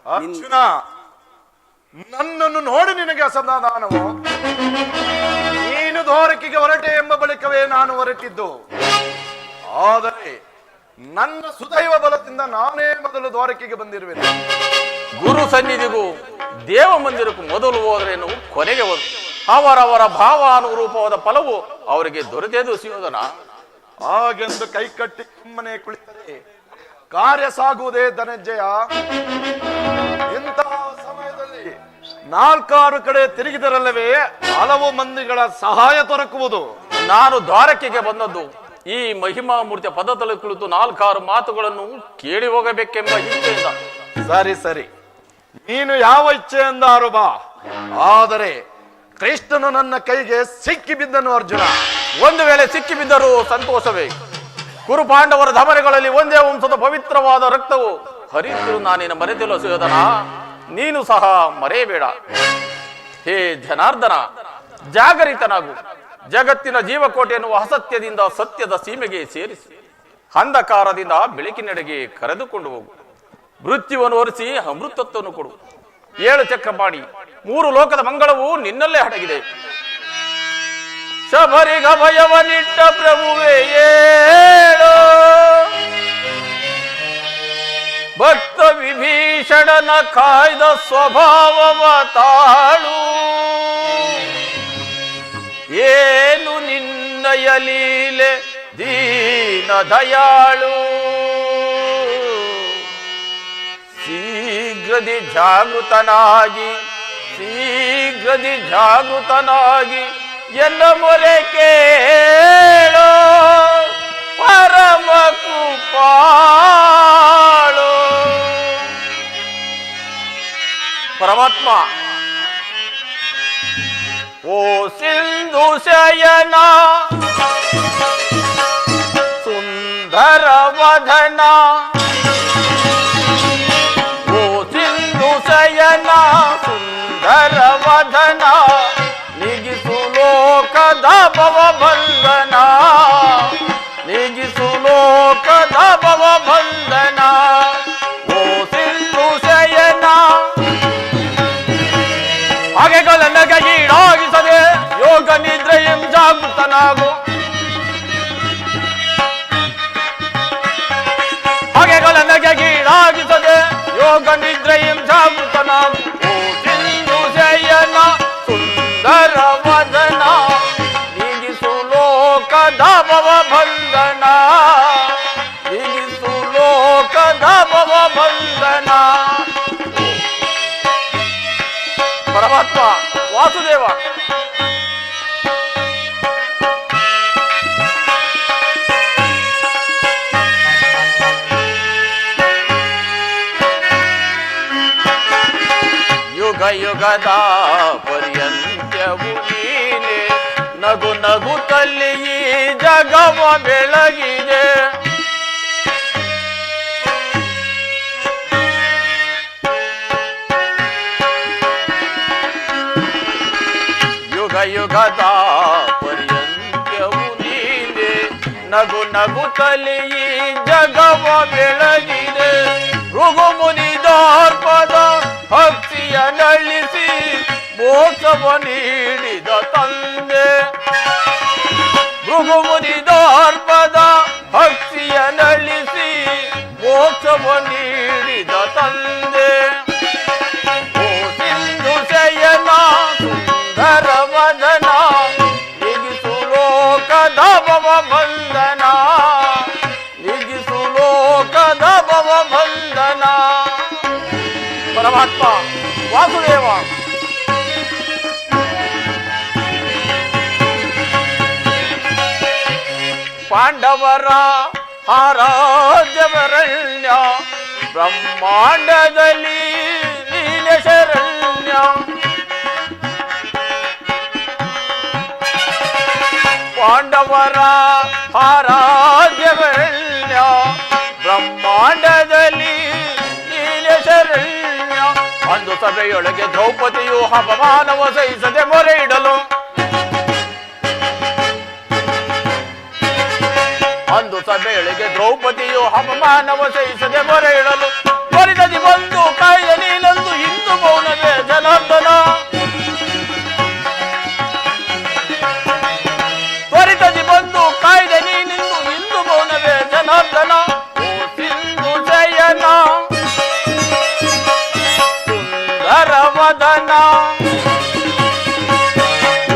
ಅರ್ಜುನ, ನನ್ನನ್ನು ನೋಡಿ ನಿನಗೆ ಅಸಮಾಧಾನವು? ನೀನು ದ್ವಾರಕೆಗೆ ಹೊರಟೆ ಎಂಬ ಬಳಿಕವೇ ನಾನು ಹೊರಟಿದ್ದು. ಆದರೆ ನನ್ನ ಸುದೈವ ಬಲದಿಂದ ನಾನೇ ಮೊದಲು ದ್ವಾರಕೆಗೆ ಬಂದಿರುವೆನು. ಗುರು ಸನ್ನಿಧಿಗೂ ದೇವ ಮಂದಿರಕ್ಕೂ ಮೊದಲು ಹೋದ್ರೇನು, ಕೊನೆಗೆ ಹೋದ್ರು. ಅವರವರ ಭಾವಾನುರೂಪವಾದ ಫಲವು ಅವರಿಗೆ ದೊರೆತೇದು ಸುಯೋಧನ. ಹಾಗೆಂದು ಕೈಕಟ್ಟಿ ಸುಮ್ಮನೆ ಕುಳಿತರೆ ಕಾರ್ಯ ಸಾಗುವುದೇ ಧನಂಜಯ. ಇಂತಹ ಸಮಯದಲ್ಲಿ 4 ಕಡೆ ತಿರುಗಿದರಲ್ಲವೇ ಹಲವು ಮಂದಿಗಳ ಸಹಾಯ ದೊರಕುವುದು. ನಾನು ದ್ವಾರಕೆಗೆ ಬಂದದ್ದು ಈ ಮಹಿಮಾ ಮೂರ್ತಿಯ ಪದದಲ್ಲಿ ಕುಳಿತು 4 ಮಾತುಗಳನ್ನು ಕೇಳಿ ಹೋಗಬೇಕೆಂಬ ಇಚ್ಛೆಯಿಂದ. ಸರಿ ಸರಿ, ನೀನು ಯಾವ ಇಚ್ಛೆಯೆಂದಾರು ಬಾ. ಆದರೆ ಕೃಷ್ಣನು ನನ್ನ ಕೈಗೆ ಸಿಕ್ಕಿ ಬಿದ್ದನು ಅರ್ಜುನ. ಒಂದು ವೇಳೆ ಸಿಕ್ಕಿ ಬಿದ್ದರೂ ಸಂತೋಷವೇ. ಕುರು ಪಾಂಡವರ ಧಮನಿಗಳಲ್ಲಿ ಒಂದೇ ವಂಶದ ಪವಿತ್ರವಾದ ರಕ್ತವು ಹರಿದ್ರು ನಾನಿನ ಮರೆತಿಲ್ಲ ಸುಯೋಧನ. ನೀನು ಸಹ ಮರೆಯಬೇಡ. ಹೇ ಜನಾರ್ದನ, ಜಾಗರಿತನಾಗು. ಜಗತ್ತಿನ ಜೀವಕೋಟೆ ಎನ್ನುವ ಅಸತ್ಯದಿಂದ ಸತ್ಯದ ಸೀಮೆಗೆ ಸೇರಿಸಿ ಅಂಧಕಾರದಿಂದ ಬೆಳಕಿನೆಡೆಗೆ ಕರೆದುಕೊಂಡು ಹೋಗು. ಮೃತ್ಯುವನ್ನು ಒರೆಸಿ ಅಮೃತತ್ವವನ್ನು ಕೊಡು. 7 ಚಕ್ರಪಾಣಿ 3 ಲೋಕದ ಮಂಗಳವು ನಿನ್ನಲ್ಲೇ ಅಡಗಿದೆ. ಶಬರಿಗ ಭಯವನಿಟ್ಟ ಪ್ರಭುವೇ ಏಳು, ಭಕ್ತ ವಿಭೀಷಣನ ಕಾಯ್ದ ಸ್ವಭಾವವ ತಾಳು. ಏನು ನಿನ್ನಯ ಲೀಲೆ ದೀನ ದಯಾಳು. ಶೀಘ್ರದಿ ಜಾಗೃತನಾಗಿ, ಶೀಘ್ರದಿ ಜಾಗೃತನಾಗಿ ಎಲ್ಲ ಮೊರೆ ಕೇಳೋ ಪರಮ ಕೃಪಾಳು. ಪರಮಾತ್ಮ, ಓ ಸಿಂಧು ಶಯನ ಸುಂದರ ವದನ, ಓ ಸಿಂಧು ಶಯನ ಸುಂದರ ವದನ, ನಿಗಿಸು ಲೋಕದ ಭವ ಬಂಧನ, ನಿಗಿಸು ಲೋಕದ ಭವ ಬಂಧನ. ಓ ಸಿಂಧು ಶಯನ ಹಾಗೆಗಳನ್ನಗೆ ಈಡಾಗಿಸದೆ ಯೋಗ ನಿದ್ರೆಯಂ ಜಾಗೃತನಾಗು. ಹಾಗೆಗಳನ್ನಗೆ ಈಡಾಗಿಸದೆ ಯೋಗ ನಿದ್ರೆಯಂ ಜಾಗೃತನಾಗು. ಓ ಸಿಂಧು ಶಯನ ಸುಂದರ ವದನ, ನಿಗಿಸು ಲೋಕದ ಭವ ಪರಮಾತ್ಮ ವಾಸುದೇವ. ಯುಗ ಯುಗದ ಪರ್ಯಂತ್ಯವು ನೀನೆ, ನಗು ನಗುತ್ತಲ್ಲಿ ಈ ಜಗವ ಬೆಳಗಿದೆ. ಯುಗ ಯುಗದ ಪರ್ಯಂತ್ಯವು ನೀನೆ, ನಗು ನಗುತ್ತಲಿ ಈ ಜಗವ ಬೆಳಗಿದೆ. ಭೃಗು ಮುನಿದಾರ್ಪದ ಭಕ್ತಿಯ ನಳಿಸಿ ಮೋಕ್ಷವ ನೀಡಿದ ತಂದೆ. ಭೃಗು ಮುನಿದಾರ್ಪದ ಭಕ್ತಿಯ ನಳಿಸಿ ಮೋಕ್ಷವ ನೀಡಿದ ತಂದೆ. ಓ ಸಿಂಧು ಶಯನ ಸುಂದರ ವದನ, ನಿಗಿಸು ಲೋಕದ ಭವ ಬಂಧನ, ನಿಗಿಸು ಲೋಕದ ಭವ ಬಂಧನ. ಪರಮಾತ್ಮ ವಾಸುದೇವ. ಪಾಂಡವರ ಆರಾಧ್ಯವರಣ್ಯ, ಬ್ರಹ್ಮಾಂಡದಲ್ಲಿ ನೀನೆ ಶರಣ್ಯ. ಪಾಂಡವರ ಆರಾಧ್ಯವರಣ್ಯ, ಬ್ರಹ್ಮಾಂಡದಲ್ಲಿ ನೀನೆ ಶರಣ್ಯ. ಒಂದು ಸಭೆಯೊಳಗೆ ದ್ರೌಪದಿಯು ಅಪಮಾನವ ಸಹಿಸದೆ ಮೊರೆ ಇಡಲು, ಒಂದು ಸಭೆಯೊಳಗೆ ದ್ರೌಪದಿಯು ಅಪಮಾನವ ಸಹಿಸದೆ ಮೊರೆ ಇಡಲು, ತ್ವರಿತದಿ ಬಂದು ಕಾಯ್ದ ನೀನಂದು ಹಿಂದೂ ಮೌನವೇ ಜನಾರ್ದನ. ತ್ವರಿತದಿ ಬಂದು ಕಾಯ್ದ ನೀನಿಂದು ಹಿಂದೂ ಮೌನವೇ ಜನಾರ್ದನ. ಓ ಸಿಂಧು ಜಯನ ಸುಂದರ ವದನ,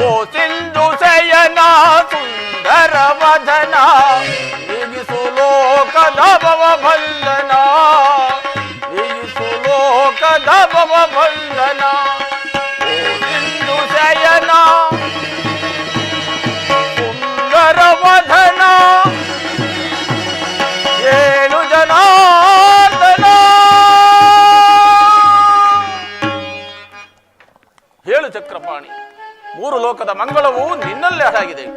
ಓ ಸಿಂಧು ಶಯನ ಸುಂದರ ವದನ, ನಿಗಿಸು ಲೋಕದ ಭವ ಬಂಧನ, ನಿಗಿಸು ಲೋಕದ ಭವ ಬಂಧನ. ಓ ಸಿಂಧು ಶಯನ ಸುಂದರ ವದನ, ಏಳು ಜನಾರ್ದನ. ಹೇಳು ಚಕ್ರಪಾಣಿ, ಮೂರು ಲೋಕದ ಮಂಗಳವು ನಿನ್ನಲ್ಲೇ ಅಡಗಿದೆ.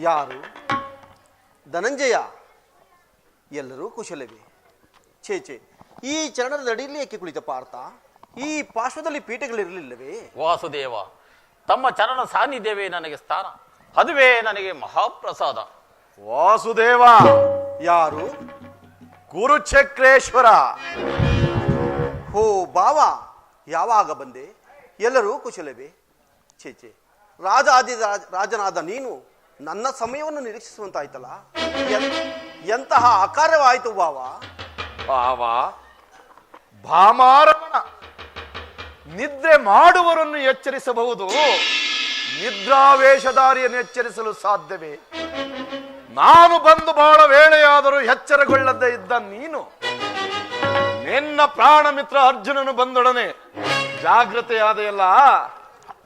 ಯಾರು? ಧನಂಜಯ. ಎಲ್ಲರೂ ಕುಶಲವೇ? ಛೇ, ಈ ಚರಣದ ಅಡಿಯಲ್ಲಿ ಏಕೆ ಕುಳಿತ ಪಾರ್ಥ? ಈ ಪಾರ್ಶ್ವದಲ್ಲಿ ಪೀಠಗಳಿರಲಿಲ್ಲವೇ? ವಾಸುದೇವ, ತಮ್ಮ ಚರಣ ಸಾನ್ನಿಧ್ಯವೇ ನನಗೆ ಸ್ಥಾನ, ಅದುವೇ ನನಗೆ ಮಹಾಪ್ರಸಾದ. ವಾಸುದೇವ. ಯಾರು? ಕುರುಚಕ್ರೇಶ್ವರ. ಹೋ ಬಾವ, ಯಾವಾಗ ಬಂದೆ? ಎಲ್ಲರೂ ಕುಶಲವೇ? ಛೇ, ರಾಜನಾದ ನೀನು ನನ್ನ ಸಮಯವನ್ನು ನಿರೀಕ್ಷಿಸುವಂತಾಯ್ತಲ್ಲ. ಎಂತಹ ಅಕಾರ್ಯವಾಯಿತು ಬಾವ. ಭಾವ, ಭಾಮಾರಮಣ ನಿದ್ರೆ ಮಾಡುವವರನ್ನು ಎಚ್ಚರಿಸಬಹುದು, ನಿದ್ರಾವೇಶಧಾರಿಯನ್ನು ಎಚ್ಚರಿಸಲು ಸಾಧ್ಯವೇ? ನಾನು ಬಂದು ಬಹಳ ವೇಳೆಯಾದರೂ ಎಚ್ಚರಗೊಳ್ಳದೆ ಇದ್ದ ನೀನು ನಿನ್ನ ಪ್ರಾಣ ಮಿತ್ರ ಅರ್ಜುನನು ಬಂದೊಡನೆ ಜಾಗೃತೆಯಾದೆಯಲ್ಲ.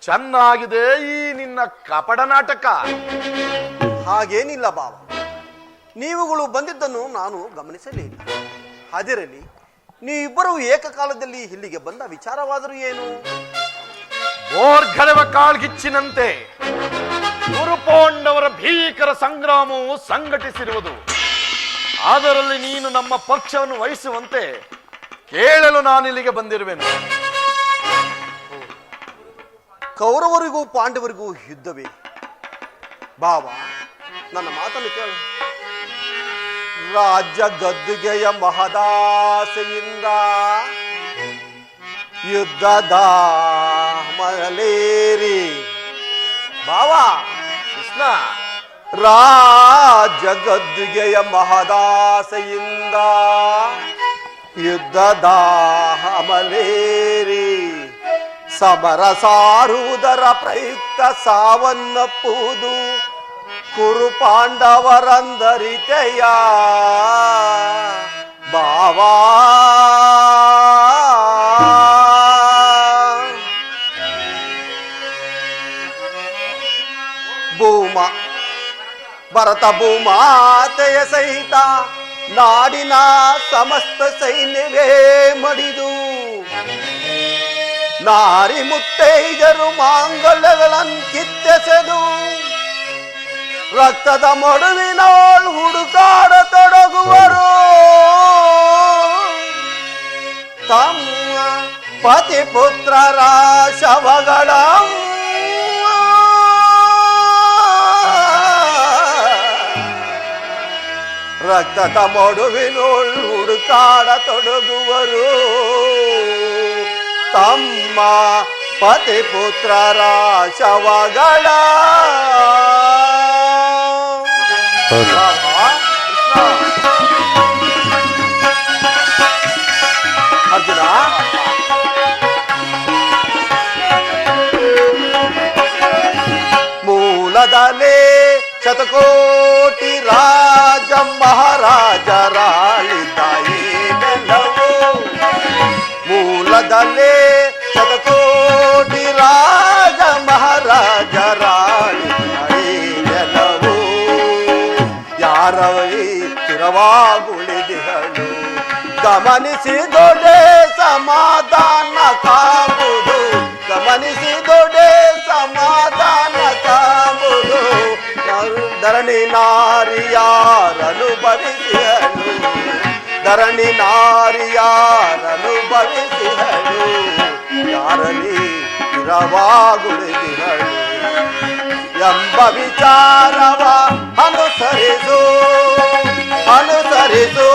ಚೆನ್ನಾಗಿದೆ ಈ ನಿನ್ನ ಕಪಟ ನಾಟಕ. ಹಾಗೇನಿಲ್ಲ ಬಾವ, ನೀವುಗಳು ಬಂದಿದ್ದನ್ನು ನಾನು ಗಮನಿಸಲೇ ಇಲ್ಲ. ಅದಿರಲಿ, ನೀವಿಬ್ಬರು ಏಕಕಾಲದಲ್ಲಿ ಇಲ್ಲಿಗೆ ಬಂದ ವಿಚಾರವಾದರೂ ಏನು? ಗೋರ್ಘಳವ ಕಾಳ್ಗಿಚ್ಚಿನಂತೆ ಗುರುಪಾಂಡವರ ಭೀಕರ ಸಂಗ್ರಾಮವು ಸಂಘಟಿಸಿರುವುದು. ಅದರಲ್ಲಿ ನೀನು ನಮ್ಮ ಪಕ್ಷವನ್ನು ವಹಿಸುವಂತೆ ಕೇಳಲು ನಾನಿಲ್ಲಿಗೆ ಬಂದಿರುವೆನು. ಕೌರವರಿಗೂ ಪಾಂಡವರಿಗೂ ಯುದ್ಧವೇ? ಬಾವ, ನನ್ನ ಮಾತನ್ನು ಕೇಳು. ರಾಜ್ಯ ಗದ್ದುಗೆಯ ಮಹದಾಸೆಯಿಂದ ಯುದ್ಧದ ಮರಲೇರಿ ಬಾವ ಕೃಷ್ಣ, ರಾಜ್ಯ ಗದ್ದುಗೆಯ ಮಹದಾಸೆಯಿಂದ ಯುದ್ಧದ ಅಮಲೇರಿ ಸಮರ ಸಾರುವುದರ ಪ್ರಯುಕ್ತ ಸಾವನ್ನಪ್ಪುವುದು ಕುರು ಪಾಂಡವರಂದರಿತೆಯ ಬಾವಾ. ಭೂಮ ಭರತ ಭೂಮಾತೆಯ ಸಹಿತ ನಾಡಿನ ಸಮಸ್ತ ಸೈನ್ಯವೇ ಮಡಿದು ನಾರಿ ಮುತ್ತೈದರು ಮಾಂಗಲ್ಯಗಳನ್ನು ಕಿತ್ತೆಸೆದು ರಕ್ತದ ಮಡುವಿನೋಳು ಹುಡುಕಾಡತೊಡಗುವರು. ತಮ್ಮ ಪತಿ ಪುತ್ರರ ಶವಗಳ ರಕ್ತದ ಮಡುವಿನೋಳು ಹುಡುಕಾಡತೊಡಗುವರು. ತಮ್ಮ ಪತಿ ಪುತ್ರರ ಶವಗಳ. ಅರ್ಜುನ, ಮೂಲದಲ್ಲೇ ಶತಕೋಟಿ ರಾಜ ಮಹಾರಾಜರಾಳಿದ್ದಾಯಿನೆಲ್ಲವೂ. ಮೂಲದಲ್ಲೇ ಶತಕೋಟಿ ರಾಜ ಮಹಾರಾಜರಾಳಿದ್ದಾಯಿನೆಲ್ಲವೂ. ಯಾರವೇ ಸ್ಥಿರವಾಗುಳಿದಿಹಳು ಗಮನಿಸಿದೊಡೆ ಸಮಾಧಾನ ಕಾಂಬುದು. ಗಮನಿಸಿದೊಡೆ ಸಮಾಧಾನ ಕಾಂಬುದು. ಧರಣಿ ನಾರಿಯಾರನುಭವಿಸಿಹಳು. ಧರಣಿ ನಾರಿಯಾರನುಭವಿಸಿಹಳು. ಯಾರಲ್ಲಿ ಸ್ಥಿರವಾಗುಳಿದಿಹಳು ಎಂಬ ವಿಚಾರವ ಅನುಸರಿಸು ಅನುಸರಿಸು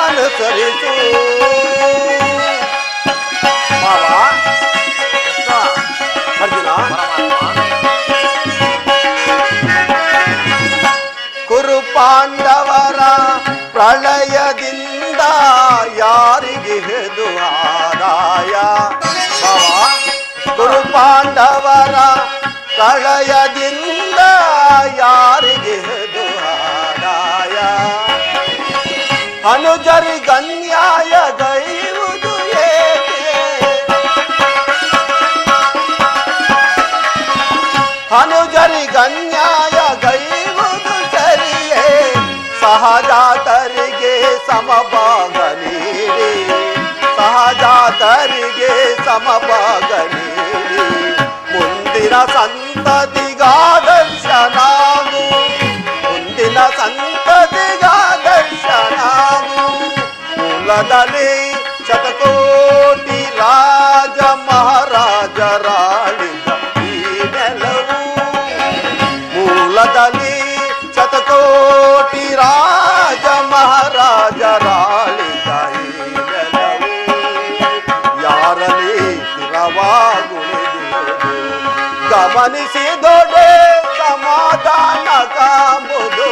ಅನುಸರಿಸು. ಮಾವ ಅರ್ಜುನ, ಕುರು ಪಾಂಡವರ ಪ್ರಳಯದಿಂದ ಯಾರಿಗೆ ಹೆದು ಆದಾಯ. ಮಾವ, ಕುರು ಪಾಂಡವರ ಪ್ರಳಯದಿಂದ ಯಾರಿಗೆ ಹೆದು ಆದಾಯ. ಅನುಜರಿಗನ್ಯಾಯ ಗೈವುದು ಏಕೆ. ಅನುಜರಿಗನ್ಯಾಯ ಗೈವುದು ಸರಿಯೇ. ಸಹಜಾತರಿಗೆ ಸಮಭಾಗ ನೀಡಿ. ಸಹಜಾತರಿಗೆ ಸಮಭಾಗ ನೀಡಿ. ಮುಂದಿನ ಸಂತತಿಗಾದರ್ಶನಾಗು. ಮುಂದಿನ ಸಂತತಿಗಾದರ್ಶನಾಗು. ಮೂಲದಲ್ಲಿ ಶತಕೋಟಿ ರಾಜ ಮಹಾರಾಜರಾಳಿದ ಈ ನೆಲವು. ಮೂಲದಲ್ಲಿ ಶತಕೋಟಿ ರಾಜ ಮಹಾರಾಜರಾಳಿದ ಈ ನೆಲವು. ಯಾರಲ್ಲಿ ಸ್ಥಿರವಾಗುಳಿದಿರುವುದು ಗಮನಿಸಿದೊಡೆ ಸಮಾಧಾನ ಕಾಂಬುದು.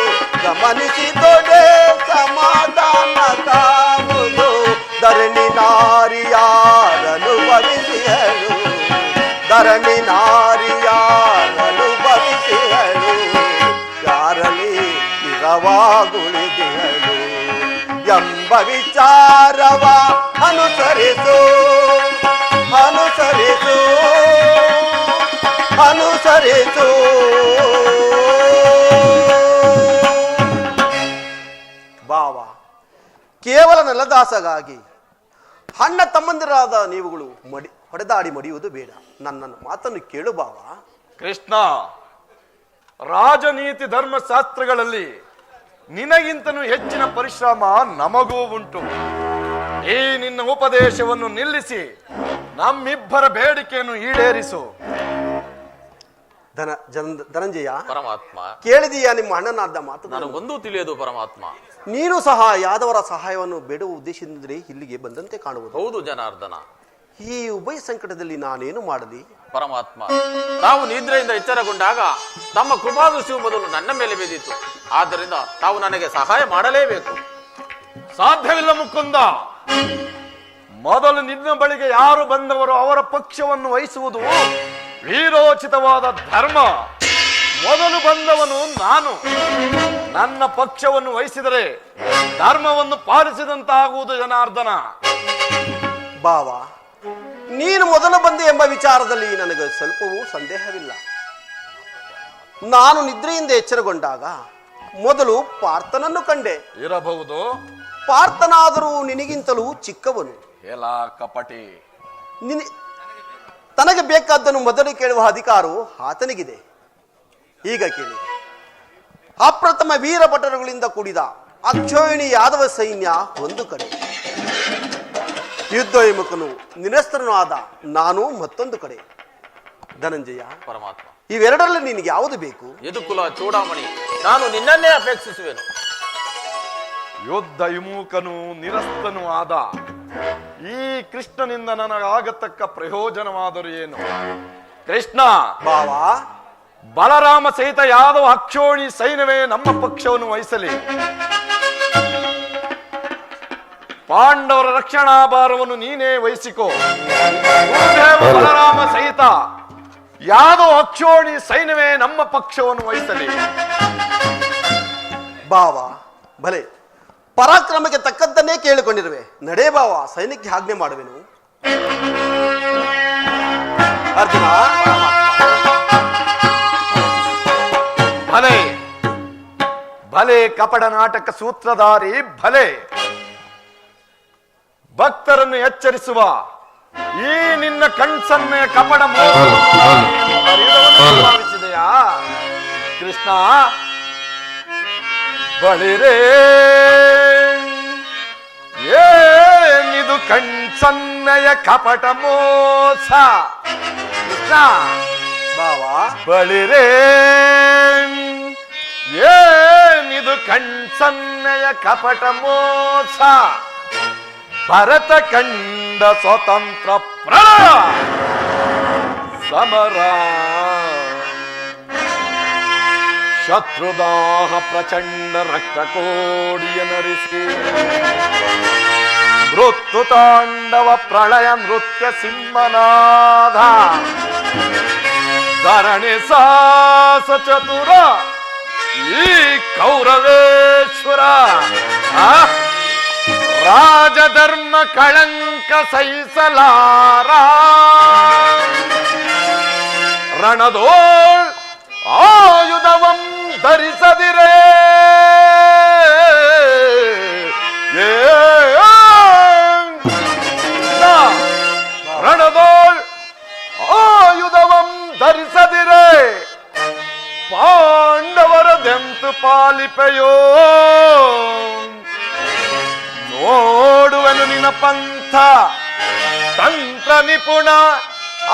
ಗಮನಿಸಿದೊಡೆ ಸಮಾಧಾನ ಕಾಂಬುದು. ಧರಣಿ ನಾರಿಯಾರನುಭವಿಸಿಹಳು. ಧರಣಿ ನಾರಿಯಾರನುಭವಿಸಿಹಳು. ಯಾರಲ್ಲಿ ಸ್ಥಿರವಾಗುಳಿದಿಹಳು ಎಂಬ ವಿಚಾರವ ಅನುಸರಿಸು ಅನುಸರಿಸು ಅನುಸರಿಸು. ಭಾವ, ಕೇವಲ ನೆಲದಾಸಗಾಗಿ ಅಣ್ಣ ತಮ್ಮಂದಿರಾದ ನೀವುಗಳು ಹೊಡೆದಾಡಿ ಮಡಿಯುವುದು ಬೇಡ. ನನ್ನ ಮಾತನ್ನು ಕೇಳು ಭಾವ. ಕೃಷ್ಣ, ರಾಜನೀತಿ ಧರ್ಮಶಾಸ್ತ್ರಗಳಲ್ಲಿ ನಿನಗಿಂತನೂ ಹೆಚ್ಚಿನ ಪರಿಶ್ರಮ ನಮಗೂ ಉಂಟು. ಈ ನಿನ್ನ ಉಪದೇಶವನ್ನು ನಿಲ್ಲಿಸಿ ನಮ್ಮಿಬ್ಬರ ಬೇಡಿಕೆಯನ್ನು ಈಡೇರಿಸು. ಧನಂಜಯ ಪರಮಾತ್ಮ, ಕೇಳಿದೀಯಾ ನಿಮ್ಮ ಅಣ್ಣನಾದ ಮಾತು? ನನಗೊಂದು ತಿಳಿಯದು ಪರಮಾತ್ಮ. ನೀನು ಸಹ ಯಾದವರ ಸಹಾಯವನ್ನು ಬೇಡುವ ಉದ್ದೇಶದಿಂದಲೇ ಇಲ್ಲಿಗೆ ಬಂದಂತೆ ಕಾಣುವುದು. ಹೌದು ಜನಾರ್ದನ. ಈ ಉಭಯ ಸಂಕಟದಲ್ಲಿ ನಾನೇನು ಮಾಡಲಿ ಪರಮಾತ್ಮ? ತಾವು ನಿದ್ರೆಯಿಂದ ಎಚ್ಚರಗೊಂಡಾಗ ತಮ್ಮ ಕೃಪಾದೃಷ್ಟಿಯು ಮೊದಲು ನನ್ನ ಮೇಲೆ ಬಿದ್ದಿತ್ತು. ಆದ್ದರಿಂದ ತಾವು ನನಗೆ ಸಹಾಯ ಮಾಡಲೇಬೇಕು. ಸಾಧ್ಯವಿಲ್ಲ ಮುಕುಂದ. ಮೊದಲು ನಿನ್ನ ಬಳಿಗೆ ಯಾರು ಬಂದವರು ಅವರ ಪಕ್ಷವನ್ನು ವಹಿಸುವುದು ವೀರೋಚಿತವಾದ ಧರ್ಮ. ಮೊದಲು ಬಂದವನು ನಾನು. ನನ್ನ ಪಕ್ಷವನ್ನು ವಹಿಸಿದರೆ ಧರ್ಮವನ್ನು ಪಾಲಿಸಿದಂತಾಗುವುದು ಜನಾರ್ದನ. ಬಾವ, ನೀನು ಮೊದಲು ಬಂದೆ ಎಂಬ ವಿಚಾರದಲ್ಲಿ ನನಗೆ ಸ್ವಲ್ಪವೂ ಸಂದೇಹವಿಲ್ಲ. ನಾನು ನಿದ್ರೆಯಿಂದ ಎಚ್ಚರಗೊಂಡಾಗ ಮೊದಲು ಪಾರ್ಥನನ್ನು ಕಂಡೆ. ಇರಬಹುದು. ಪಾರ್ಥನಾದರೂ ನಿನಗಿಂತಲೂ ಚಿಕ್ಕವನು. ಎಲ್ಲ ಕಪಟಿ. ತನಗೆ ಬೇಕಾದ್ದನ್ನು ಮೊದಲು ಕೇಳುವ ಅಧಿಕಾರವು ಆತನಿಗಿದೆ. ಈಗ ಕೇಳಿ, ಅಪ್ರಥಮ ವೀರ ಭಟರುಗಳಿಂದ ಕೂಡಿದ ಅಕ್ಷೋಹಿಣಿ ಯಾದವ ಸೈನ್ಯ ಒಂದು ಕಡೆ, ಯುದ್ಧ ವಿಮುಖನು ನಿರಸ್ತನೂ ಆದ ನಾನು ಮತ್ತೊಂದು ಕಡೆ. ಧನಂಜಯ, ಪರಮಾತ್ಮ, ಇವೆರಡರಲ್ಲಿ ನಿನಗೆ ಯಾವುದು ಬೇಕು? ಯದುಕುಲ ಚೂಡಾಮಣಿ, ನಾನು ನಿನ್ನನ್ನೇ ಅಪೇಕ್ಷಿಸುವೆನು. ಯುದ್ಧ ವಿಮುಖನು ನಿರಸ್ತನೂ ಆದ ಈ ಕೃಷ್ಣನಿಂದ ನನಗಾಗತಕ್ಕ ಪ್ರಯೋಜನವಾದರೂ ಏನು? ಕೃಷ್ಣ, ಬಾವಾ, ಬಲರಾಮ ಸಹಿತ ಯಾದವ ಅಕ್ಷೋಣಿ ಸೈನ್ಯವೇ ನಮ್ಮ ಪಕ್ಷವನ್ನು ವಹಿಸಲಿ. ಪಾಂಡವರ ರಕ್ಷಣಾ ಭಾರವನ್ನು ನೀನೇ ವಹಿಸಿಕೋ. ಬಲರಾಮ ಸಹಿತ ಯಾದವ ಅಕ್ಷೋಣಿ ಸೈನ್ಯವೇ ನಮ್ಮ ಪಕ್ಷವನ್ನು ವಹಿಸಲಿ. ಬಾವ, ಭಲೆ, ಪರಾಕ್ರಮಕ್ಕೆ ತಕ್ಕದ್ದನ್ನೇ ಕೇಳಿಕೊಂಡಿರುವೆ. ನಡೇ ಬಾವ, ಸೈನ್ಯಕ್ಕೆ ಆಜ್ಞೆ ಮಾಡುವೆನು. ಅರ್ಜುನ, ಭಲೆ ಭಲೆ ಕಪಟ ನಾಟಕ ಸೂತ್ರಧಾರಿ ಭಲೆ. ಭಕ್ತರನ್ನು ಎಚ್ಚರಿಸುವ ಈ ನಿನ್ನ ಕಣ್ಸನ್ನೆಯ ಕಪಟ ಭಾವಿಸಿದೆಯಾ ಕೃಷ್ಣ? ಬಳಿರೇ ಏನಿದು ಕಣ್ಸನ್ನೆಯ ಕಪಟ ಮೋಸ? ಕೃಷ್ಣ, ಬಾವಾ, ಬಳಿರೇ ಏನಿದು ಕಣ್ಸನ್ನೆಯ ಕಪಟ ಮೋಸ? ಭರತ ಕಂಡ ಸ್ವತಂತ್ರ ಪ್ರಳಯ ಸಮರ, ಶತ್ರುದಾಹ ಪ್ರಚಂಡ ರಕ್ತ ಕೋಡಿಯ ನರಿಸಿ, ಮೃತ್ಯು ತಾಂಡವ ಪ್ರಳಯ ನೃತ್ಯ ಸಿಂಹನಾದ, ಧರಣಿ ಸಾಸ ಚತುರ ಈ ಕೌರವೇಶ್ವರ, ರಾಜಧರ್ಮ ಕಳಂಕ ಸಹಿಸಲಾರ, ರಣದೋಳ್ ಆಯುಧವಂ ಧರಿಸದಿರೇ, ರಣದೋಳ್ ಆಯುಧವಂ ಧರಿಸದಿರೇ, ಪಾಂಡವರದೆಂತು ಪಾಲಿಪೆಯೋ, ನೋಡುವನು ನಿನ್ನ ಪಂಥ ತಂತ್ರ ನಿಪುಣ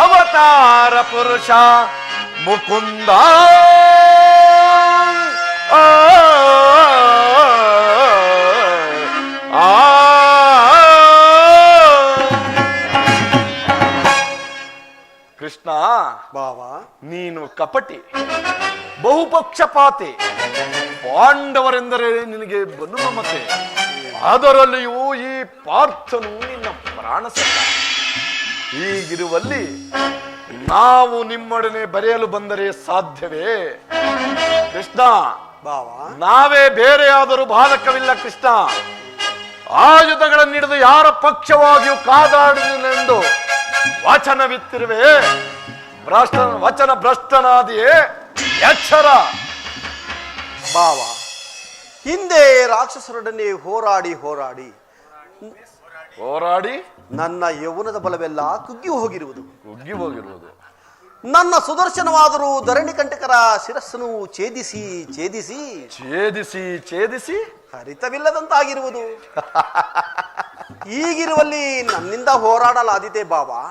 ಅವತಾರ ಪುರುಷ ಮುಕುಂದ. ಕೃಷ್ಣ, ಬಾವಾ, ನೀನು ಕಪಟಿ, ಬಹುಪಕ್ಷಪಾತಿ. ಪಾಂಡವರೆಂದರೆ ನಿನಗೆ ಬನುಮಮತೆ, ಅದರಲ್ಲಿಯೂ ಈ ಪಾರ್ಥನು ನಿನ್ನ ಪ್ರಾಣಸಖ. ಹೀಗಿರುವಲ್ಲಿ ನಾವು ನಿಮ್ಮೊಡನೆ ಬರೆಯಲು ಬಂದರೆ ಸಾಧ್ಯವೇ? ಕೃಷ್ಣ, ಬಾವಾ, ನಾವೇ ಬೇರೆಯಾದರೂ ಬಾಧಕವಿಲ್ಲ. ಕೃಷ್ಣ, ಆಯುಧಗಳನ್ನು ಹಿಡಿದು ಯಾರ ಪಕ್ಷವಾಗಿಯೂ ಕಾದಾಡುವುದೆಂದು ವಚನವಿತ್ತಿರುವೆ. ವಚನ ಭ್ರಷ್ಟನಾದಿಯೇ, ಎಚ್ಚರ. ಬಾವ, ಹಿಂದೆ ರಾಕ್ಷಸರೊಡನೆ ಹೋರಾಡಿ ಹೋರಾಡಿ ನನ್ನ ಯೌವನದ ಬಲವೆಲ್ಲ ಕುಗ್ಗಿ ಹೋಗಿರುವುದು. ನನ್ನ ಸುದರ್ಶನವಾದರೂ ಧರಣಿ ಕಂಟಕರ ಶಿರಸ್ಸನ್ನು ಛೇದಿಸಿ ಹರಿತವಿಲ್ಲದಂತಾಗಿರುವುದು. ಹೀಗಿರುವಲ್ಲಿ ನನ್ನಿಂದ ಹೋರಾಡಲಾದೀತೆ ಬಾಬಾ.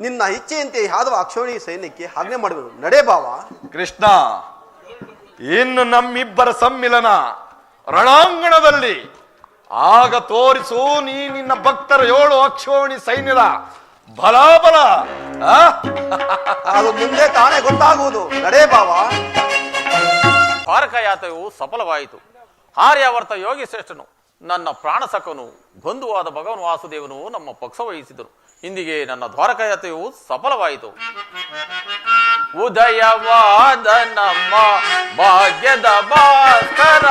ನಿನ್ನ ಇಚ್ಛೆಯಂತೆ ಯಾದವ ಅಕ್ಷೋಣಿ ಸೈನ್ಯಕ್ಕೆ ಆಜ್ಞೆ ಮಾಡುವುದು. ನಡೆ ಬಾವಾ. ಕೃಷ್ಣ, ಇನ್ನು ನಮ್ಮಿಬ್ಬರ ಸಮ್ಮಿಲನ ರಣಾಂಗಣದಲ್ಲಿ ಆಗ ತೋರಿಸು ನೀ ನಿನ್ನ ಭಕ್ತರ 7 ಅಕ್ಷೋಣಿ ಸೈನ್ಯದ ಬಲಾಬಲ. ಅದು ಮುಂದೆ ತಾನೇ ಗೊತ್ತಾಗುವುದು. ನಡೆ ಬಾವಾ. ದ್ವಾರಕ ಯಾತ್ರೆಯು ಸಫಲವಾಯಿತು. ಆರ್ಯಾವರ್ತ ಯೋಗಿ ಶ್ರೇಷ್ಠನು ನನ್ನ ಪ್ರಾಣಸಖನು ಬಂಧುವಾದ ಭಗವನ್ ವಾಸುದೇವನು ನಮ್ಮ ಪಕ್ಷ ವಹಿಸಿದರು. ಇಂದಿಗೆ ನನ್ನ ದ್ವಾರಕಾಯಾತ್ರೆಯು ಸಫಲವಾಯಿತು. ಉದಯವಾದ ನಮ್ಮ ಭಾಗ್ಯದ ಭಾಸ್ಕರ,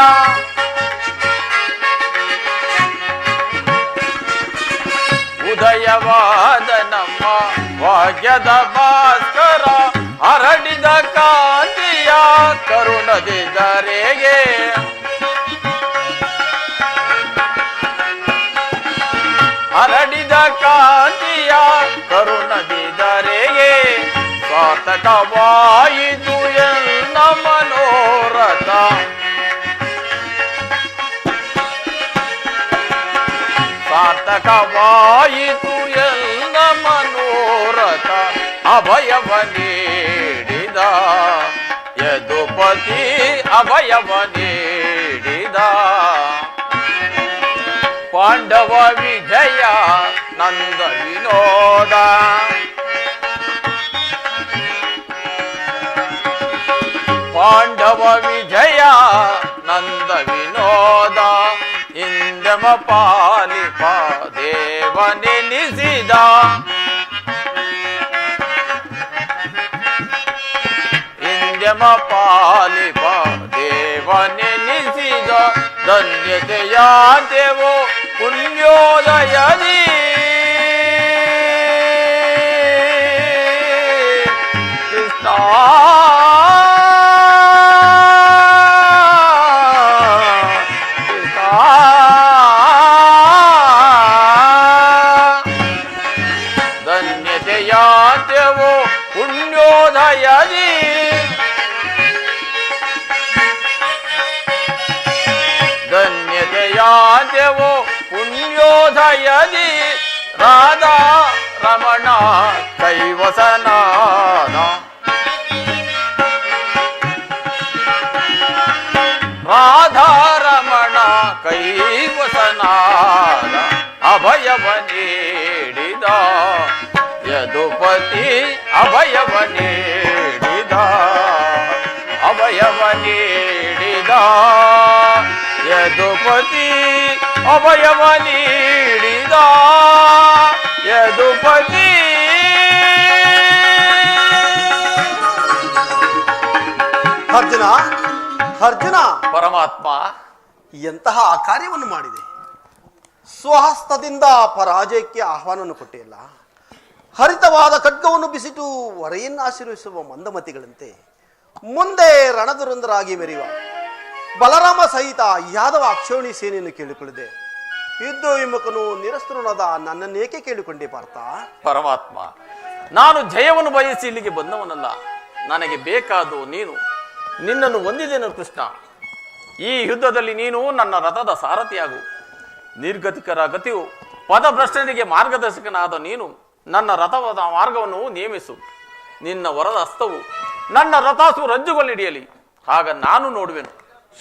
ಉದಯವಾದ ನಮ್ಮ ಭಾಗ್ಯದ ಭಾಸ್ಕರ, ಹರಡಿದ ಕಾಂತಿಯ ಕರುಣದಿ ಧರೆಗೆ, ಹರಡಿದ ಕಾಂತಿಯ ಕರುಣದಿ ಧರೆಗೆ, ಸಾರ್ಥಕವಾಯಿತು ಎನ್ನ ಮನೋರಥ, ಸಾರ್ಥಕವಾಯಿತು ಎಲ್ಲ ಮನೋರಥ, ಅಭಯವ ನೀಡಿದ ಯದುಪತಿ, ಅಭಯವ ನೀಡಿದ ಪಾಂಡವ ವಿಜಯ ನಂದ ವಿನೋದ, ಪಾಂಡವ ವಿಜಯ ನಂದ ವಿನೋದ, ಇಂದ್ರಮ ಪಾಲಿಪ ದೇವನೆನಿಸಿದ, ಇಂದ್ರಮ ಪಾಲಿಪ ದೇವನೆನಿಸಿದ, ಧನ್ಯತೆಯ ದೇವೋ ಪುಣ್ಯೋದಯದಿ, ಕೃಷ್ಣ ಧನ್ಯತೆಯಾತ್ಯವೋ ಪುಣ್ಯೋದಯದಿ, ಧನ್ಯತೆಯಾತ್ಯವೋ ಪುಣ್ಯೋದಯದಿ, ರಾಧಾ ರಮಣ ಕೈವಸನಾದ, ರಾಧಾ ರಮಣ ಕೈವಸನಾದ, ಅಭಯವ ನೀಡಿದ ಯದುಪತಿ, ಅಭಯವ ನೀಡಿದ, ಅಭಯವ ನೀಡಿದ ಯದುಪತಿ, ಅಭಯವ ನೀಡಿದ ಯದುಪತಿ. ಅರ್ಜುನ, ಅರ್ಜುನ, ಪರಮಾತ್ಮ, ಎಂತಹ ಕಾರ್ಯವನ್ನು ಮಾಡಿದೆ. ಸ್ವಹಸ್ತದಿಂದ ಪರಾಜಯಕ್ಕೆ ಆಹ್ವಾನವನ್ನು ಕೊಟ್ಟಿಲ್ಲ. ಹರಿತವಾದ ಖಡ್ಗವನ್ನು ಬಿಸಿಟು ಹೊರೆಯನ್ನು ಆಶೀರ್ವಿಸುವ ಮಂದಮತಿಗಳಂತೆ ಮುಂದೆ ರಣದುರಂದರಾಗಿ ಮೆರೆಯುವ ಬಲರಾಮ ಸಹಿತ ಯಾದವ ಅಕ್ಷೋಣಿ ಸೇನೆಯನ್ನು ಕೇಳಿಕೊಳ್ಳಿದೆ. ಯುದ್ಧ ವಿಮುಖನು ನಿರಸ್ತೃನಾದ ನನ್ನನ್ನೇಕೆ ಕೇಳಿಕೊಂಡೆ ಪಾರ್ಥ? ಪರಮಾತ್ಮ, ನಾನು ಜಯವನ್ನು ಬಯಸಿ ಇಲ್ಲಿಗೆ ಬಂದವನಲ್ಲ. ನನಗೆ ಬೇಕಾದು ನೀನು. ನಿನ್ನನ್ನು ಹೊಂದಿದ್ದೇನು ಕೃಷ್ಣ. ಈ ಯುದ್ಧದಲ್ಲಿ ನೀನು ನನ್ನ ರಥದ ಸಾರಥಿಯಾಗು. ನಿರ್ಗತಿಕರ ಗತಿಯು ಪದಭ್ರಷ್ಟನಿಗೆ ಮಾರ್ಗದರ್ಶಕನಾದ ನೀನು ನನ್ನ ರಥದ ಮಾರ್ಗವನ್ನು ನೇಮಿಸು. ನಿನ್ನ ವರದ ಹಸ್ತವು ನನ್ನ ರಥಾಸು ರಜ್ಜುಗಳನ್ನಿಡಿಯಲಿ. ಆಗ ನಾನು ನೋಡುವೆನು,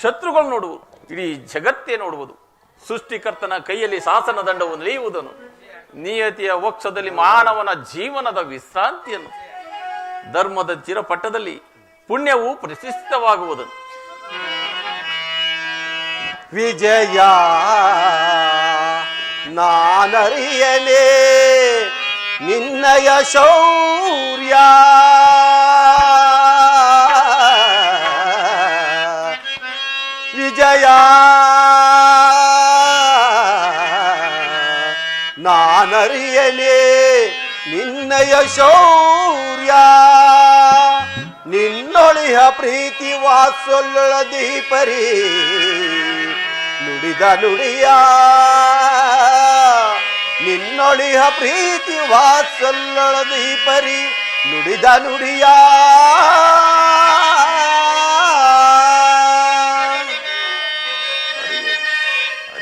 ಶತ್ರುಗಳು ನೋಡುವುದು, ಇಡೀ ಜಗತ್ತೇ ನೋಡುವುದು. ಸೃಷ್ಟಿಕರ್ತನ ಕೈಯಲ್ಲಿ ಶಾಸನ ದಂಡವು ನಡೆಯುವುದನ್ನು, ನಿಯತಿಯ ವಕ್ಷದಲ್ಲಿ ಮಾನವನ ಜೀವನದ ವಿಶ್ರಾಂತಿಯನ್ನು, ಧರ್ಮದ ಚಿರಪಟ್ಟದಲ್ಲಿ ಪುಣ್ಯವು ಪ್ರತಿಷ್ಠಿತವಾಗುವುದನ್ನು. ವಿಜಯ ನಾನರಿಯಲೇ ನಿನ್ನಯ ಶೌರ್ಯ, ವಿಜಯ ನಾನರಿಯಲೇ ನಿನ್ನಯ ಶೌರ್ಯ, ನಿನ್ನೊಳಿಹ ಪ್ರೀತಿ ವಾತ್ಸಲ್ಯಳ ದೀಪರಿ ನುಡಿದ ನುಡಿಯ, ನಿನ್ನೊಳಿಹ ಪ್ರೀತಿ ವಾತ್ಸಲ್ಯಳ ದೀಪರಿ ನುಡಿದ ನುಡಿಯ.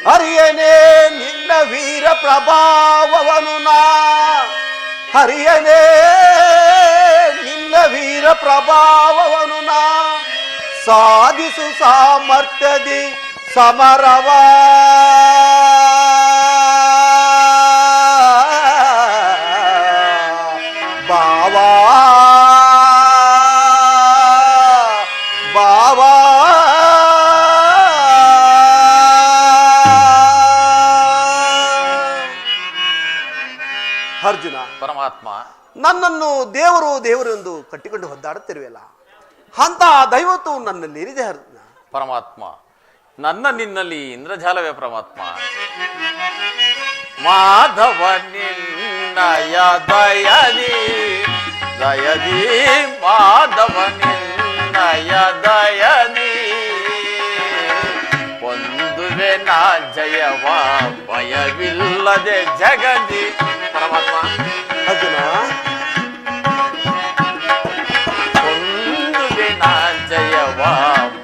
ಹರಿಯನೇ ನಿನ್ನ ವೀರ ಪ್ರಭಾವವನು ನಾ, ಹರಿಯನೇ ನಿನ್ನ ವೀರ ಪ್ರಭಾವವನು ನಾ, ಸಾಧಿಸು ಸಾಮರ್ಥ್ಯದಿ ಸಮರವ, ಬಾವಾ ಬಾವಾ ಅರ್ಜುನ, ಪರಮಾತ್ಮ, ನನ್ನನ್ನು ದೇವರು ದೇವರು ಎಂದು ಕಟ್ಟಿಕೊಂಡು ಒದ್ದಾಡುತ್ತಿರುವೆಲ್ಲ, ಅಂತ ದೈವತ್ತು ನನ್ನಲ್ಲಿ ಏನಿದೆ ಅರ್ಜುನ? ಪರಮಾತ್ಮ, ನನ್ನ ನಿನ್ನಲ್ಲಿ ಇಂದ್ರಜಾಲವೇ ಪರಮಾತ್ಮ. ಮಾಧವ ನಿನ್ನಯ ದಯದಿ ದಯದಿ, ಮಾಧವ ನಿನ್ನಯ ದಯದಿ ಒಂದುವೆ ನಾ ಜಯವ ಭಯವಿಲ್ಲದೆ ಜಗದಿ. ಪರಮಾತ್ಮ, ಅರ್ಜುನ, ಒಂದುವೆ ನಾ ಜಯವ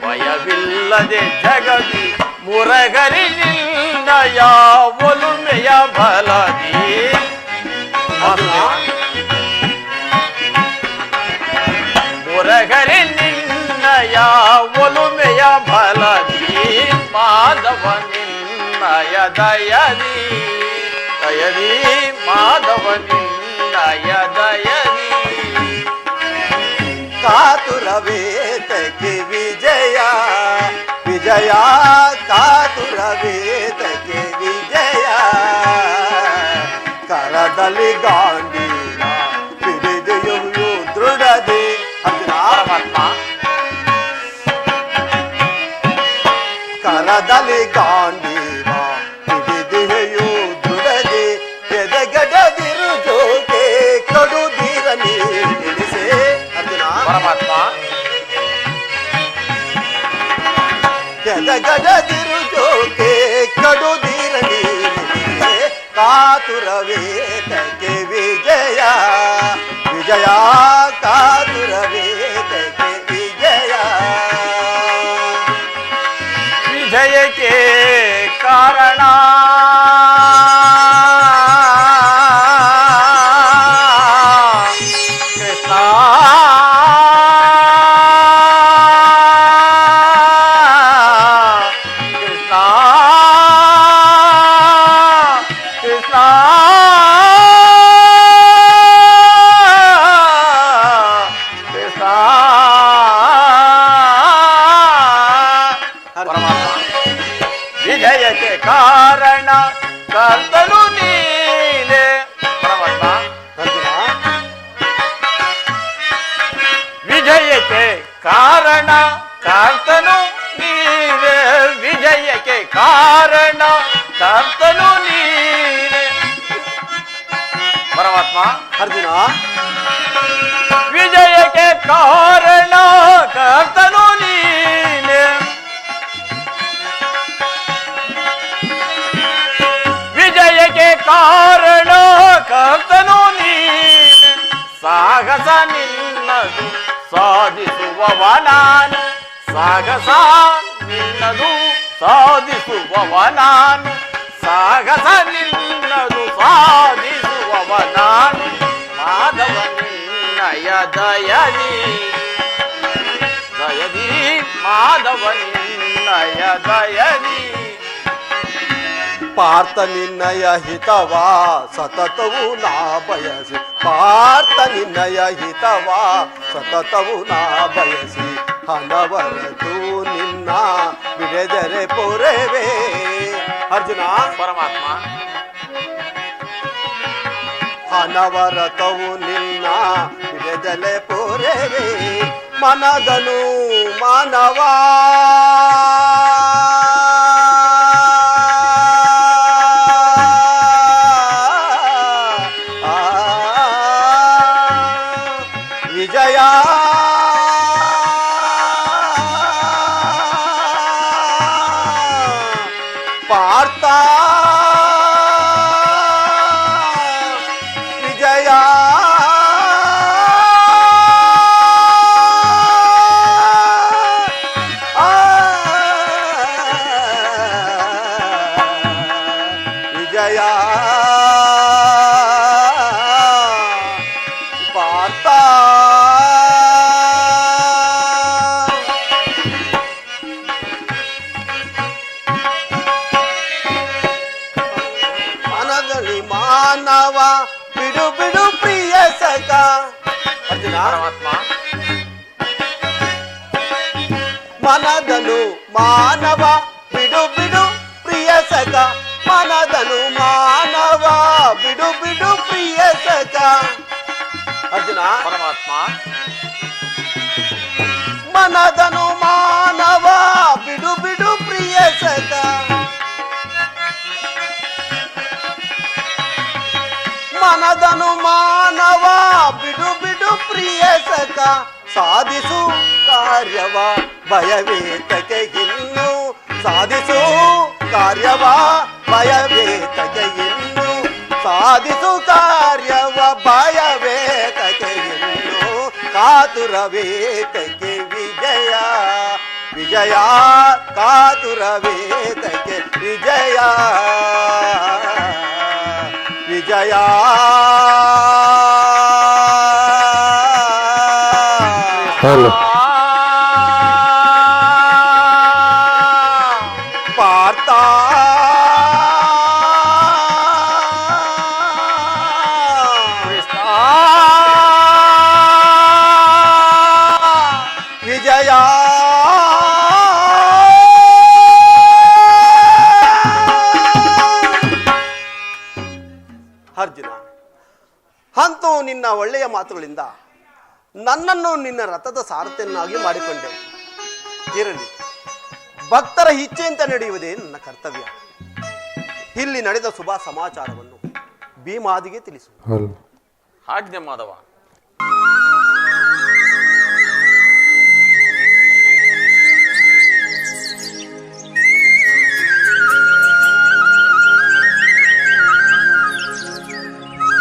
ಭಯವಿಲ್ಲದೆ ಜಗದಿ ಮುರಗರಿ ನಿನ್ನಯ ಒಲುಮೆಯ ಬಲದಿ. ಮುರಗರಿ ನಿನ್ನಯ ಒಲುಮೆಯ ಬಲದಿ, ಮಾಧವ ನಿನ್ನಯ ದಯದಿ ದಯದಿ, ಮಾಧವ ನಿನ್ನಯ ದಯದಿ. ಕಾತುರವೇತಕ್ಕೆ ವಿಜಯ ವಿಜಯ, ಕಾತುರವೇತಕ್ಕೆ ವಿಜಯ, ಕರದಲ್ಲಿ ಗಾಂಧೀನ ಹಿಡಿದೆಯು ದೃಢದೆ. ಪರಮಾತ್ಮ, ಕರದಲ್ಲಿ ಗಾಂಧೀನ ಹಿಡಿದೆಯು ದೃಢದೆ, ಎದೆಗಡದಿರು ಜೋಕೆ ಕಡುದೀರ ನೀಡಿಸೆ. ಅರ್ಜುನ, ಪರಮಾತ್ಮ, ಎದೆಗಡದಿರು ಜೋಕೆ ಕಡುದೀರ ನೀಡಿಸೆ, ಕಾತುರವೇತಕ್ಕೆ ವಿಜಯ ವಿಜಯ, ಕಾತುರವೇತಕ್ಕೆ ವಿಜಯ. ವಿಜಯಕ್ಕೆ ಕಾರಣ ಕೃಷ್ಣ, ಕೃಷ್ಣ, ಕೃಷ್ಣ, ಕೃಷ್ಣ. ಪರಮಾತ್ಮ, ವಿಜಯಕ್ಕೆ ಕಾರಣ ಕರ್ತನು ನೀನೆ. ಪರಮಾತ್ಮ, ಅರ್ಜುನ, ವಿಜಯಕ್ಕೆ ಕಾರಣ ಕರ್ತನು ನೀನೆ. ವಿಜಯಕ್ಕೆ ಕಾರಣ ಕರ್ತನು ನೀನೆ. ಪರಮಾತ್ಮ, ಅರ್ಜುನ, ವಿಜಯಕ್ಕೆ ಕಾರಣ ಕರ್ತನು ನೀನೆ. ವಿಜಯಕ್ಕೆ ಕಾರಣ ಕರ್ತನು ನೀನೆ. ಸಾಹಸ ನಿನ್ನದು ಸಾಧಿಸುವವ ನಾನು, ಸಾಹಸ ನಿನ್ನದು ಸಾಧಿಸುವವ ನಾನು, ಸಾಹಸ ನಿನ್ನದು ಸಾಧಿಸುವವ ನಾನು. ಮಾಧವ ನಿನ್ನಯ ದಯದಿ ದಯದಿ, ಮಾಧವ ನಿನ್ನಯ ದಯದಿ. ಪಾರ್ಥ ನಿನ್ನಯ ಹಿತವ ಸತತವು ನಾ ಬಯಸಿ, ಪಾರ್ಥ ನಿನ್ನಯ ಹಿತವ ಸತತವು ನಾ ಬಯಸಿ, ಹಣವರತು ನಿನ್ನ ಬಿಡೆದರೆ ಪೊರೆವೇ. ಅರ್ಜುನ, ಪರಮಾತ್ಮ, ಹಣವರತವು ನಿನ್ನ ಬಿಡೆದಲೆ ಪೊರೆವೇ, ಮನದನು ಮಾನವ ವಿಜಯ. ಪಾರ್ಥ ವಿಜಯ, ವಿಜಯ ಪಾರ್ಥ. ಮನದಲ್ಲಿ ಮಾನವ ಬಿಡು ಬಿಡು ಪ್ರಿಯ ಸಖ. ಅರ್ಜುನ, ಪರಮಾತ್ಮ, ಮನದನು ಮಾನವ ಬಿಡು ಬಿಡು ಪ್ರಿಯ ಸಖ, ಮನದನು ಮಾನವ ಬಿಡು ಬಿಡು ಪ್ರಿಯ ಸಖ. ಸಖ. ಅರ್ಜುನ, ಪರಮಾತ್ಮ, ಮನದನು ಮಾನವ ಬಿಡು ಬಿಡು ಪ್ರಿಯ ಸಖ. ಮನದನು ಮಾನವ ಬಿಡು ಬಿಡು ಪ್ರಿಯ ಸಖ. ಸಾಧಿಸು ಕಾರ್ಯವ ಭಯವೇತಕ್ಕೆ ಇನ್ನು. ಸಾಧಿಸು ಕಾರ್ಯವ ಭಯವೇತಕ್ಕೆ ಇನ್ನು. ಸಾಧಿಸು ಕಾರ್ಯವ ಭಯವೇತಕ್ಕೆ ಇನ್ನು. ಕಾತುರವೇತಕ್ಕೆ ವಿಜಯ ವಿಜಯ. ಕಾತುರವೇತಕ್ಕೆ ವಿಜಯ ವಿಜಯ. ಪಾರ್ಥ ವಿಜಯ. ಅರ್ಜುನ, ಅಂತೂ ನಿನ್ನ ಒಳ್ಳೆಯ ಮಾತುಗಳಿಂದ ನನ್ನನ್ನು ನಿನ್ನ ರಥದ ಸಾರಥಿಯನ್ನಾಗಿ ಮಾಡಿಕೊಂಡೆ. ಇರಲಿ, ಭಕ್ತರ ಇಚ್ಛೆಯಂತೆ ನಡೆಯುವುದೇ ನನ್ನ ಕರ್ತವ್ಯ. ಇಲ್ಲಿ ನಡೆದ ಶುಭ ಸಮಾಚಾರವನ್ನು ಭೀಮಾದಿಗೆ ತಿಳಿಸು. ಆಜ್ಞೆ ಮಾಧವ.